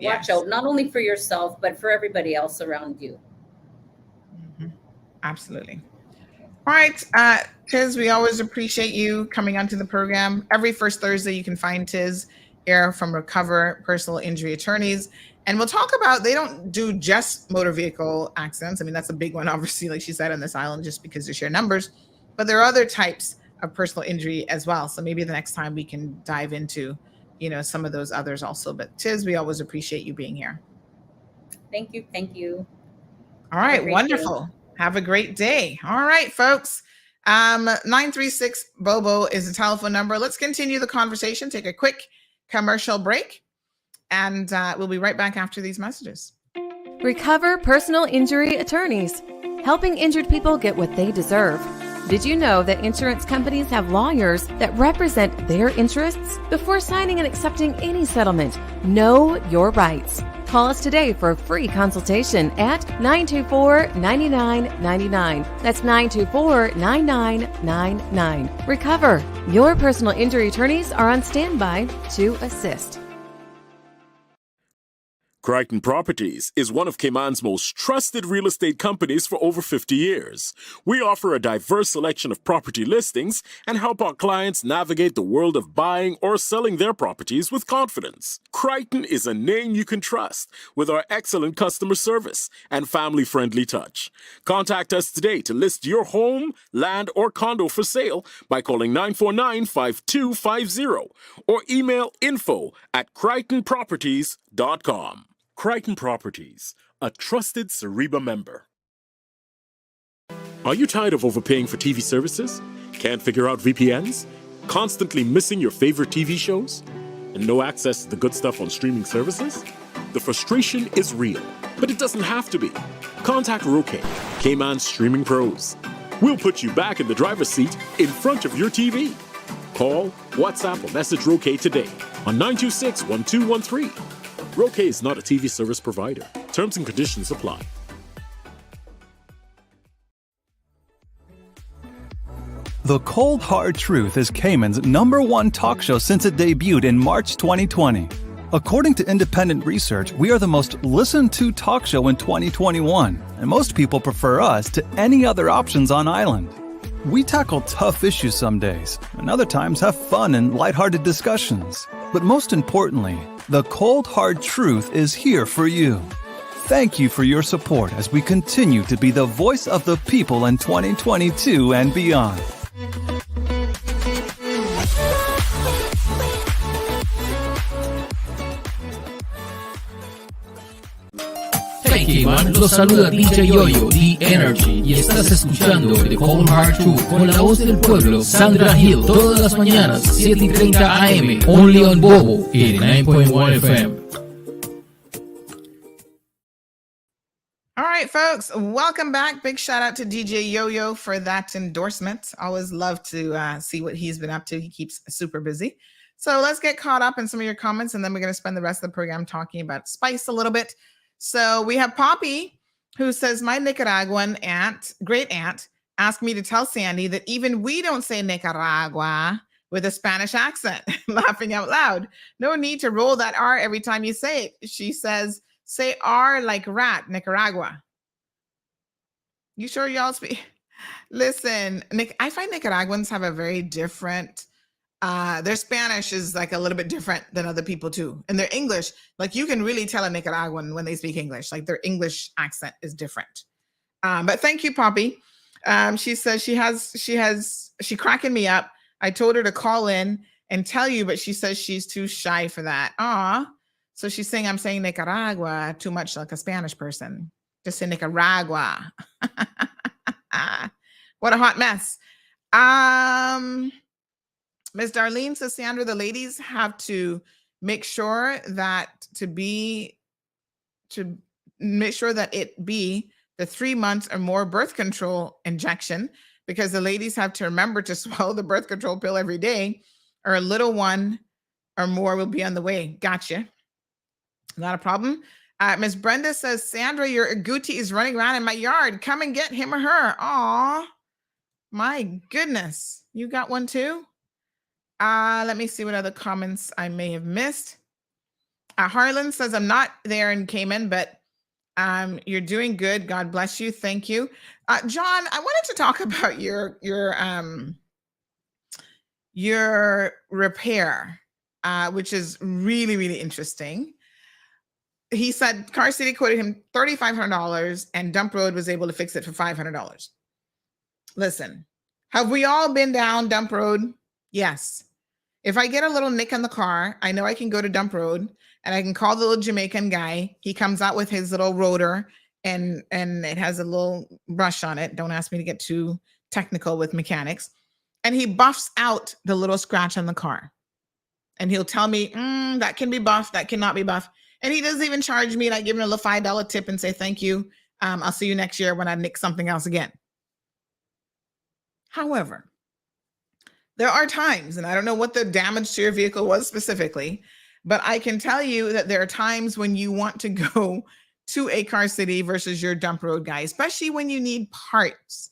Watch out, not only for yourself, but for everybody else around you. Absolutely. All right, Tiz, we always appreciate you coming onto the program. Every first Thursday, you can find Tiz here from Recover Personal Injury Attorneys. And we'll talk about, they don't do just motor vehicle accidents. I mean, that's a big one, obviously, like she said, on this island, just because they share numbers. But there are other types of personal injury as well. So maybe the next time we can dive into some of those others also. But Tiz, we always appreciate you being here. Thank you. Thank you. All right. Wonderful. Have a great day. All right, folks. 936 Bobo is the telephone number. Let's continue the conversation. Take a quick commercial break, and we'll be right back after these messages. Recover Personal Injury Attorneys, helping injured people get what they deserve. Did you know that insurance companies have lawyers that represent their interests? Before signing and accepting any settlement, know your rights. Call us today for a free consultation at 924-9999. That's 924-9999. Recover. Your personal injury attorneys are on standby to assist. Crichton Properties is one of Cayman's most trusted real estate companies for over 50 years. We offer a diverse selection of property listings and help our clients navigate the world of buying or selling their properties with confidence. Crichton is a name you can trust with our excellent customer service and family-friendly touch. Contact us today to list your home, land, or condo for sale by calling 949-5250 or email info@crichtonproperties.com. Crichton Properties, a trusted Cereba member. Are you tired of overpaying for TV services? Can't figure out VPNs? Constantly missing your favorite TV shows? And no access to the good stuff on streaming services? The frustration is real, but it doesn't have to be. Contact Roque, Cayman Streaming Pros. We'll put you back in the driver's seat in front of your TV. Call, WhatsApp, or message Roque today on 926-1213. Roque is not a TV service provider. Terms and conditions apply. The Cold Hard Truth is Cayman's #1 talk show since it debuted in March 2020. According to independent research, we are the most listened to talk show in 2021, and most people prefer us to any other options on island. We tackle tough issues some days, and other times have fun and lighthearted discussions. But most importantly, the Cold Hard Truth is here for you. Thank you for your support as we continue to be the voice of the people in 2022 and beyond. Hey Cayman, los saluda DJ Yoyo, The Energy, y estás escuchando The Cold Hard Truth con la voz del pueblo, Sandra Hill, todas las mañanas, 7:30 AM, only on Bobo, 89.1 FM. All right, folks, welcome back. Big shout out to DJ Yo-Yo for that endorsement. Always love to see what he's been up to. He keeps super busy. So let's get caught up in some of your comments, and then we're going to spend the rest of the program talking about spice a little bit. So we have Poppy, who says, my Nicaraguan aunt, great aunt, asked me to tell Sandy that even we don't say Nicaragua with a Spanish accent, laughing out loud. No need to roll that R every time you say it. She says, say R like rat, Nicaragua. You sure y'all speak? Listen, I find Nicaraguans have a very different, their Spanish is like a little bit different than other people too. And their English, like you can really tell a Nicaraguan when they speak English, like their English accent is different. But thank you, Poppy. She says she cracking me up. I told her to call in and tell you, but she says she's too shy for that. Aw. So she's saying I'm saying Nicaragua too much like a Spanish person. Just say Nicaragua. What a hot mess. Ms. Darlene says, Sandra, the ladies have to make sure that it be the 3 months or more birth control injection, because the ladies have to remember to swallow the birth control pill every day, or a little one or more will be on the way. Gotcha. Not a problem. Ms. Brenda says, Sandra, your agouti is running around in my yard. Come and get him or her. Aw, my goodness. You got one too? Let me see what other comments I may have missed. Harlan says, I'm not there in Cayman, but you're doing good. God bless you. Thank you. John, I wanted to talk about your repair, which is really, really interesting. He said Car City quoted him $3,500 and Dump Road was able to fix it for $500. Listen, have we all been down Dump Road? Yes. If I get a little nick on the car, I know I can go to Dump Road and I can call the little Jamaican guy. He comes out with his little rotor and it has a little brush on it. Don't ask me to get too technical with mechanics. And he buffs out the little scratch on the car. And he'll tell me, that can be buffed, that cannot be buffed. And he doesn't even charge me, and I give him a little $5 tip and say, thank you. I'll see you next year when I nick something else again. However, there are times, and I don't know what the damage to your vehicle was specifically, but I can tell you that there are times when you want to go to a Car City versus your Dump Road guy, especially when you need parts,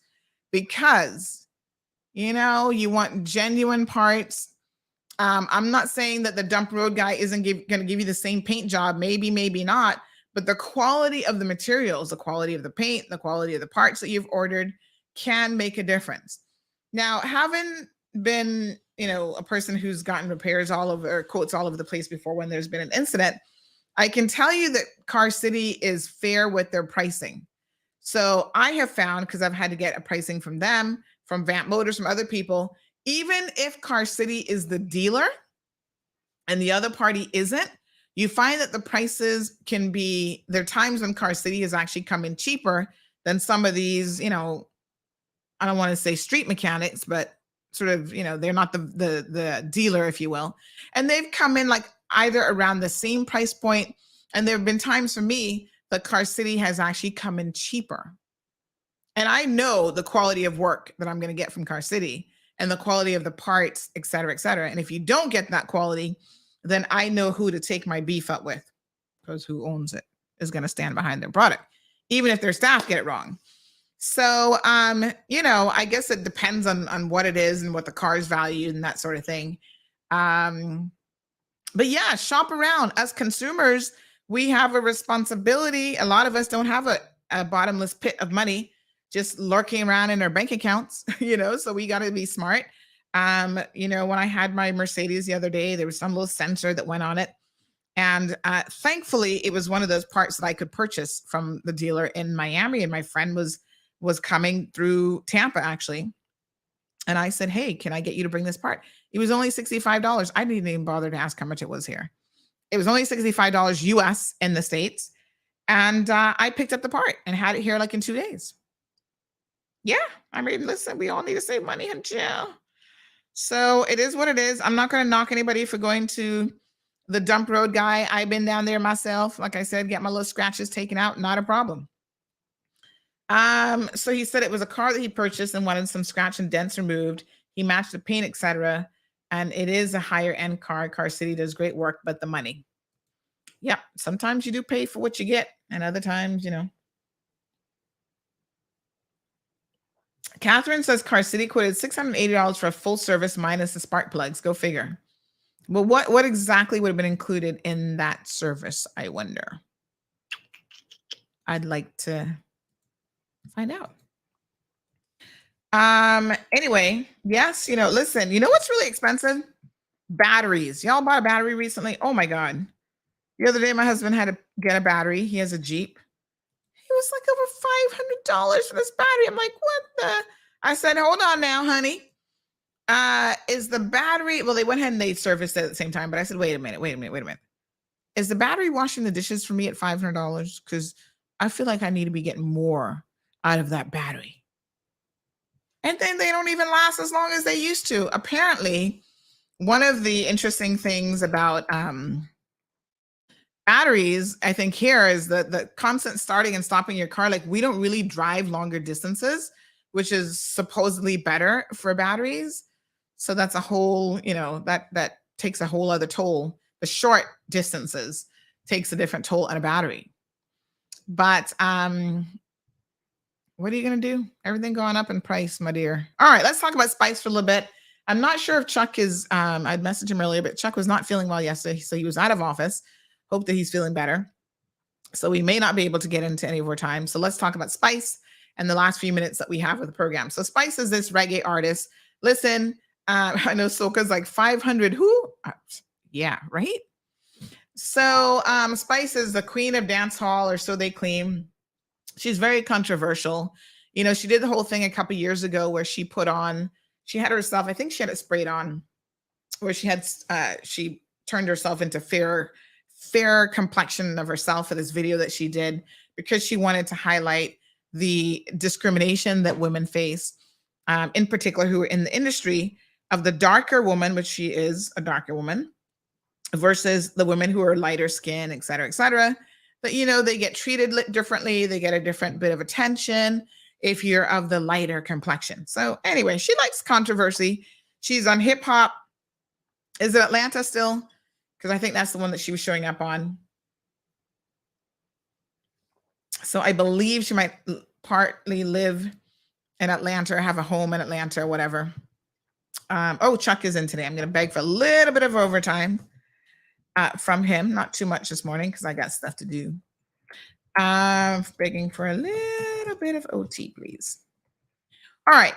because, you want genuine parts. I'm not saying that the Dump Road guy isn't going to give you the same paint job, maybe not, but the quality of the materials, the quality of the paint, the quality of the parts that you've ordered can make a difference. Now, having been a person who's gotten repairs all over, or quotes all over the place before when there's been an incident, I can tell you that Car City is fair with their pricing. So I have found, because I've had to get a pricing from them, from Vamp Motors, from other people, even if Car City is the dealer and the other party isn't, you find that the prices can be, there are times when Car City has actually come in cheaper than some of these, I don't want to say street mechanics, but sort of, they're not the dealer, if you will. And they've come in like either around the same price point. And there have been times for me that Car City has actually come in cheaper. And I know the quality of work that I'm going to get from Car City and the quality of the parts, et cetera, et cetera. And if you don't get that quality, then I know who to take my beef up with, because who owns it is going to stand behind their product, even if their staff get it wrong. So, I guess it depends on what it is and what the car is valued and that sort of thing. But yeah, shop around. As consumers, we have a responsibility. A lot of us don't have a bottomless pit of money just lurking around in our bank accounts, so we got to be smart. When I had my Mercedes the other day, there was some little sensor that went on it. And thankfully, it was one of those parts that I could purchase from the dealer in Miami. And my friend was coming through Tampa, actually. And I said, hey, can I get you to bring this part? It was only $65. I didn't even bother to ask how much it was here. It was only $65 US in the States. And I picked up the part and had it here like in 2 days. Yeah, I mean, listen, we all need to save money, and so it is what it is. I'm not going to knock anybody for going to the dump road guy. I've been down there myself. Like I said, get my little scratches taken out. Not a problem. So he said it was a car that he purchased and wanted some scratch and dents removed. He matched the paint, etc. And it is a higher end car. Car City does great work, but the money. Yeah, sometimes you do pay for what you get, and other times, Catherine says Car City quoted $680 for a full service minus the spark plugs. Go figure. Well, what exactly would have been included in that service, I wonder? I'd like to find out. Anyway, yes, listen, what's really expensive? Batteries. Y'all bought a battery recently? Oh my God. The other day, my husband had to get a battery. He has a Jeep. It was like over $500 for this battery. I'm like, what the? I said, hold on now, honey. Is the battery, well, they went ahead and they serviced it at the same time, but I said, wait a minute. Is the battery washing the dishes for me at $500? Because I feel like I need to be getting more out of that battery. And then they don't even last as long as they used to. Apparently, one of the interesting things about batteries, I think here, is the constant starting and stopping your car. Like, we don't really drive longer distances, which is supposedly better for batteries. So that's a whole, that takes a whole other toll. The short distances takes a different toll on a battery. But what are you going to do? Everything going up in price, my dear. All right, let's talk about spice for a little bit. I'm not sure if Chuck is, I'd messaged him earlier, but Chuck was not feeling well yesterday, so he was out of office. Hope that he's feeling better. So we may not be able to get into any of our time. So let's talk about Spice and the last few minutes that we have with the program. So Spice is this reggae artist. Listen, I know Soka's like 500. Who? Yeah, right? So Spice is the queen of dance hall, or so they claim. She's very controversial. She did the whole thing a couple years ago where she had herself, I think she had it sprayed on, where she turned herself into fair complexion of herself for this video that she did, because she wanted to highlight the discrimination that women face, in particular who are in the industry, of the darker woman, which she is a darker woman, versus the women who are lighter skin, et cetera, et cetera. But, they get treated differently. They get a different bit of attention if you're of the lighter complexion. So anyway, she likes controversy. She's on hip hop. Is it Atlanta still? Because I think that's the one that she was showing up on. So I believe she might partly live in Atlanta or have a home in Atlanta or whatever. Chuck is in today. I'm going to beg for a little bit of overtime from him. Not too much this morning because I got stuff to do. Begging for a little bit of OT, please. All right.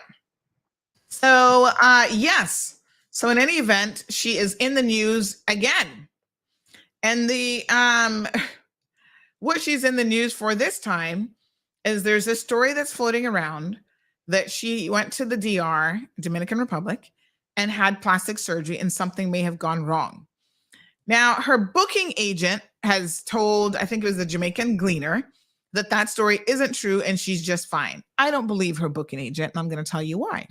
So, yes. So in any event, she is in the news again. And the what she's in the news for this time is there's a story that's floating around that she went to the DR, Dominican Republic, and had plastic surgery and something may have gone wrong. Now, her booking agent has told, I think it was the Jamaican Gleaner, that story isn't true and she's just fine. I don't believe her booking agent, and I'm going to tell you why.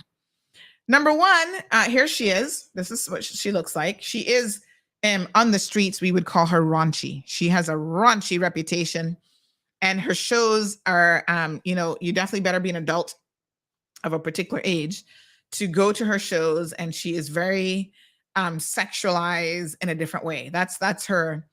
Number one, here she is. This is what she looks like. She is on the streets, we would call her raunchy. She has a raunchy reputation, and her shows are, you definitely better be an adult of a particular age to go to her shows, and she is very sexualized in a different way. That's her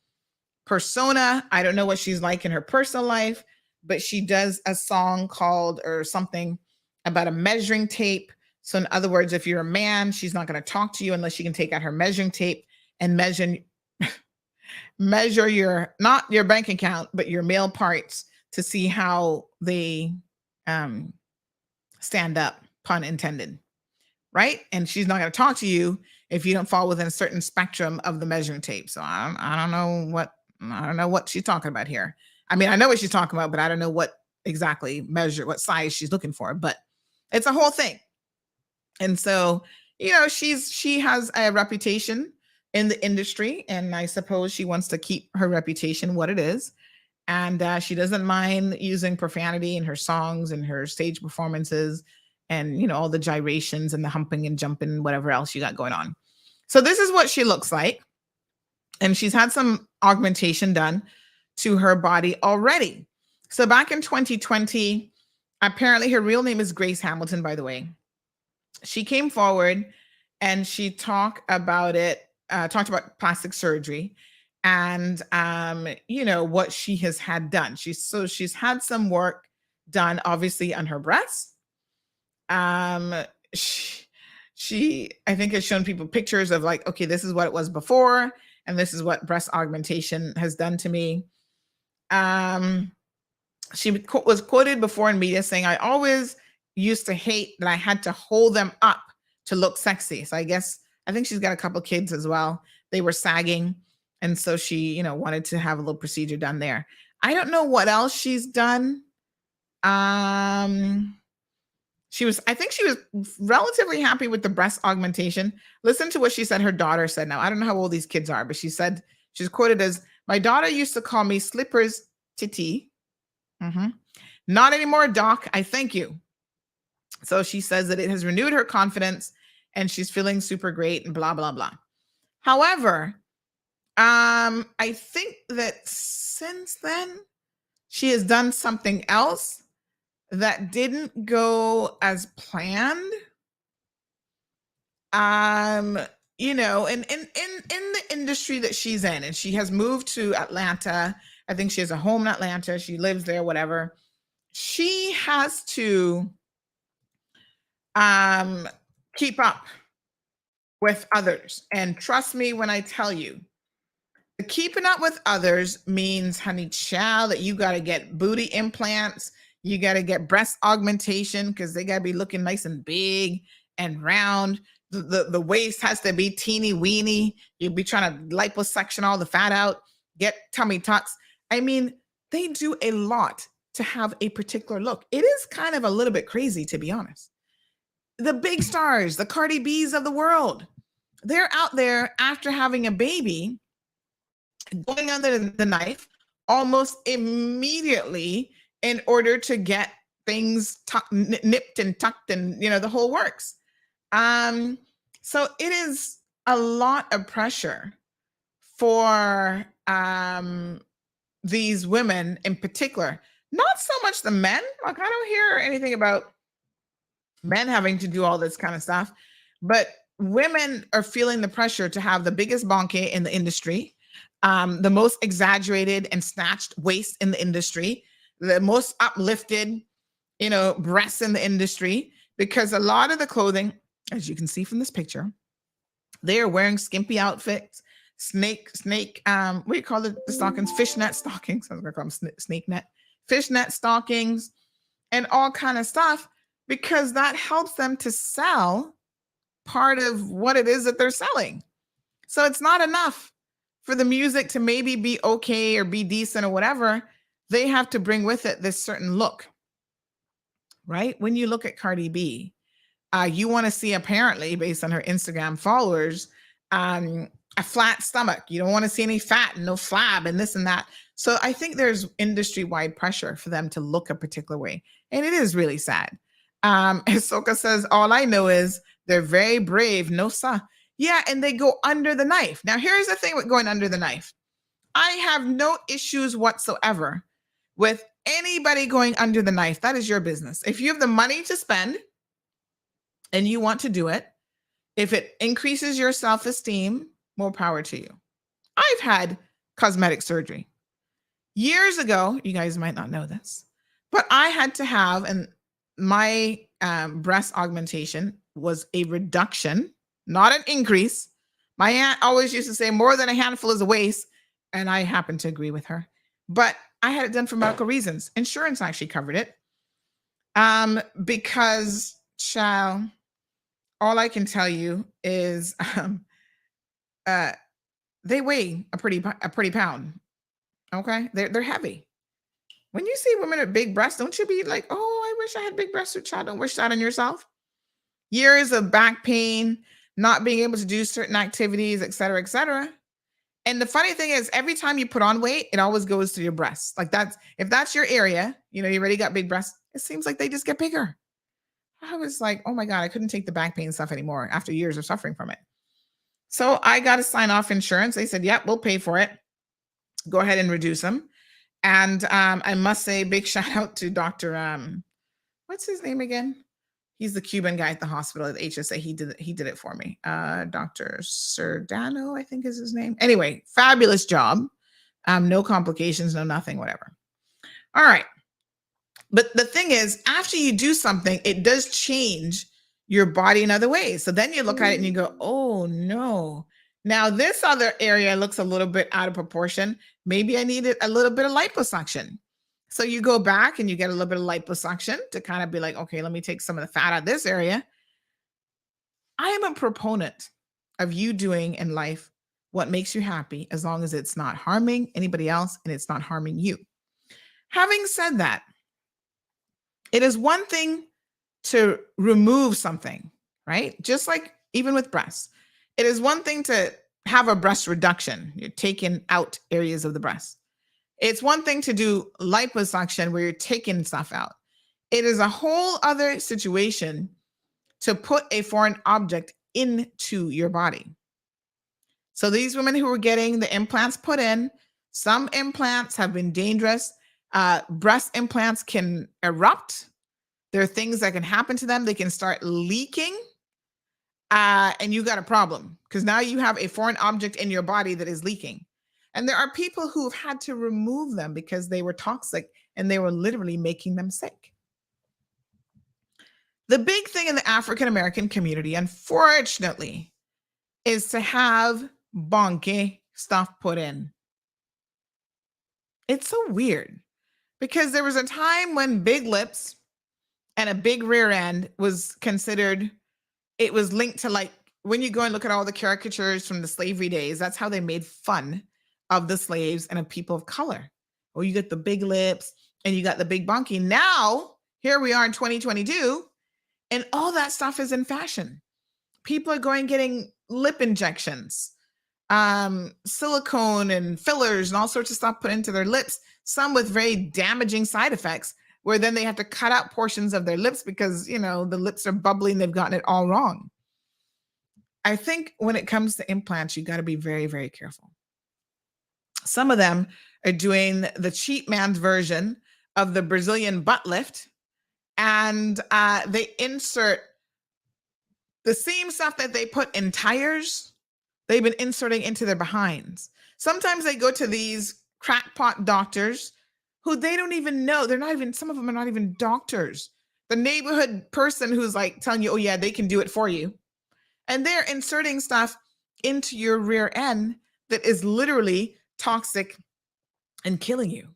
persona. I don't know what she's like in her personal life, but she does a song called or something about a measuring tape. So in other words, if you're a man, she's not going to talk to you unless she can take out her measuring tape and measure your, not your bank account, but your male parts to see how they stand up, pun intended, right? And she's not going to talk to you if you don't fall within a certain spectrum of the measuring tape. So I don't know what she's talking about here. I mean, I know what she's talking about, but I don't know what exactly what size she's looking for, but it's a whole thing. And so, she has a reputation in the industry, and I suppose she wants to keep her reputation what it is. And she doesn't mind using profanity in her songs and her stage performances and, all the gyrations and the humping and jumping and whatever else you got going on. So this is what she looks like. And she's had some augmentation done to her body already. So back in 2020, apparently her real name is Grace Hamilton, by the way. She came forward and she talked about plastic surgery and, what she has had done. She's had some work done, obviously, on her breasts. She, I think, has shown people pictures of like, okay, this is what it was before, and this is what breast augmentation has done to me. She was quoted before in media saying, I always used to hate that I had to hold them up to look sexy. So I think she's got a couple kids as well. They were sagging. And so she, wanted to have a little procedure done there. I don't know what else she's done. I think she was relatively happy with the breast augmentation. Listen to what she said her daughter said. Now, I don't know how old these kids are, but she said, she's quoted as, my daughter used to call me Slippers Titi. Not anymore, Doc. I thank you. So she says that it has renewed her confidence and she's feeling super great and blah, blah, blah. However, I think that since then, she has done something else that didn't go as planned. In the industry that she's in, and she has moved to Atlanta. I think she has a home in Atlanta. She lives there, whatever. She has to keep up with others. And trust me when I tell you, keeping up with others means, honey child, that you got to get booty implants. You got to get breast augmentation because they got to be looking nice and big and round. The waist has to be teeny weeny. You'll be trying to liposuction all the fat out, get tummy tucks. I mean, they do a lot to have a particular look. It is kind of a little bit crazy, to be honest. The big stars, the Cardi B's of the world, they're out there after having a baby, going under the knife almost immediately in order to get things nipped and tucked and, the whole works. So it is a lot of pressure for these women in particular, not so much the men. Like, I don't hear anything about men having to do all this kind of stuff, but women are feeling the pressure to have the biggest bonke in the industry, the most exaggerated and snatched waist in the industry, the most uplifted, breasts in the industry, because a lot of the clothing, as you can see from this picture, they are wearing skimpy outfits, snake, what do you call it? The stockings, fishnet stockings. I was gonna call them snake net, fishnet stockings, and all kind of stuff, because that helps them to sell part of what it is that they're selling. So it's not enough for the music to maybe be okay or be decent or whatever. They have to bring with it this certain look, right? When you look at Cardi B, you want to see, apparently, based on her Instagram followers, a flat stomach. You don't want to see any fat and no flab and this and that. So I think there's industry-wide pressure for them to look a particular way. And it is really sad. Hisoka says, all I know is they're very brave. No, sir. Yeah, and they go under the knife. Now, here's the thing with going under the knife. I have no issues whatsoever with anybody going under the knife. That is your business. If you have the money to spend and you want to do it, if it increases your self-esteem, more power to you. I've had cosmetic surgery. Years ago, you guys might not know this, but I had to have, and my breast augmentation was a reduction, not an increase. My aunt always used to say more than a handful is a waste, and I happen to agree with her. But I had it done for medical reasons. Insurance actually covered it. Because, child, all I can tell you is they weigh a pretty pound. Okay, they're heavy. When you see women with big breasts, don't you be like, oh, I wish I had big breasts, child. Don't wish that on yourself. Years of back pain, not being able to do certain activities, et cetera, et cetera. And the funny thing is, every time you put on weight, it always goes to your breasts. Like if that's your area, you already got big breasts, it seems like they just get bigger. I was like, oh my God, I couldn't take the back pain stuff anymore after years of suffering from it. So I got to sign off insurance. They said, yep, we'll pay for it. Go ahead and reduce them. And I must say, big shout out to Dr. What's his name again? He's the Cuban guy at the hospital at HSA. He did it for me. Dr. Serdano, I think is his name. Anyway, fabulous job. No complications, no nothing, whatever. All right. But the thing is, after you do something, it does change your body in other ways. So then you look at it and you go, oh no. Now this other area looks a little bit out of proportion. Maybe I needed a little bit of liposuction. So you go back and you get a little bit of liposuction to kind of be like, okay, let me take some of the fat out of this area. I am a proponent of you doing in life what makes you happy, as long as it's not harming anybody else and it's not harming you. Having said that, it is one thing to remove something, right? Just like even with breasts, it is one thing to have a breast reduction. You're taking out areas of the breast. It's one thing to do liposuction where you're taking stuff out. It is a whole other situation to put a foreign object into your body. So these women who are getting the implants put in, some implants have been dangerous. Breast implants can erupt. There are things that can happen to them. They can start leaking. And you got a problem because now you have a foreign object in your body that is leaking. And there are people who have had to remove them because they were toxic and they were literally making them sick. The big thing in the African-American community, unfortunately, is to have bonky stuff put in. It's so weird because there was a time when big lips and a big rear end was considered, it was linked to, like, when you go and look at all the caricatures from the slavery days, that's how they made fun of the slaves and of people of color. Or you get the big lips and you got the big bonky. Now, here we are in 2022, and all that stuff is in fashion. People are going getting lip injections, silicone and fillers and all sorts of stuff put into their lips, some with very damaging side effects, where then they have to cut out portions of their lips because, the lips are bubbly and they've gotten it all wrong. I think when it comes to implants, you got to be very, very careful. Some of them are doing the cheap man's version of the Brazilian butt lift, and they insert the same stuff that they put in tires. They've been inserting into their behinds. Sometimes they go to these crackpot doctors who they don't even know. Some of them are not even doctors. The neighborhood person who's like telling you, oh yeah, they can do it for you. And they're inserting stuff into your rear end that is literally toxic and killing you.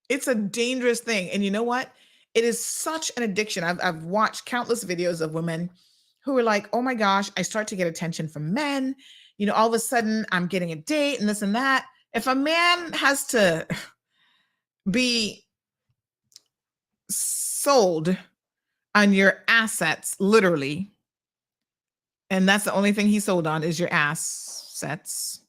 It's a dangerous thing. And you know what? It is such an addiction. I've watched countless videos of women who are like, oh my gosh, I start to get attention from men. You know, all of a sudden I'm getting a date and this and that. If a man has to be sold on your assets, literally, and that's the only thing he sold on is your assets,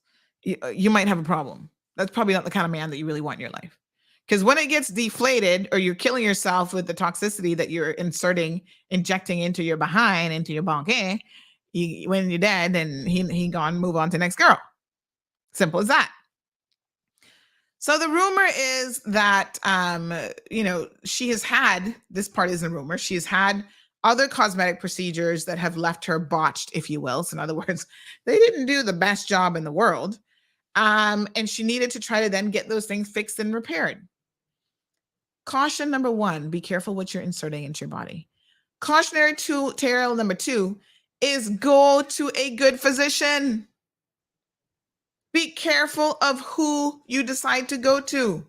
you might have a problem. That's probably not the kind of man that you really want in your life. Because when it gets deflated or you're killing yourself with the toxicity that you're injecting into your behind, into your banquet, when you're dead, then he gone, move on to the next girl. Simple as that. So the rumor is that, she has had, this part isn't a rumor, she has had other cosmetic procedures that have left her botched, if you will. So in other words, they didn't do the best job in the world. And she needed to try to then get those things fixed and repaired. Caution number 1, be careful what you're inserting into your body. Cautionary tale number 2 is go to a good physician. Be careful of who you decide to go to.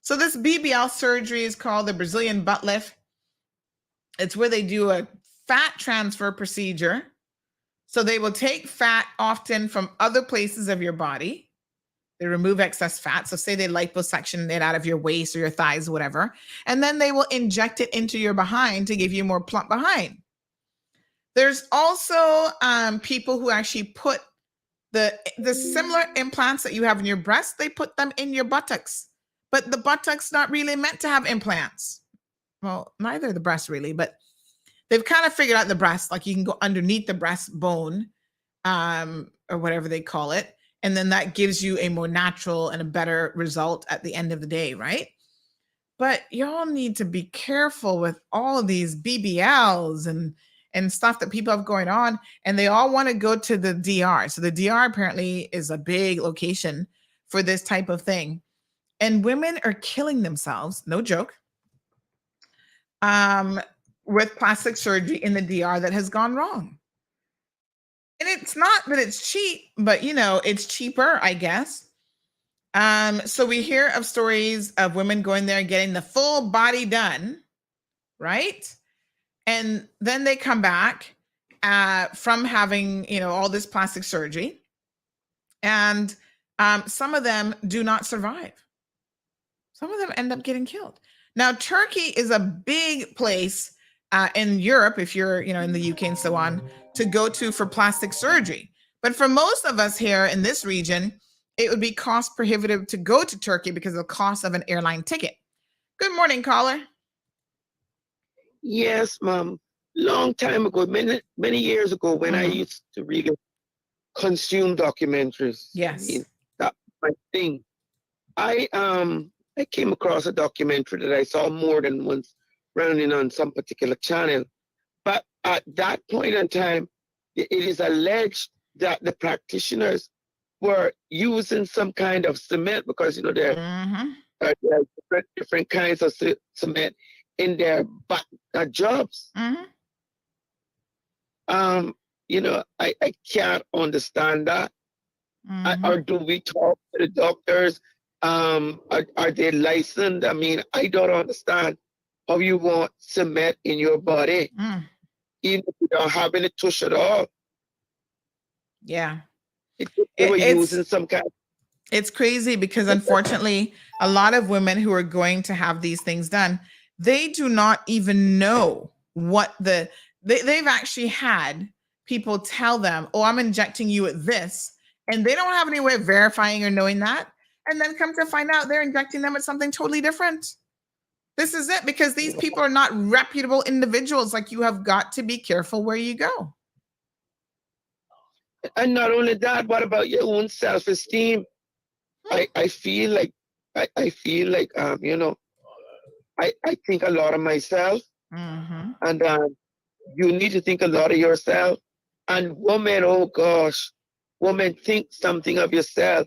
So this BBL surgery is called the Brazilian butt lift. It's where they do a fat transfer procedure. So they will take fat often from other places of your body. They remove excess fat. So say they liposuction it out of your waist or your thighs, whatever. And then they will inject it into your behind to give you more plump behind. There's also people who actually put the similar implants that you have in your breast, they put them in your buttocks. But the buttocks not really meant to have implants. Well, neither the breast really, but they've kind of figured out the breast, like you can go underneath the breastbone, or whatever they call it. And then that gives you a more natural and a better result at the end of the day, right? But y'all need to be careful with all of these BBLs and stuff that people have going on. And they all want to go to the DR. So the DR apparently is a big location for this type of thing. And women are killing themselves, no joke, with plastic surgery in the DR that has gone wrong. And it's not that it's cheap, but it's cheaper, I guess. So we hear of stories of women going there and getting the full body done, right? And then they come back from having, all this plastic surgery. And some of them do not survive. Some of them end up getting killed. Now, Turkey is a big place in Europe, if you're, in the UK and so on, to go to for plastic surgery. But for most of us here in this region, it would be cost prohibitive to go to Turkey because of the cost of an airline ticket. Good morning, caller. Yes, Mom. Long time ago, many years ago, when I used to really consume documentaries. Yes. That's my thing. I came across a documentary that I saw more than once running on some particular channel. But at that point in time, it is alleged that the practitioners were using some kind of cement because, there are different kinds of cement in their jobs. I can't understand that. Or do we talk to the doctors? Are they licensed? I mean, I don't understand how you want cement in your body, even if you don't have any tush at all. Yeah. They were using some kind. It's crazy because unfortunately, a lot of women who are going to have these things done, they do not even know what they've actually had people tell them, oh, I'm injecting you with this. And they don't have any way of verifying or knowing that. And then come to find out they're injecting them with something totally different. This is it, because these people are not reputable individuals. Like, you have got to be careful where you go. And not only that, what about your own self-esteem? I feel like I think a lot of myself, and you need to think a lot of yourself. And women, oh gosh, women, think something of yourself.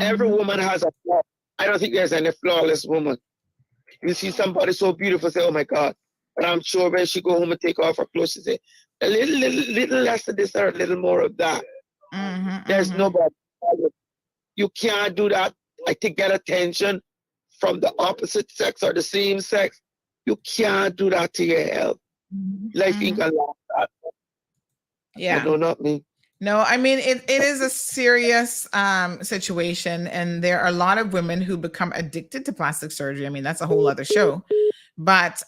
Every woman has a flaw. I don't think there's any flawless woman. You see somebody so beautiful, say, oh my God. But I'm sure when she go home and take off her clothes, she say, a little less of this or a little more of that. There's nobody. You can't do that. To get attention from the opposite sex or the same sex. You can't do that to your health. Like, think a lot of that. Yeah. No, not me. No, I mean it is a serious situation, and there are a lot of women who become addicted to plastic surgery. I mean, that's a whole other show. But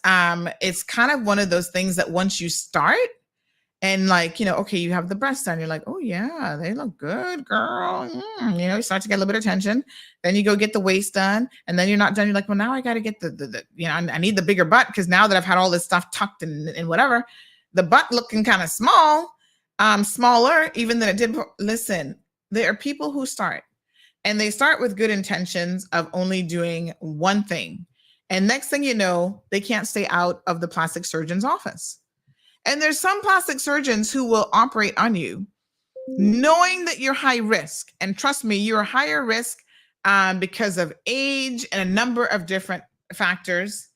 it's kind of one of those things that once you start, and like, okay, you have the breasts done, you're like, oh yeah, they look good, girl. You start to get a little bit of attention. Then you go get the waist done, and then you're not done. You're like, well, now I got to get the I need the bigger butt, because now that I've had all this stuff tucked and whatever, the butt looking kind of small, smaller even than it did. Listen, there are people who start, and they start with good intentions of only doing one thing, and next thing you know, they can't stay out of the plastic surgeon's office. And there's some plastic surgeons who will operate on you knowing that you're high risk. And trust me, you're higher risk because of age and a number of different factors.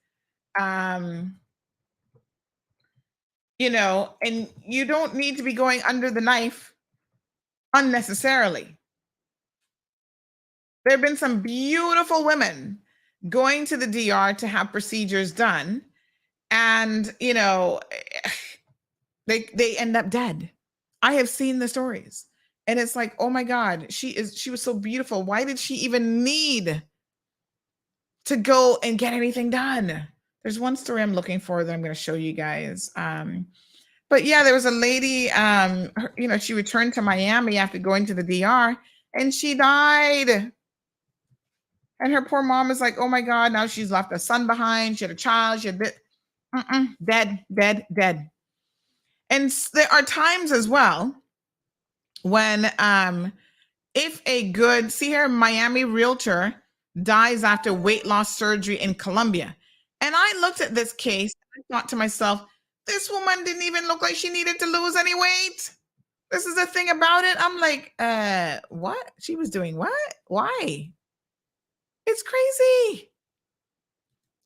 And you don't need to be going under the knife unnecessarily. There have been some beautiful women going to the DR to have procedures done. And, they end up dead. I have seen the stories, and it's like, oh my God, she was so beautiful. Why did she even need to go and get anything done? There's one story I'm looking for that I'm going to show you guys. But yeah, there was a lady, she returned to Miami after going to the DR, and she died. And her poor mom is like, oh my God, now she's left a son behind. She had a child. She had dead. And there are times as well when if a good, see here, Miami realtor dies after weight loss surgery in Colombia. And I looked at this case and I thought to myself, this woman didn't even look like she needed to lose any weight. This is the thing about it. I'm like, what? She was doing what? Why? It's crazy.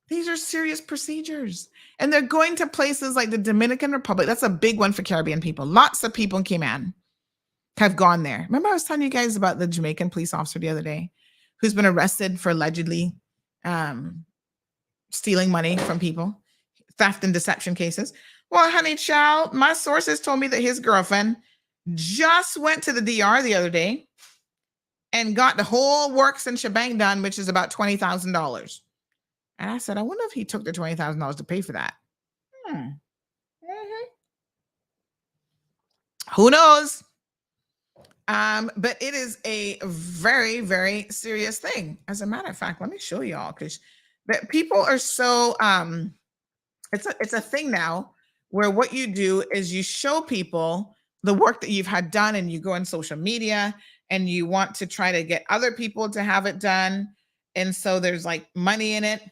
These are serious procedures. And they're going to places like the Dominican Republic. That's a big one for Caribbean people. Lots of people in Cayman have gone there. Remember I was telling you guys about the Jamaican police officer the other day who's been arrested for allegedly stealing money from people, theft and deception cases. Well, honey child, my sources told me that his girlfriend just went to the DR the other day and got the whole works and shebang done, which is about $20,000. And I said, I wonder if he took the $20,000 to pay for that. Who knows? But it is a very, very serious thing. As a matter of fact, let me show y'all, because people are so it's a thing now where what you do is you show people the work that you've had done, and you go on social media and you want to try to get other people to have it done. And so there's like money in it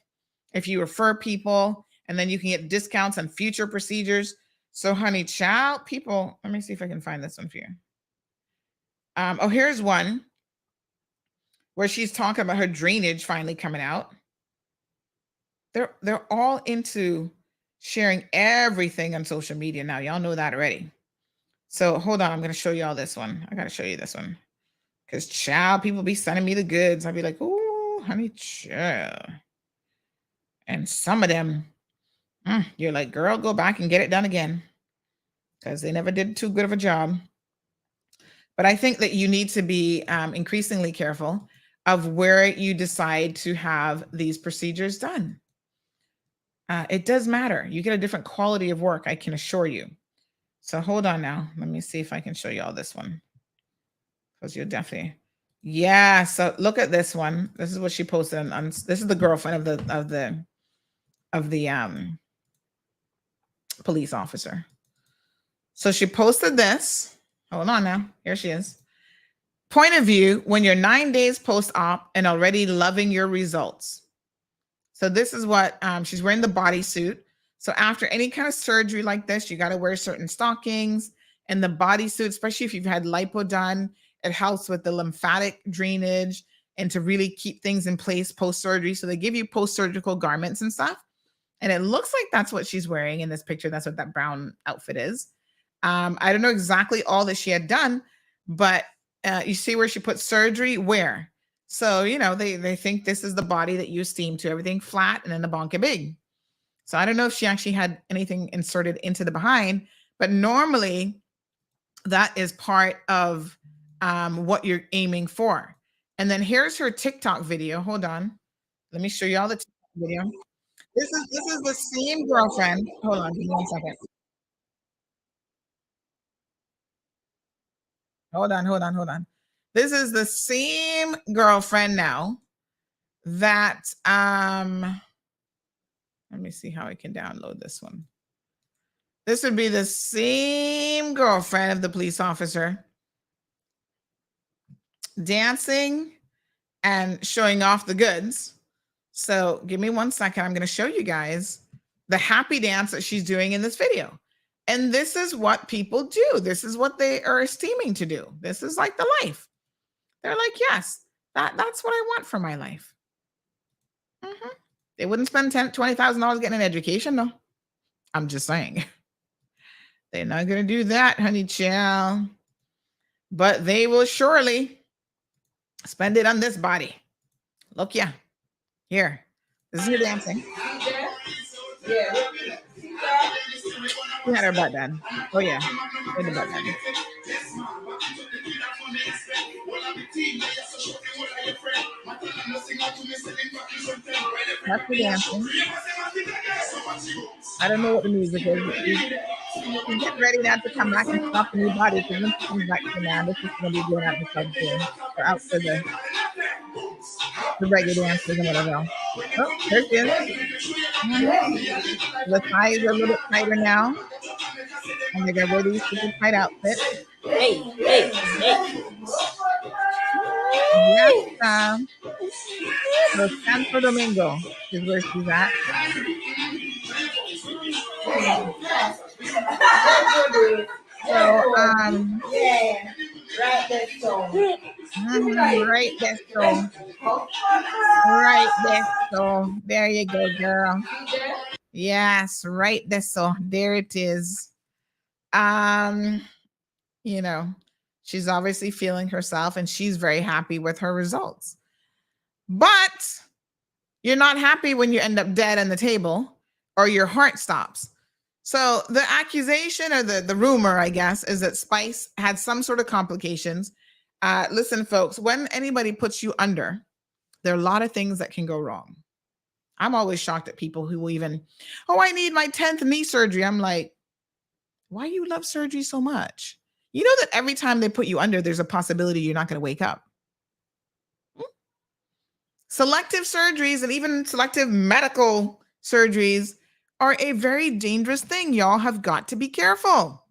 if you refer people, and then you can get discounts on future procedures. So honey child, people, let me see if I can find this one for you. Here's one where she's talking about her drainage finally coming out. They're all into sharing everything on social media now. Y'all know that already. So hold on, I'm going to show y'all this one. I got to show you this one. Because child, people be sending me the goods. I'll be like, oh, honey child. And some of them, you're like, girl, go back and get it done again. Because they never did too good of a job. But I think that you need to be increasingly careful of where you decide to have these procedures done. It does matter. You get a different quality of work, I can assure you. So hold on now. Let me see if I can show you all this one. Because you're definitely, yeah. So look at this one. This is what she posted on this is the girlfriend of the police officer. So she posted this. Hold on now. Here she is. Point of view when you're 9 days post-op and already loving your results. So this is what she's wearing, the bodysuit. So after any kind of surgery like this, you got to wear certain stockings, and the bodysuit, especially if you've had lipo done, it helps with the lymphatic drainage and to really keep things in place post-surgery. So they give you post-surgical garments and stuff. And it looks like that's what she's wearing in this picture. That's what that brown outfit is. I don't know exactly all that she had done, but you see where she put surgery where. So, they think this is the body that you esteem to, everything flat and then the bonka big. So I don't know if she actually had anything inserted into the behind, but normally that is part of what you're aiming for. And then here's her TikTok video. Hold on. Let me show you all the TikTok video. This is the same girlfriend. Hold on, give me 1 second. Hold on. This is the same girlfriend now that let me see how I can download this one. This would be the same girlfriend of the police officer dancing and showing off the goods. So give me 1 second. I'm going to show you guys the happy dance that she's doing in this video. And this is what people do. This is what they are esteeming to do. This is like the life. They're like, yes, that's what I want for my life. Mm-hmm. They wouldn't spend $20,000 getting an education, though. I'm just saying. They're not going to do that, honey child. But they will surely spend it on this body. Look, yeah. Here. This is her dancing. Yeah. She had her butt done. Oh, yeah. Had the butt done. That's the dancing. I don't know what the music is. She's getting ready now to come back and stop the new body, because when she comes back to Cayman, this is going to be doing out in the club too. Or out for the reggae dancers and whatever else. Oh, there she is. The thighs are a little bit tighter now. And they're going to wear these super tight outfits. Hey. Yes, so Santo Domingo is where she's at. So, right there, so. Right there, so. Right there, so. There you go, girl. Yes, right there, so. There it is. You know, she's obviously feeling herself, and she's very happy with her results. But you're not happy when you end up dead on the table or your heart stops. So the accusation, or the rumor, I guess, is that Spice had some sort of complications. Listen, folks, when anybody puts you under, there are a lot of things that can go wrong. I'm always shocked at people who will even, I need my 10th knee surgery. I'm like, why you love surgery so much? You know that every time they put you under, there's a possibility you're not going to wake up. Selective surgeries and even selective medical surgeries are a very dangerous thing. Y'all have got to be careful.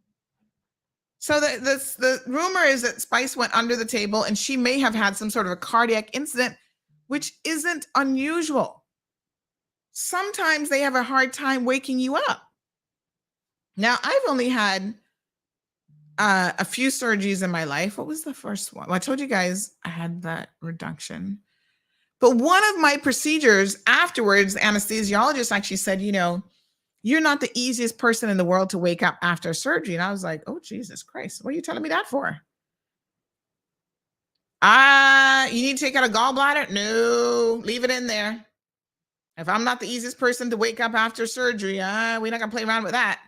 So the rumor is that Spice went under the table, and she may have had some sort of a cardiac incident, which isn't unusual. Sometimes they have a hard time waking you up. Now, I've only had a few surgeries in my life. What was the first one? Well, I told you guys I had that reduction. But one of my procedures afterwards, the anesthesiologist actually said, you're not the easiest person in the world to wake up after surgery. And I was like, oh, Jesus Christ. What are you telling me that for? You need to take out a gallbladder? No, leave it in there. If I'm not the easiest person to wake up after surgery, we're not going to play around with that.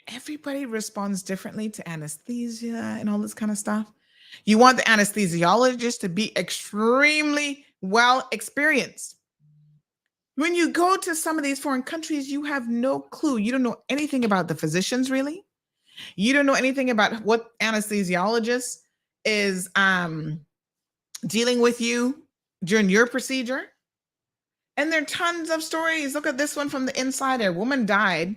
Everybody responds differently to anesthesia and all this kind of stuff. You want the anesthesiologist to be extremely well experienced. When you go to some of these foreign countries, you have no clue. You don't know anything about the physicians, really. You don't know anything about what anesthesiologist is dealing with you during your procedure. And there are tons of stories. Look at this one from the Insider. A woman died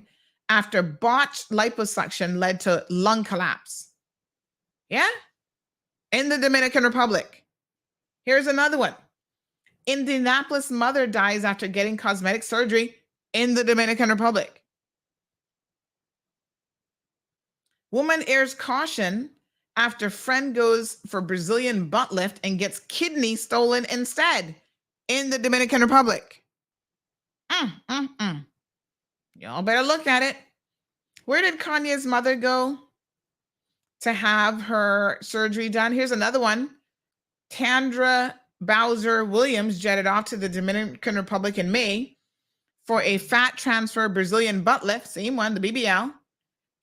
after botched liposuction led to lung collapse. Yeah? In the Dominican Republic. Here's another one. Indianapolis mother dies after getting cosmetic surgery in the Dominican Republic. Woman airs caution after friend goes for Brazilian butt lift and gets kidney stolen instead in the Dominican Republic. Y'all better look at it. Where did Kanye's mother go to have her surgery done? Here's another one. Tandra Bowser Williams jetted off to the Dominican Republic in May for a fat transfer Brazilian butt lift, same one, the BBL,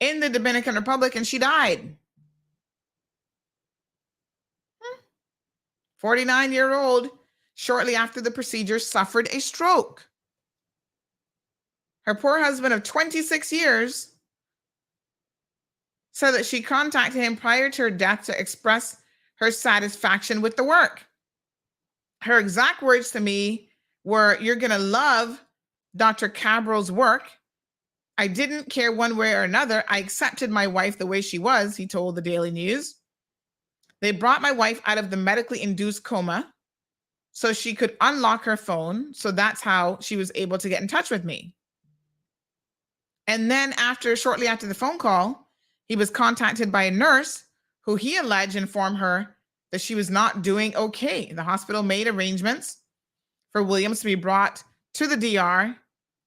in the Dominican Republic, and she died. 49-year-old, shortly after the procedure, suffered a stroke. Her poor husband of 26 years said that she contacted him prior to her death to express her satisfaction with the work. Her exact words to me were, "You're going to love Dr. Cabral's work. I didn't care one way or another. I accepted my wife the way she was," he told the Daily News. "They brought my wife out of the medically induced coma so she could unlock her phone. So that's how she was able to get in touch with me." And then shortly after the phone call, he was contacted by a nurse who he alleged informed her that she was not doing okay. The hospital made arrangements for Williams to be brought to the DR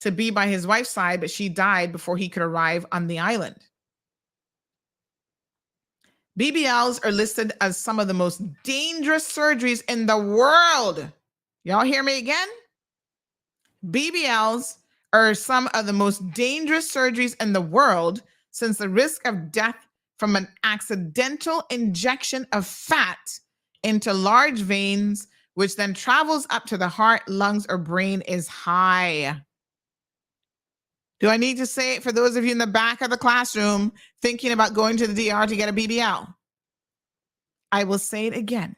to be by his wife's side, but she died before he could arrive on the island. BBLs are listed as some of the most dangerous surgeries in the world. Y'all hear me again? BBLs are some of the most dangerous surgeries in the world, since the risk of death from an accidental injection of fat into large veins, which then travels up to the heart, lungs, or brain, is high. Do I need to say it for those of you in the back of the classroom thinking about going to the DR to get a BBL? I will say it again.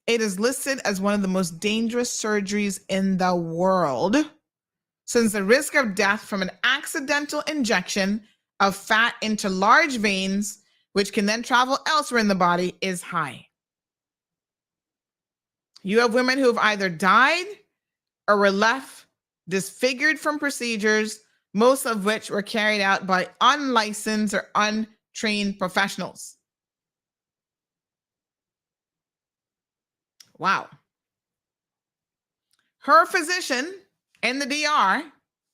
It is listed as one of the most dangerous surgeries in the world, since the risk of death from an accidental injection of fat into large veins, which can then travel elsewhere in the body, is high. You have women who have either died or were left disfigured from procedures, most of which were carried out by unlicensed or untrained professionals. Wow. Her physician in the DR,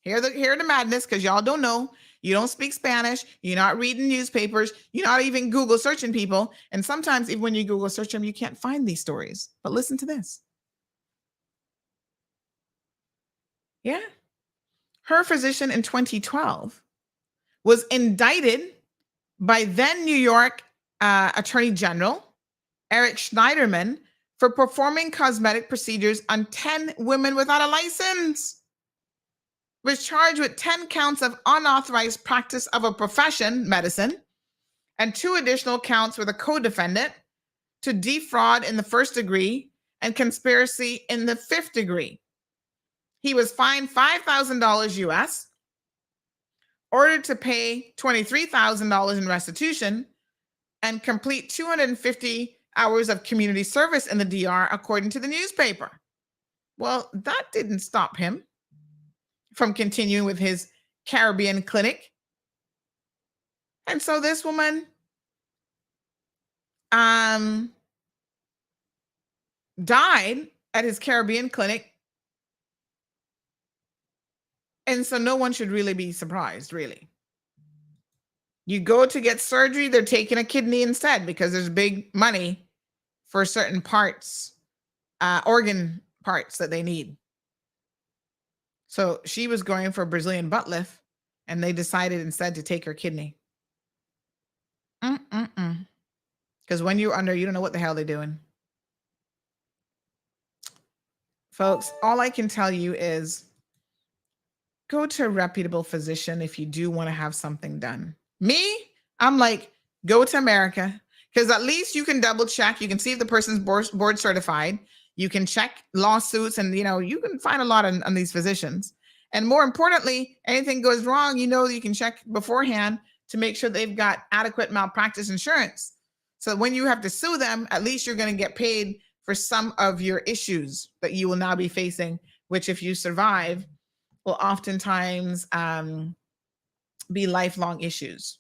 hear the madness, because y'all don't know. You don't speak Spanish. You're not reading newspapers. You're not even Google searching people. And sometimes even when you Google search them, you can't find these stories. But listen to this. Yeah. Her physician in 2012 was indicted by then New York Attorney General Eric Schneiderman for performing cosmetic procedures on 10 women without a license. Was charged with 10 counts of unauthorized practice of a profession, medicine, and 2 additional counts with a co-defendant to defraud in the 1st degree and conspiracy in the 5th degree. He was fined $5,000 US, ordered to pay $23,000 in restitution, and complete 250 hours of community service in the DR, according to the newspaper. Well, that didn't stop him from continuing with his Caribbean clinic. And so this woman died at his Caribbean clinic. And so no one should really be surprised, really. You go to get surgery, they're taking a kidney instead because there's big money for certain parts, organ parts that they need. So she was going for a Brazilian butt lift, and they decided instead to take her kidney. Because when you're under, you don't know what the hell they're doing. Folks, all I can tell you is go to a reputable physician if you do want to have something done. Me, I'm like, go to America, because at least you can double check. You can see if the person's board certified. You can check lawsuits, and you can find a lot on these physicians. And more importantly, anything goes wrong, you can check beforehand to make sure they've got adequate malpractice insurance. So when you have to sue them, at least you're going to get paid for some of your issues that you will now be facing, which if you survive, will oftentimes be lifelong issues.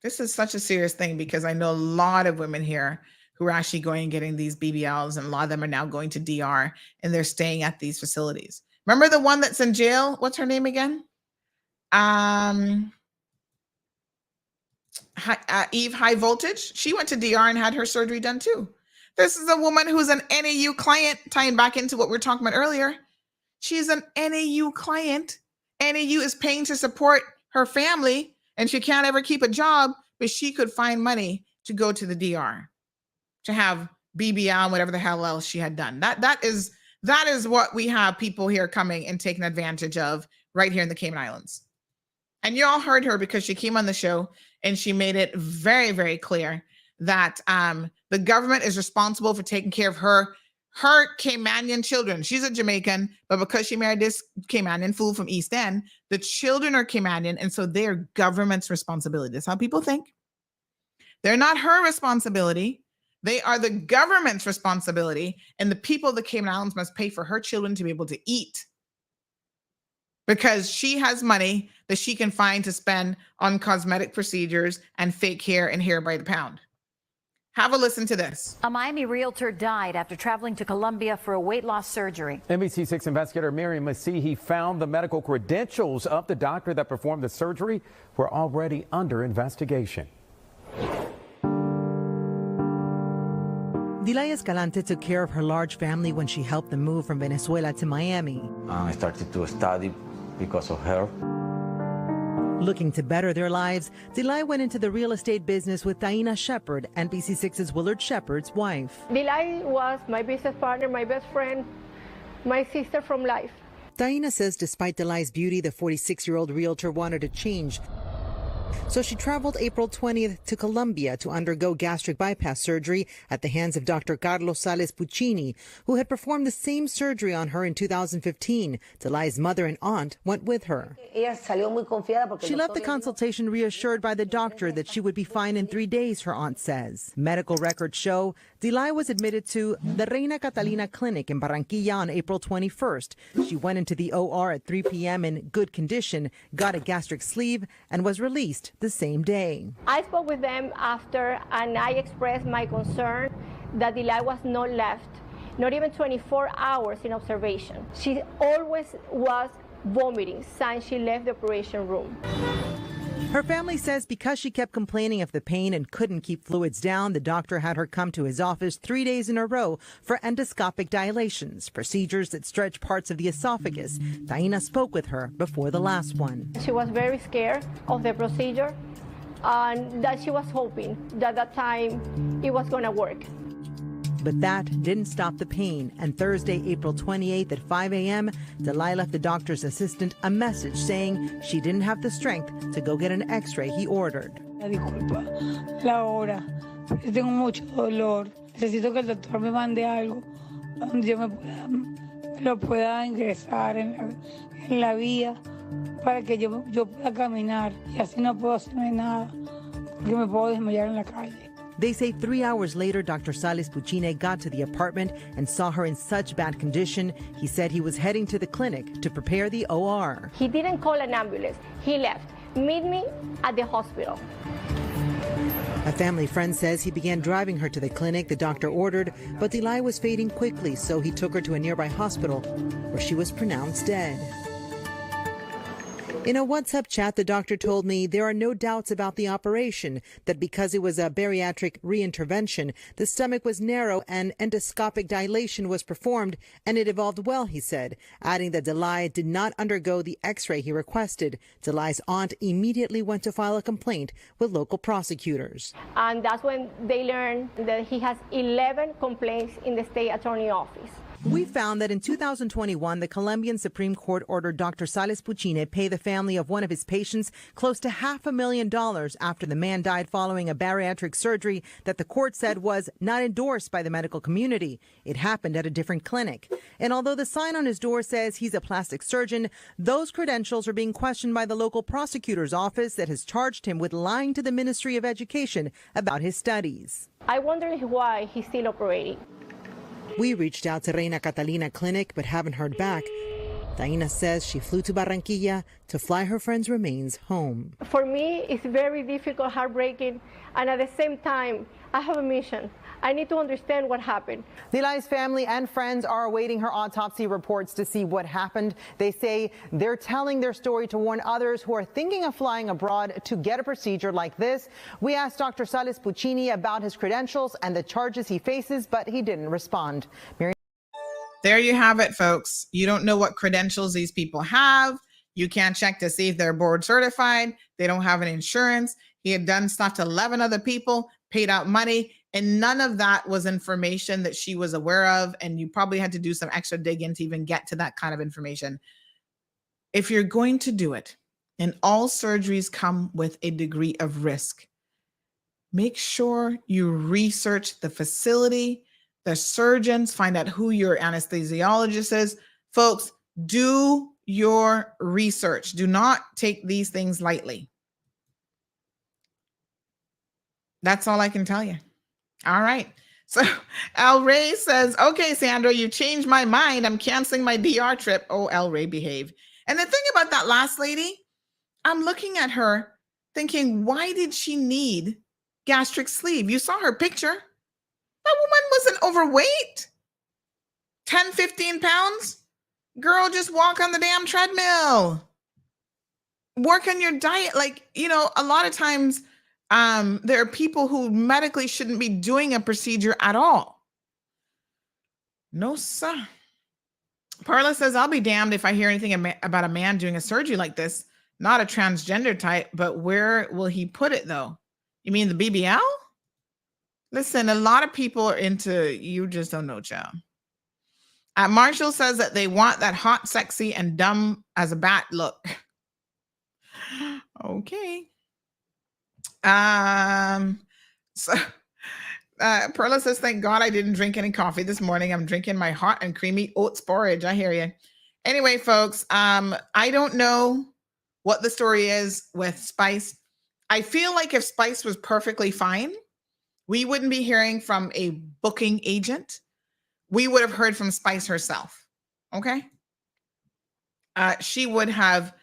This is such a serious thing because I know a lot of women here who are actually going and getting these BBLs, and a lot of them are now going to DR and they're staying at these facilities. Remember the one that's in jail? What's her name again? Eve High Voltage. She went to DR and had her surgery done too. This is a woman who's an NAU client, tying back into what we were talking about earlier. She's an NAU client. NAU is paying to support her family, and she can't ever keep a job, but she could find money to go to the DR to have BBL and whatever the hell else she had done. That is what we have people here coming and taking advantage of right here in the Cayman Islands. And you all heard her because she came on the show and she made it very, very clear that the government is responsible for taking care of her Caymanian children. She's a Jamaican, but because she married this Caymanian fool from East End, the children are Caymanian, and so they're government's responsibility. That's how people think. They're not her responsibility. They are the government's responsibility, and the people of the Cayman Islands must pay for her children to be able to eat because she has money that she can find to spend on cosmetic procedures and fake hair and hair by the pound. Have a listen to this. A Miami realtor died after traveling to Colombia for a weight loss surgery. NBC6 investigator Miriam Masihi found the medical credentials of the doctor that performed the surgery were already under investigation. Dilay Escalante took care of her large family when she helped them move from Venezuela to Miami. I started to study because of her. Looking to better their lives, Dilay went into the real estate business with Taina Shepard, NBC6's Willard Shepard's wife. Dilay was my business partner, my best friend, my sister from life. Taina says despite Dilay's beauty, the 46-year-old realtor wanted to change. So she traveled April 20th to Colombia to undergo gastric bypass surgery at the hands of Dr. Carlos Sales Puccini, who had performed the same surgery on her in 2015. Dilay's mother and aunt went with her. She left the consultation reassured by the doctor that she would be fine in 3 days, her aunt says. Medical records show Dilay was admitted to the Reina Catalina Clinic in Barranquilla on April 21st. She went into the OR at 3 p.m. in good condition, got a gastric sleeve, and was released the same day. I spoke with them after and I expressed my concern that Dilay was not left, not even 24 hours in observation. She always was vomiting since she left the operation room. Her family says because she kept complaining of the pain and couldn't keep fluids down, the doctor had her come to his office 3 days in a row for endoscopic dilations, procedures that stretch parts of the esophagus. Taina spoke with her before the last one. She was very scared of the procedure and that she was hoping that that time it was going to work. But that didn't stop the pain, and Thursday, April 28th at 5 a.m., Dilay left the doctor's assistant a message saying she didn't have the strength to go get an x-ray he ordered. Disculpa la hora. Yo tengo mucho dolor. Necesito que el doctor me mande algo donde yo lo pueda ingresar en la vía para que yo pueda caminar y así no puedo hacerme nada porque me puedo desmayar en la calle. They say 3 hours later, Dr. Sales Puccini got to the apartment and saw her in such bad condition, he said he was heading to the clinic to prepare the OR. He didn't call an ambulance. He left. Meet me at the hospital. A family friend says he began driving her to the clinic the doctor ordered, but Dilay was fading quickly, so he took her to a nearby hospital where she was pronounced dead. In a WhatsApp chat, the doctor told me there are no doubts about the operation, that because it was a bariatric reintervention, the stomach was narrow and endoscopic dilation was performed, and it evolved well, he said, adding that Dilay did not undergo the x-ray he requested. Dilay's aunt immediately went to file a complaint with local prosecutors. And that's when they learned that he has 11 complaints in the state attorney office. We found that in 2021, the Colombian Supreme Court ordered Dr. Sales Puccini pay the family of one of his patients close to $500,000 after the man died following a bariatric surgery that the court said was not endorsed by the medical community. It happened at a different clinic. And although the sign on his door says he's a plastic surgeon, those credentials are being questioned by the local prosecutor's office that has charged him with lying to the Ministry of Education about his studies. I wonder why he's still operating. We reached out to Reina Catalina Clinic but haven't heard back. Taina says she flew to Barranquilla to fly her friend's remains home. For me, it's very difficult, heartbreaking, and at the same time, I have a mission. I need to understand what happened. Dilay's family and friends are awaiting her autopsy reports to see what happened. They say they're telling their story to warn others who are thinking of flying abroad to get a procedure like this. We asked Dr. Sales Puccini about his credentials and the charges he faces, but he didn't respond. There you have it, folks. You don't know what credentials these people have. You can't check to see if they're board certified. They don't have an insurance. He had done stuff to 11 other people, paid out money, and none of that was information that she was aware of. And you probably had to do some extra digging to even get to that kind of information. If you're going to do it, and all surgeries come with a degree of risk, make sure you research the facility, the surgeons, find out who your anesthesiologist is. Folks, do your research. Do not take these things lightly. That's all I can tell you. All right. So El Ray says, okay, Sandra, you changed my mind. I'm canceling my DR trip. Oh, El Ray, behave. And the thing about that last lady, I'm looking at her thinking, why did she need gastric sleeve? You saw her picture. That woman wasn't overweight. 10, 15 pounds. Girl, just walk on the damn treadmill. Work on your diet. Like, you know, a lot of times there are people who medically shouldn't be doing a procedure at all. No, sir. Parla says, I'll be damned if I hear anything about a man doing a surgery like this. Not a transgender type, but where will he put it though? You mean the BBL? Listen, a lot of people are into, you just don't know, child. Marshall says that they want that hot, sexy, and dumb as a bat look. Okay. So Perla says, thank God I didn't drink any coffee this morning. I'm drinking my hot and creamy oats porridge. I hear you. Anyway, folks, I don't know what the story is with Spice. I feel like if Spice was perfectly fine, we wouldn't be hearing from a booking agent. We would have heard from Spice herself. Okay. She would have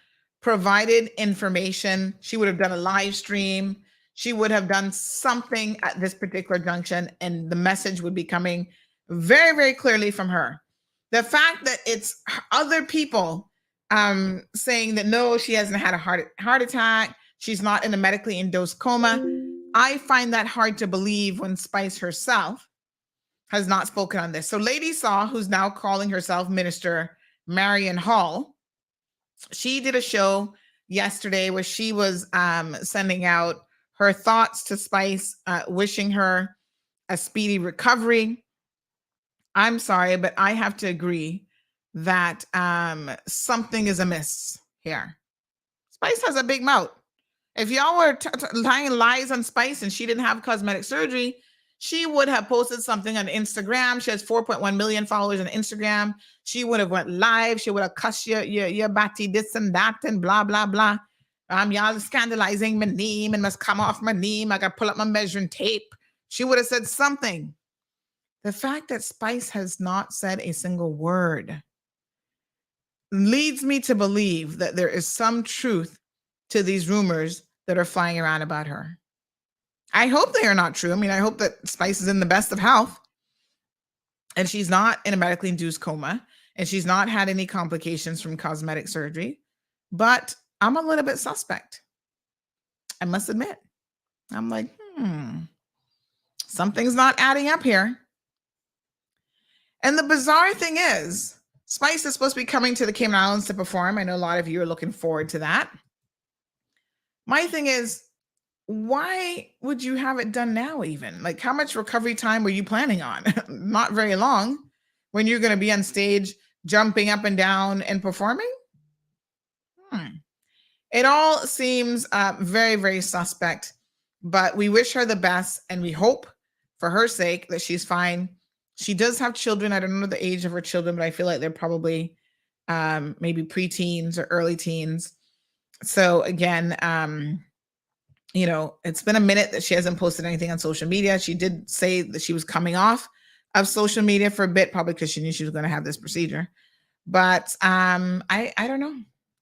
provided information. She would have done a live stream. She would have done something at this particular junction, and the message would be coming very, very clearly from her. The fact that it's other people saying that no, she hasn't had a heart attack, she's not in a medically induced coma, I find that hard to believe when Spice herself has not spoken on this. So Lady Saw, who's now calling herself Minister Marion Hall, she did a show yesterday where she was sending out her thoughts to Spice, wishing her a speedy recovery. I'm sorry, but I have to agree that something is amiss here. Spice has a big mouth. If y'all were lying lies on Spice and she didn't have cosmetic surgery, she would have posted something on Instagram. She has 4.1 million followers on Instagram. She would have went live. She would have cussed your batty this and that and blah, blah, blah. Y'all scandalizing my name and must come off my name. I got to pull up my measuring tape. She would have said something. The fact that Spice has not said a single word leads me to believe that there is some truth to these rumors that are flying around about her. I hope they are not true. I mean, I hope that Spice is in the best of health and she's not in a medically induced coma and she's not had any complications from cosmetic surgery, but I'm a little bit suspect. I must admit. I'm like, something's not adding up here. And the bizarre thing is, Spice is supposed to be coming to the Cayman Islands to perform. I know a lot of you are looking forward to that. My thing is, why would you have it done now even? Like, how much recovery time were you planning on? Not very long. When you're going to be on stage, jumping up and down and performing? It all seems very, very suspect, but we wish her the best and we hope for her sake that she's fine. She does have children. I don't know the age of her children, but I feel like they're probably maybe preteens or early teens. So again, you know, it's been a minute that she hasn't posted anything on social media. She did say that she was coming off of social media for a bit, probably because she knew she was going to have this procedure. But I don't know.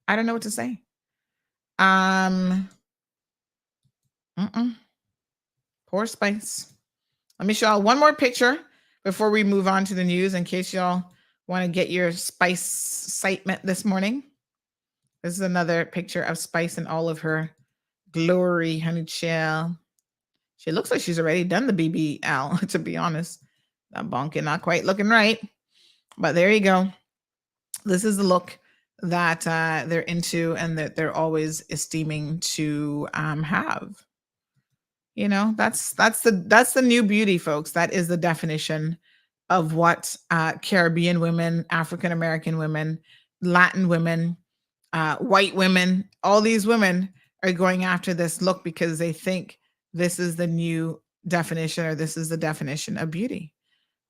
I don't know what to say. Poor Spice. Let me show y'all one more picture before we move on to the news in case y'all want to get your Spice excitement this morning. This is another picture of Spice in all of her glory, honey child. She looks like she's already done the BBL, to be honest. That bonking not quite looking right. But there you go. This is the look that they're into and that they're always esteeming to have. You know, that's the new beauty, folks. That is the definition of what Caribbean women, African American women, Latin women, white women, all these women are going after this look because they think this is the new definition or this is the definition of beauty.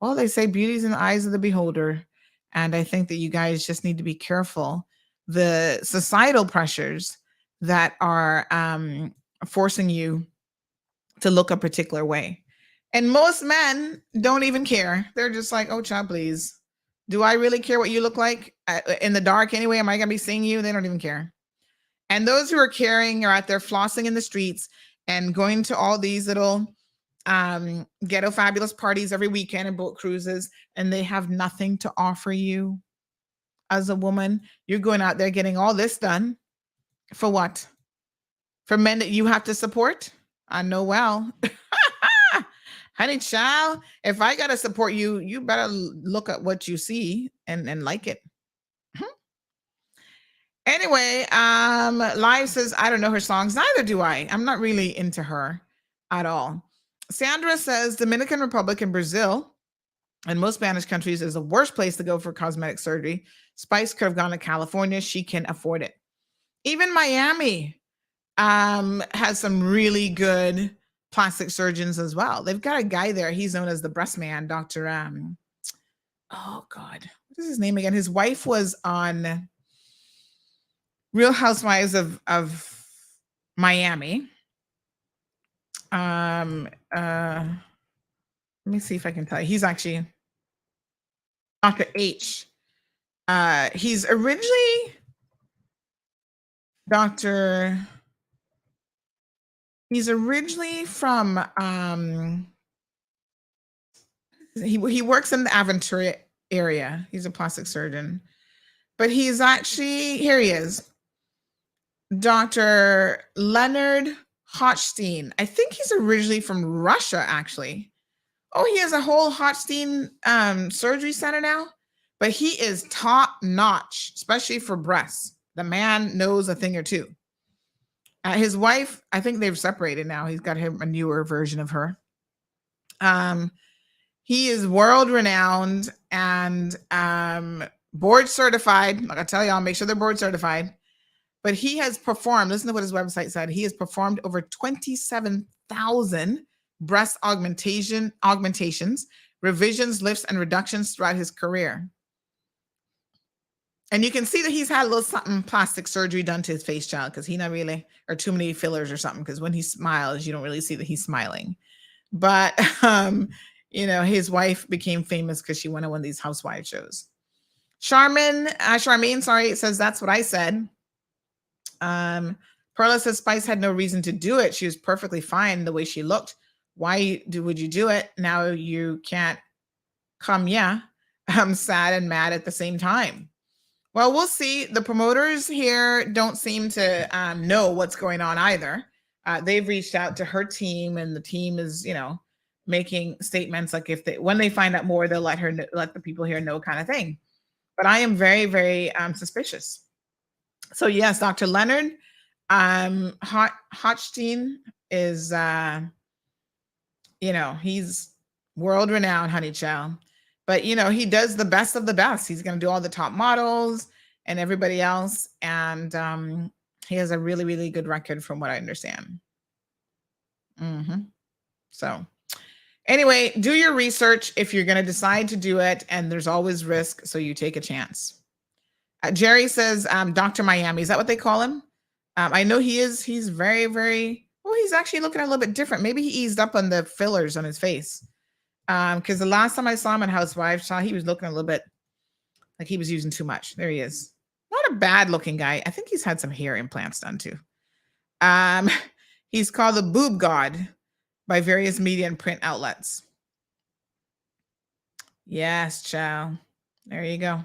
Well, they say beauty's in the eyes of the beholder. And I think that you guys just need to be careful. The societal pressures that are forcing you to look a particular way. And most men don't even care. They're just like, oh, child, please. Do I really care what you look like in the dark anyway? Am I going to be seeing you? They don't even care. And those who are caring are out there flossing in the streets and going to all these little ghetto fabulous parties every weekend and boat cruises, and they have nothing to offer you as a woman. You're going out there getting all this done for what? For men that you have to support? I know well. Honey child, if I gotta support you, you better look at what you see and like it. Anyway, Live says, I don't know her songs. Neither do I. I'm not really into her at all. Sandra says Dominican Republic and Brazil and most Spanish countries is the worst place to go for cosmetic surgery. Spice could have gone to California. She can afford it. Even Miami has some really good plastic surgeons as well. They've got a guy there. He's known as the breast man, Dr. Oh God, what is his name again? His wife was on Real Housewives of Miami. Let me see if I can tell you. He's actually Dr. H. He's originally He's originally from he works in the Aventura area. He's a plastic surgeon. But he's actually, here he is. Dr. Leonard Hochstein. I think he's originally from Russia, actually. Oh, he has a whole Hochstein surgery center now. But he is top notch, especially for breasts. The man knows a thing or two. His wife, I think they've separated now. He's got him a newer version of her. He is world renowned and board certified. Like I tell y'all, make sure they're board certified. But he has performed, listen to what his website said. He has performed over 27,000 breast augmentations, revisions, lifts, and reductions throughout his career. And you can see that he's had a little something plastic surgery done to his face, child, because he not really, or too many fillers or something, because when he smiles, you don't really see that he's smiling. But, you know, his wife became famous because she went on one of these housewife shows. Charmaine, sorry, says, that's what I said. Perla says Spice had no reason to do it. She was perfectly fine the way she looked. Why would you do it? Now you can't come. Yeah, I'm sad and mad at the same time. Well, we'll see. The promoters here don't seem to know what's going on either. They've reached out to her team, and the team is, you know, making statements like when they find out more, they'll let the people here know, kind of thing. But I am very, very suspicious. So yes, Dr. Leonard Hochstein is, you know, he's world renowned, honey child. But, you know, he does the best of the best. He's going to do all the top models and everybody else. And he has a really, really good record from what I understand. So anyway, do your research if you're going to decide to do it. And there's always risk. So you take a chance. Jerry says, Dr. Miami. Is that what they call him? I know he is. He's very, very, well, he's actually looking a little bit different. Maybe he eased up on the fillers on his face. Because the last time I saw him on Housewives, he was looking a little bit like he was using too much. There he is. Not a bad looking guy. I think he's had some hair implants done too. He's called the Boob God by various media and print outlets. Yes, child. There you go.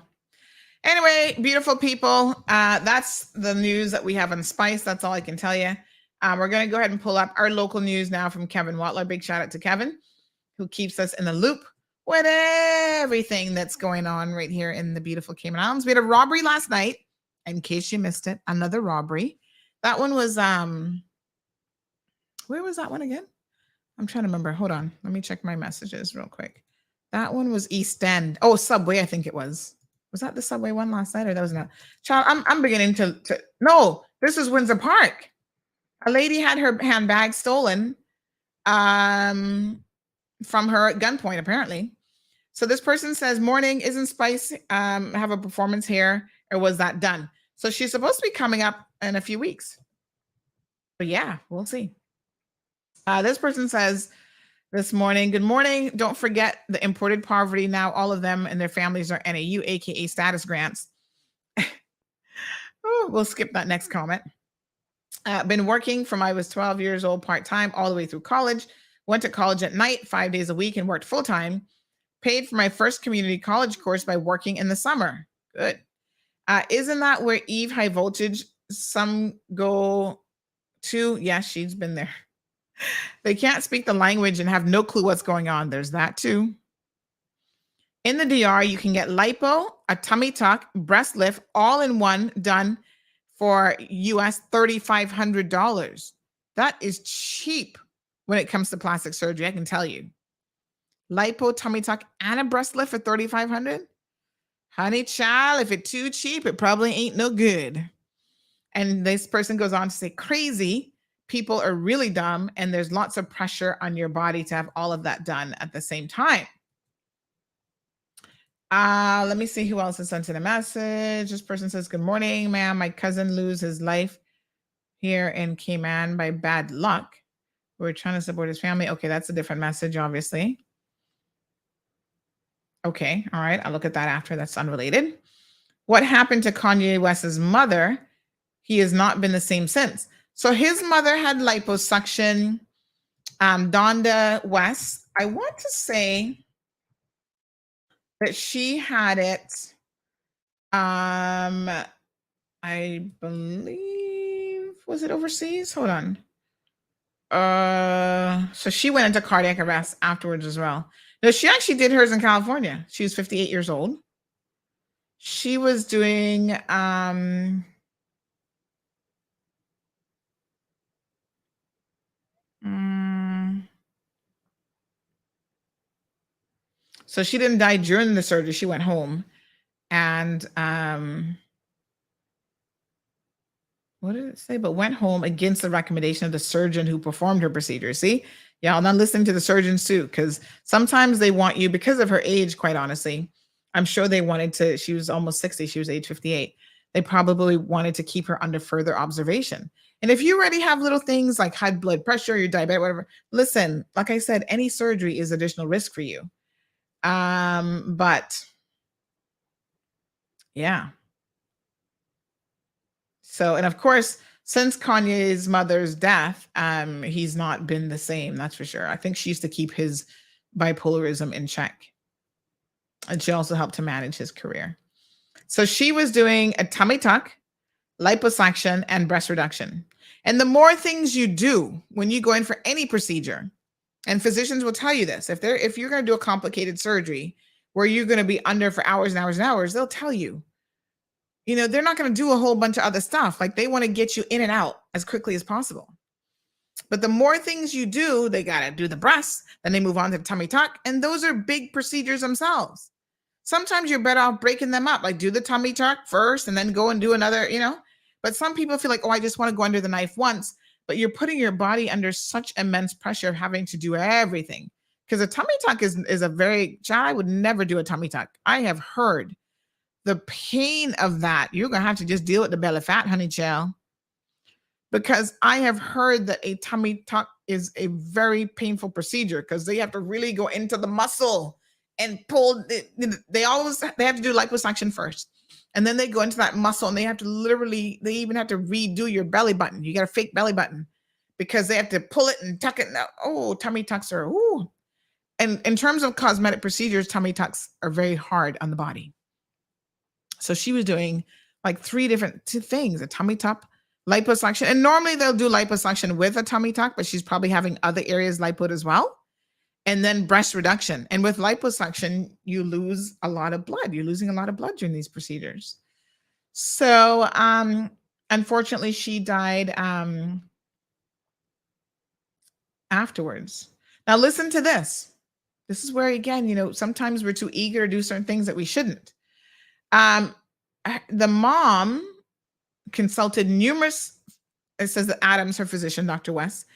Anyway, beautiful people. That's the news that we have on Spice. That's all I can tell you. We're going to go ahead and pull up our local news now from Kevin Watler. Big shout out to Kevin, who keeps us in the loop with everything that's going on right here in the beautiful Cayman Islands. We had a robbery last night in case you missed it, another robbery. That one was where was that one again? I'm trying to remember. Hold on. Let me check my messages real quick. That one was East End. Oh, Subway, I think it was. Was that the Subway one last night, or that was not? Child, I'm beginning to no, this is Windsor Park. A lady had her handbag stolen from her at gunpoint, apparently. So this person says, morning, isn't Spice have a performance here, or was that done? So she's supposed to be coming up in a few weeks. But yeah, we'll see. This person says this morning, good morning. Don't forget the imported poverty. Now all of them and their families are NAU, aka status grants. Oh, we'll skip that next comment. Been working from I was 12 years old part-time all the way through college. Went to college at night 5 days a week and worked full-time. Paid for my first community college course by working in the summer. Good. Isn't that where Eve High Voltage some go to? Yes, she's been there. They can't speak the language and have no clue what's going on. There's that too. In the DR, you can get lipo, a tummy tuck, breast lift, all in one done for US $3,500. That is cheap when it comes to plastic surgery, I can tell you. Lipo, tummy tuck, and a breast lift for $3,500? Honey child, if it's too cheap, it probably ain't no good. And this person goes on to say, crazy. People are really dumb, and there's lots of pressure on your body to have all of that done at the same time. Let me see who else has sent in a message. This person says, good morning, ma'am. My cousin lose his life here in Cayman by bad luck. We're trying to support his family. Okay, that's a different message, obviously. Okay, all right. I'll look at that after. That's unrelated. What happened to Kanye West's mother? He has not been the same since. So his mother had liposuction. Donda West, I want to say that she had it. I believe, was it overseas? Hold on. So she went into cardiac arrest afterwards as well. No, she actually did hers in California. She was 58 years old. She was doing so she didn't die during the surgery. She went home. And what did it say? But went home against the recommendation of the surgeon who performed her procedure. See? Y'all not listening to the surgeons too, because sometimes they want you, because of her age, quite honestly. I'm sure they wanted to, she was almost 60. She was age 58. They probably wanted to keep her under further observation. And if you already have little things like high blood pressure, you're diabetic, whatever, listen, like I said, any surgery is additional risk for you. But yeah. So, and of course, since Kanye's mother's death, he's not been the same, that's for sure. I think she used to keep his bipolarism in check. And she also helped to manage his career. So she was doing a tummy tuck, liposuction, and breast reduction. And the more things you do when you go in for any procedure, and physicians will tell you this, if you're going to do a complicated surgery where you're going to be under for hours and hours and hours, they'll tell you, they're not going to do a whole bunch of other stuff. Like they want to get you in and out as quickly as possible. But the more things you do, they got to do the breasts, then they move on to the tummy tuck. And those are big procedures themselves. Sometimes you're better off breaking them up, like do the tummy tuck first and then go and do another, But some people feel like, oh, I just want to go under the knife once. But you're putting your body under such immense pressure of having to do everything. Because a tummy tuck is a very, I would never do a tummy tuck. I have heard the pain of that. You're going to have to just deal with the belly fat, honey child. Because I have heard that a tummy tuck is a very painful procedure because they have to really go into the muscle and pull. They have to do liposuction first. And then they go into that muscle and they have to they even have to redo your belly button. You got a fake belly button because they have to pull it and tuck it. Now, tummy tucks are, And in terms of cosmetic procedures, tummy tucks are very hard on the body. So she was doing like 3 different things, a tummy tuck, liposuction. And normally they'll do liposuction with a tummy tuck, but she's probably having other areas lipoed as well. And then breast reduction. And with liposuction, you lose a lot of blood. You're losing a lot of blood during these procedures. So, unfortunately, she died afterwards. Now, listen to this. This is where, again, sometimes we're too eager to do certain things that we shouldn't. The mom consulted numerous, it says that Adams, her physician, Dr. West,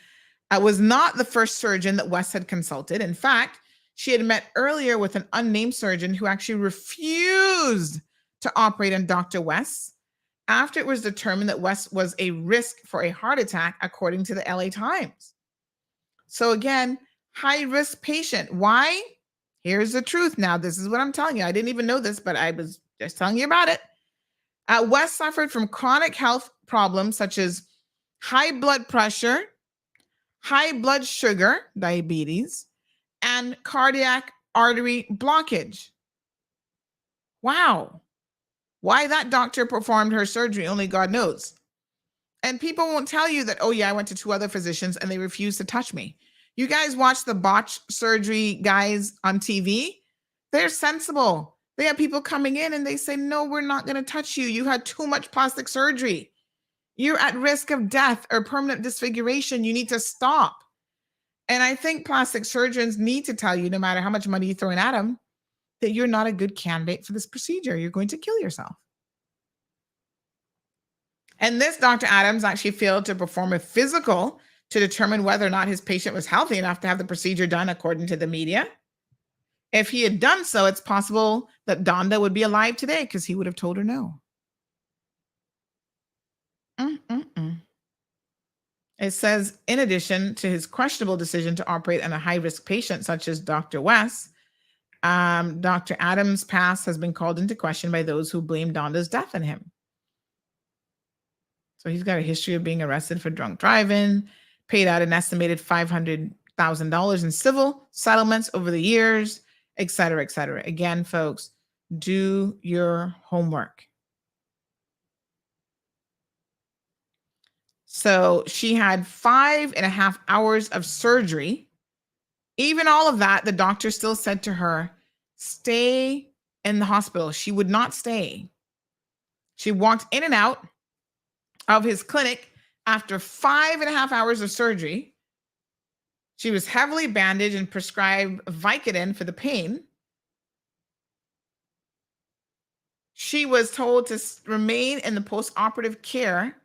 was not the first surgeon that West had consulted. In fact, she had met earlier with an unnamed surgeon who actually refused to operate on Dr. West after it was determined that West was a risk for a heart attack, according to the LA Times. So again, high-risk patient. Why? Here's the truth now. This is what I'm telling you. I didn't even know this, but I was just telling you about it. West suffered from chronic health problems such as high blood pressure, high blood sugar, diabetes, and cardiac artery blockage. Wow. Why that doctor performed her surgery, only God knows. And people won't tell you that, oh yeah, I went to 2 other physicians and they refused to touch me. You guys watch the botch surgery guys on TV. They're sensible. They have people coming in and they say, no, we're not going to touch you. You had too much plastic surgery. You're at risk of death or permanent disfiguration. You need to stop. And I think plastic surgeons need to tell you, no matter how much money you're throwing at them, that you're not a good candidate for this procedure. You're going to kill yourself. And this Dr. Adams actually failed to perform a physical to determine whether or not his patient was healthy enough to have the procedure done, according to the media. If he had done so, it's possible that Donda would be alive today because he would have told her no. It says, in addition to his questionable decision to operate on a high-risk patient such as Dr. West, Dr. Adams' past has been called into question by those who blame Donda's death on him. So he's got a history of being arrested for drunk driving, paid out an estimated $500,000 in civil settlements over the years, et cetera, et cetera. Again, folks, do your homework. So she had 5.5 hours of surgery. Even all of that, the doctor still said to her, stay in the hospital. She would not stay. She walked in and out of his clinic after 5.5 hours of surgery. She was heavily bandaged and prescribed Vicodin for the pain. She was told to remain in the post-operative care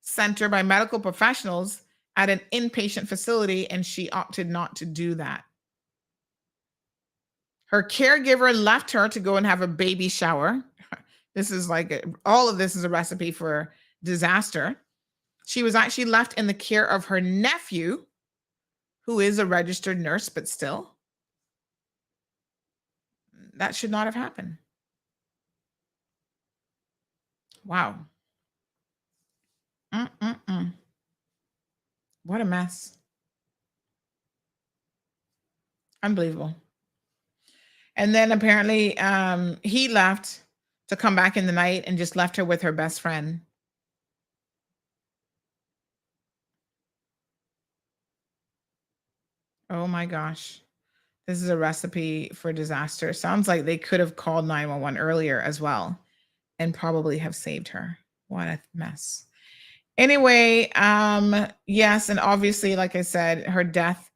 center by medical professionals at an inpatient facility, and she opted not to do that. Her caregiver left her to go and have a baby shower. This is like, all of this is a recipe for disaster. She was actually left in the care of her nephew, who is a registered nurse, but still, that should not have happened. Wow. What a mess. Unbelievable. And then apparently he left to come back in the night and just left her with her best friend. Oh my gosh. This is a recipe for disaster. Sounds like they could have called 911 earlier as well and probably have saved her. What a mess. Anyway, yes, and obviously, like I said, her death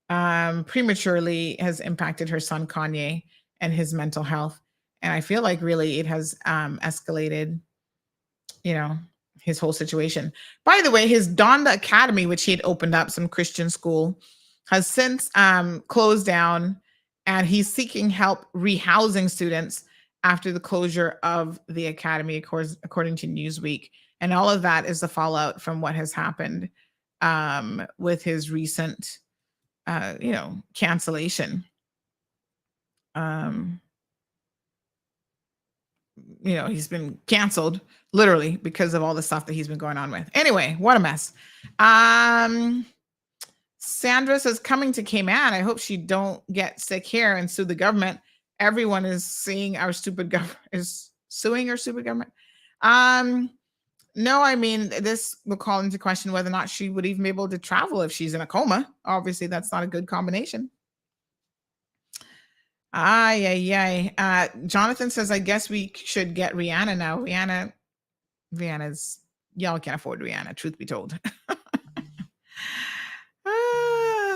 prematurely has impacted her son Kanye and his mental health. And I feel like really it has escalated, his whole situation. By the way, his Donda Academy, which he had opened up, some Christian school, has since closed down, and he's seeking help rehousing students after the closure of the academy, according to Newsweek. And all of that is the fallout from what has happened with his recent, cancellation. He's been canceled literally because of all the stuff that he's been going on with. Anyway, what a mess. Sandra says, coming to Cayman. I hope she don't get sick here and sue the government. Everyone is seeing our stupid government is suing our stupid government. No, I mean, this will call into question whether or not she would even be able to travel if she's in a coma. Obviously, that's not a good combination. Jonathan says, I guess we should get Rihanna now. Rihanna Y'all can't afford Rihanna, truth be told.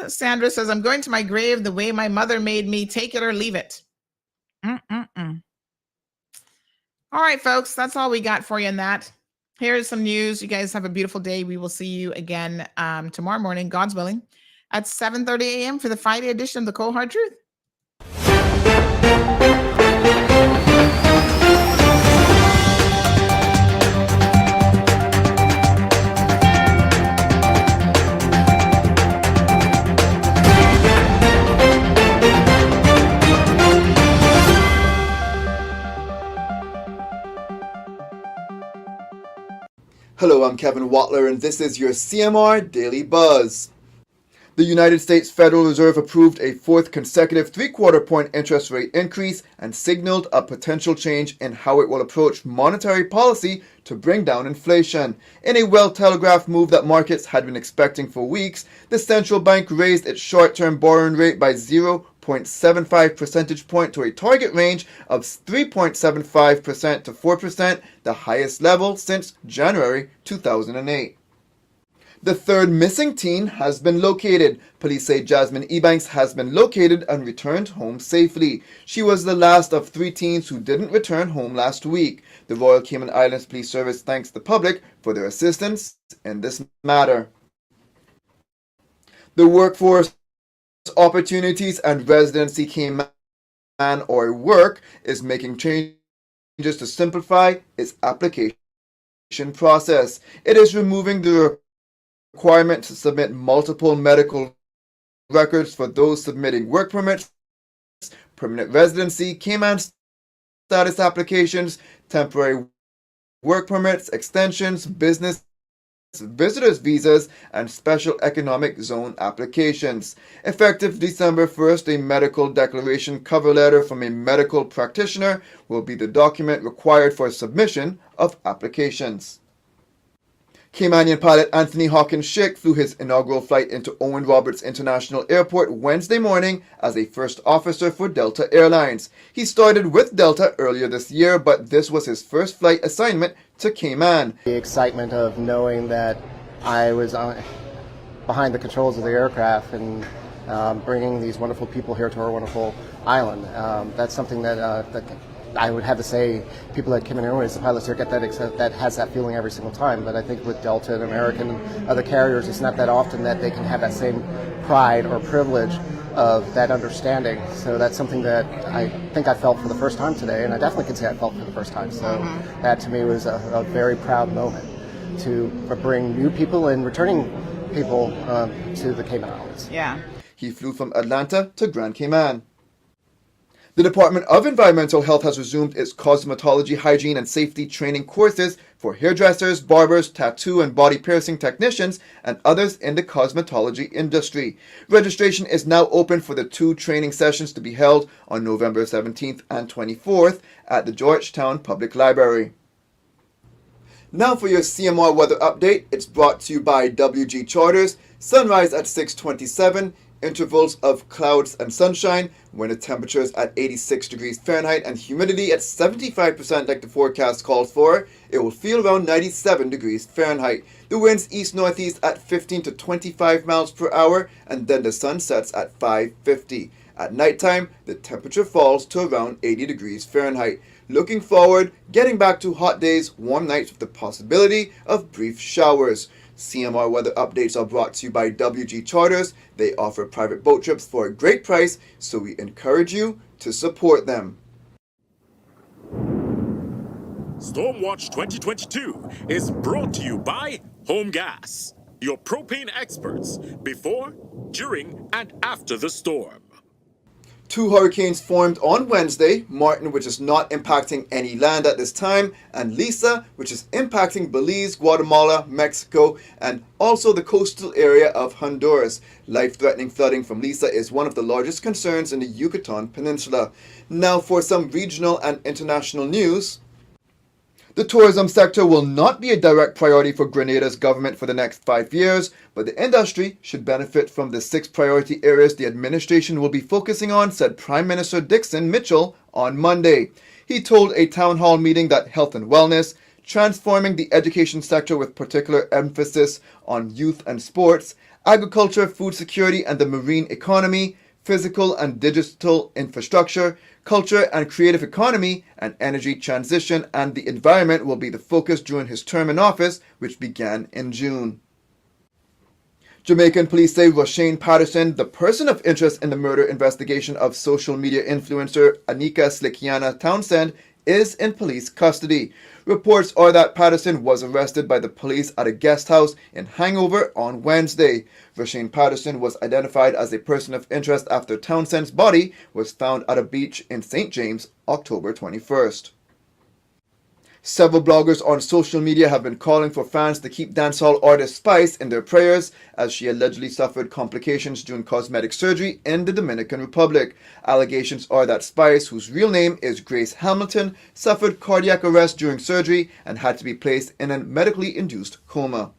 Sandra says, I'm going to my grave the way my mother made me. Take it or leave it. Mm-mm-mm. All right, folks, that's all we got for you in that. Here's some news. You guys have a beautiful day. We will see you again tomorrow morning, God's willing, at 7:30 a.m. for the Friday edition of The Cold Hard Truth. Hello, I'm Kevin Watler, and this is your CMR Daily Buzz. The United States Federal Reserve approved a fourth consecutive three-quarter-point interest rate increase and signaled a potential change in how it will approach monetary policy to bring down inflation. In a well-telegraphed move that markets had been expecting for weeks, the central bank raised its short-term borrowing rate by 0.75 percentage point to a target range of 3.75% to 4%, the highest level since January 2008. The third missing teen has been located. Police say Jasmine Ebanks has been located and returned home safely. She was the last of 3 teens who didn't return home last week. The Royal Cayman Islands Police Service thanks the public for their assistance in this matter. The Workforce Opportunities and Residency Cayman or Work is making changes to simplify its application process. It is removing the requirement to submit multiple medical records for those submitting work permits, permanent residency, Cayman status applications, temporary work permits, extensions, business visitors visas, and special economic zone applications. Effective December 1st, a medical declaration cover letter from a medical practitioner will be the document required for submission of applications. Caymanian pilot Anthony Hawkins Schick flew his inaugural flight into Owen Roberts International Airport Wednesday morning as a first officer for Delta Airlines. He started with Delta earlier this year, but this was his first flight assignment to Cayman. The excitement of knowing that I was behind the controls of the aircraft and bringing these wonderful people here to our wonderful island. That's something that I would have to say people at Cayman Airways, the pilots here, get that has that feeling every single time. But I think with Delta and American and other carriers, it's not that often that they can have that same pride or privilege of that understanding. So that's something that I think I felt for the first time today, and I definitely can say I felt for the first time. So that to me was a very proud moment to bring new people and returning people to the Cayman Islands. Yeah. He flew from Atlanta to Grand Cayman. The Department of Environmental Health has resumed its cosmetology, hygiene, and safety training courses for hairdressers, barbers, tattoo and body piercing technicians, and others in the cosmetology industry. Registration is now open for the 2 training sessions to be held on November 17th and 24th at the Georgetown Public Library. Now for your CMR weather update. It's brought to you by WG Charters. Sunrise at 6:27. Intervals of clouds and sunshine, winter temperatures at 86 degrees Fahrenheit and humidity at 75% like the forecast calls for. It will feel around 97 degrees Fahrenheit. The winds east-northeast at 15 to 25 miles per hour, and then the sun sets at 5:50. At nighttime, the temperature falls to around 80 degrees Fahrenheit. Looking forward, getting back to hot days, warm nights with the possibility of brief showers. CMR weather updates are brought to you by WG Charters. They offer private boat trips for a great price, so we encourage you to support them. Stormwatch 2022 is brought to you by Home Gas, your propane experts before, during, and after the storm. 2 hurricanes formed on Wednesday, Martin, which is not impacting any land at this time, and Lisa, which is impacting Belize, Guatemala, Mexico, and also the coastal area of Honduras. Life-threatening flooding from Lisa is one of the largest concerns in the Yucatan Peninsula. Now for some regional and international news. The tourism sector will not be a direct priority for Grenada's government for the next 5 years, but the industry should benefit from the 6 priority areas the administration will be focusing on, said Prime Minister Dixon Mitchell on Monday. He told a town hall meeting that health and wellness, transforming the education sector with particular emphasis on youth and sports, agriculture, food security and the marine economy, physical and digital infrastructure, culture and creative economy, and energy transition and the environment will be the focus during his term in office, which began in June. Jamaican police say Roshane Patterson, the person of interest in the murder investigation of social media influencer Anika Slickiana Townsend, is in police custody. Reports are that Patterson was arrested by the police at a guest house in Hangover on Wednesday. Roshane Patterson was identified as a person of interest after Townsend's body was found at a beach in St. James, October 21st. Several bloggers on social media have been calling for fans to keep dancehall artist Spice in their prayers as she allegedly suffered complications during cosmetic surgery in the Dominican Republic. Allegations are that Spice, whose real name is Grace Hamilton, suffered cardiac arrest during surgery and had to be placed in a medically induced coma.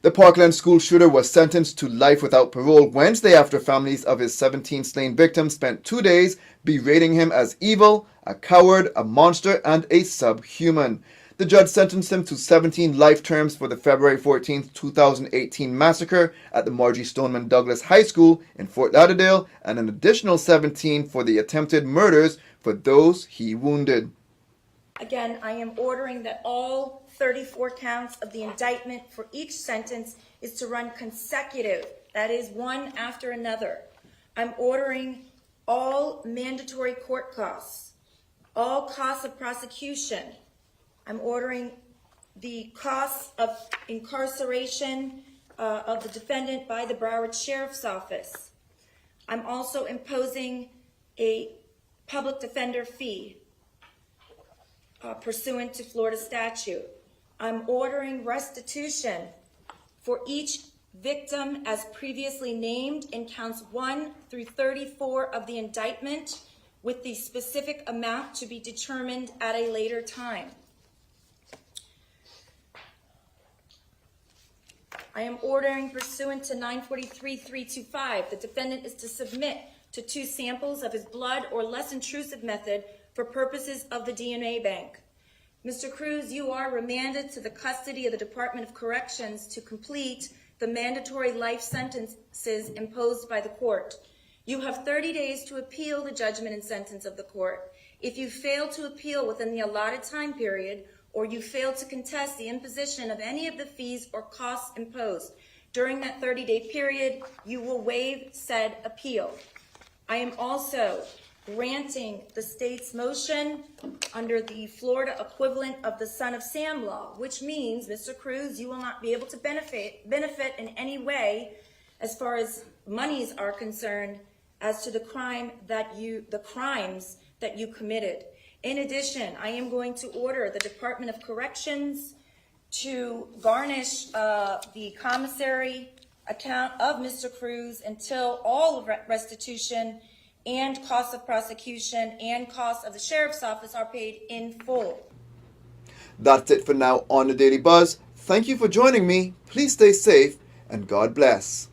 The Parkland school shooter was sentenced to life without parole Wednesday after families of his 17 slain victims spent 2 days berating him as evil, a coward, a monster, and a subhuman. The judge sentenced him to 17 life terms for the February 14, 2018 massacre at the Margie Stoneman Douglas High School in Fort Lauderdale and an additional 17 for the attempted murders for those he wounded. Again, I am ordering that all 34 counts of the indictment for each sentence is to run consecutive, that is, one after another. I'm ordering all mandatory court costs, all costs of prosecution. I'm ordering the costs of incarceration of the defendant by the Broward Sheriff's Office. I'm also imposing a public defender fee pursuant to Florida statute. I'm ordering restitution for each victim as previously named in counts 1 through 34 of the indictment, with the specific amount to be determined at a later time. I am ordering pursuant to 943-325, the defendant is to submit to 2 samples of his blood or less intrusive method for purposes of the DNA bank. Mr. Cruz, you are remanded to the custody of the Department of Corrections to complete the mandatory life sentences imposed by the court. You have 30 days to appeal the judgment and sentence of the court. If you fail to appeal within the allotted time period, or you fail to contest the imposition of any of the fees or costs imposed during that 30-day period, you will waive said appeal. I am also granting the state's motion under the Florida equivalent of the Son of Sam law, which means, Mr. Cruz, you will not be able to benefit in any way as far as monies are concerned as to the crimes that you committed. In addition, I am going to order the Department of Corrections to garnish the commissary account of Mr. Cruz until all of restitution and costs of prosecution and costs of the sheriff's office are paid in full. That's it for now on the Daily Buzz. Thank you for joining me. Please stay safe and God bless.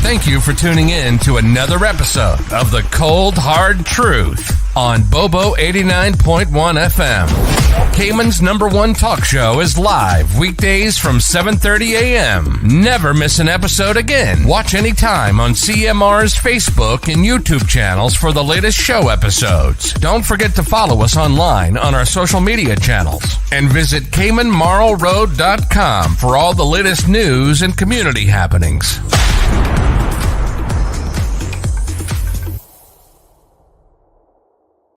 Thank you for tuning in to another episode of The Cold Hard Truth on Bobo 89.1 FM. Cayman's #1 talk show is live weekdays from 7:30 a.m. Never miss an episode again. Watch anytime on CMR's Facebook and YouTube channels for the latest show episodes. Don't forget to follow us online on our social media channels and visit CaymanMarlRoad.com for all the latest news and community happenings.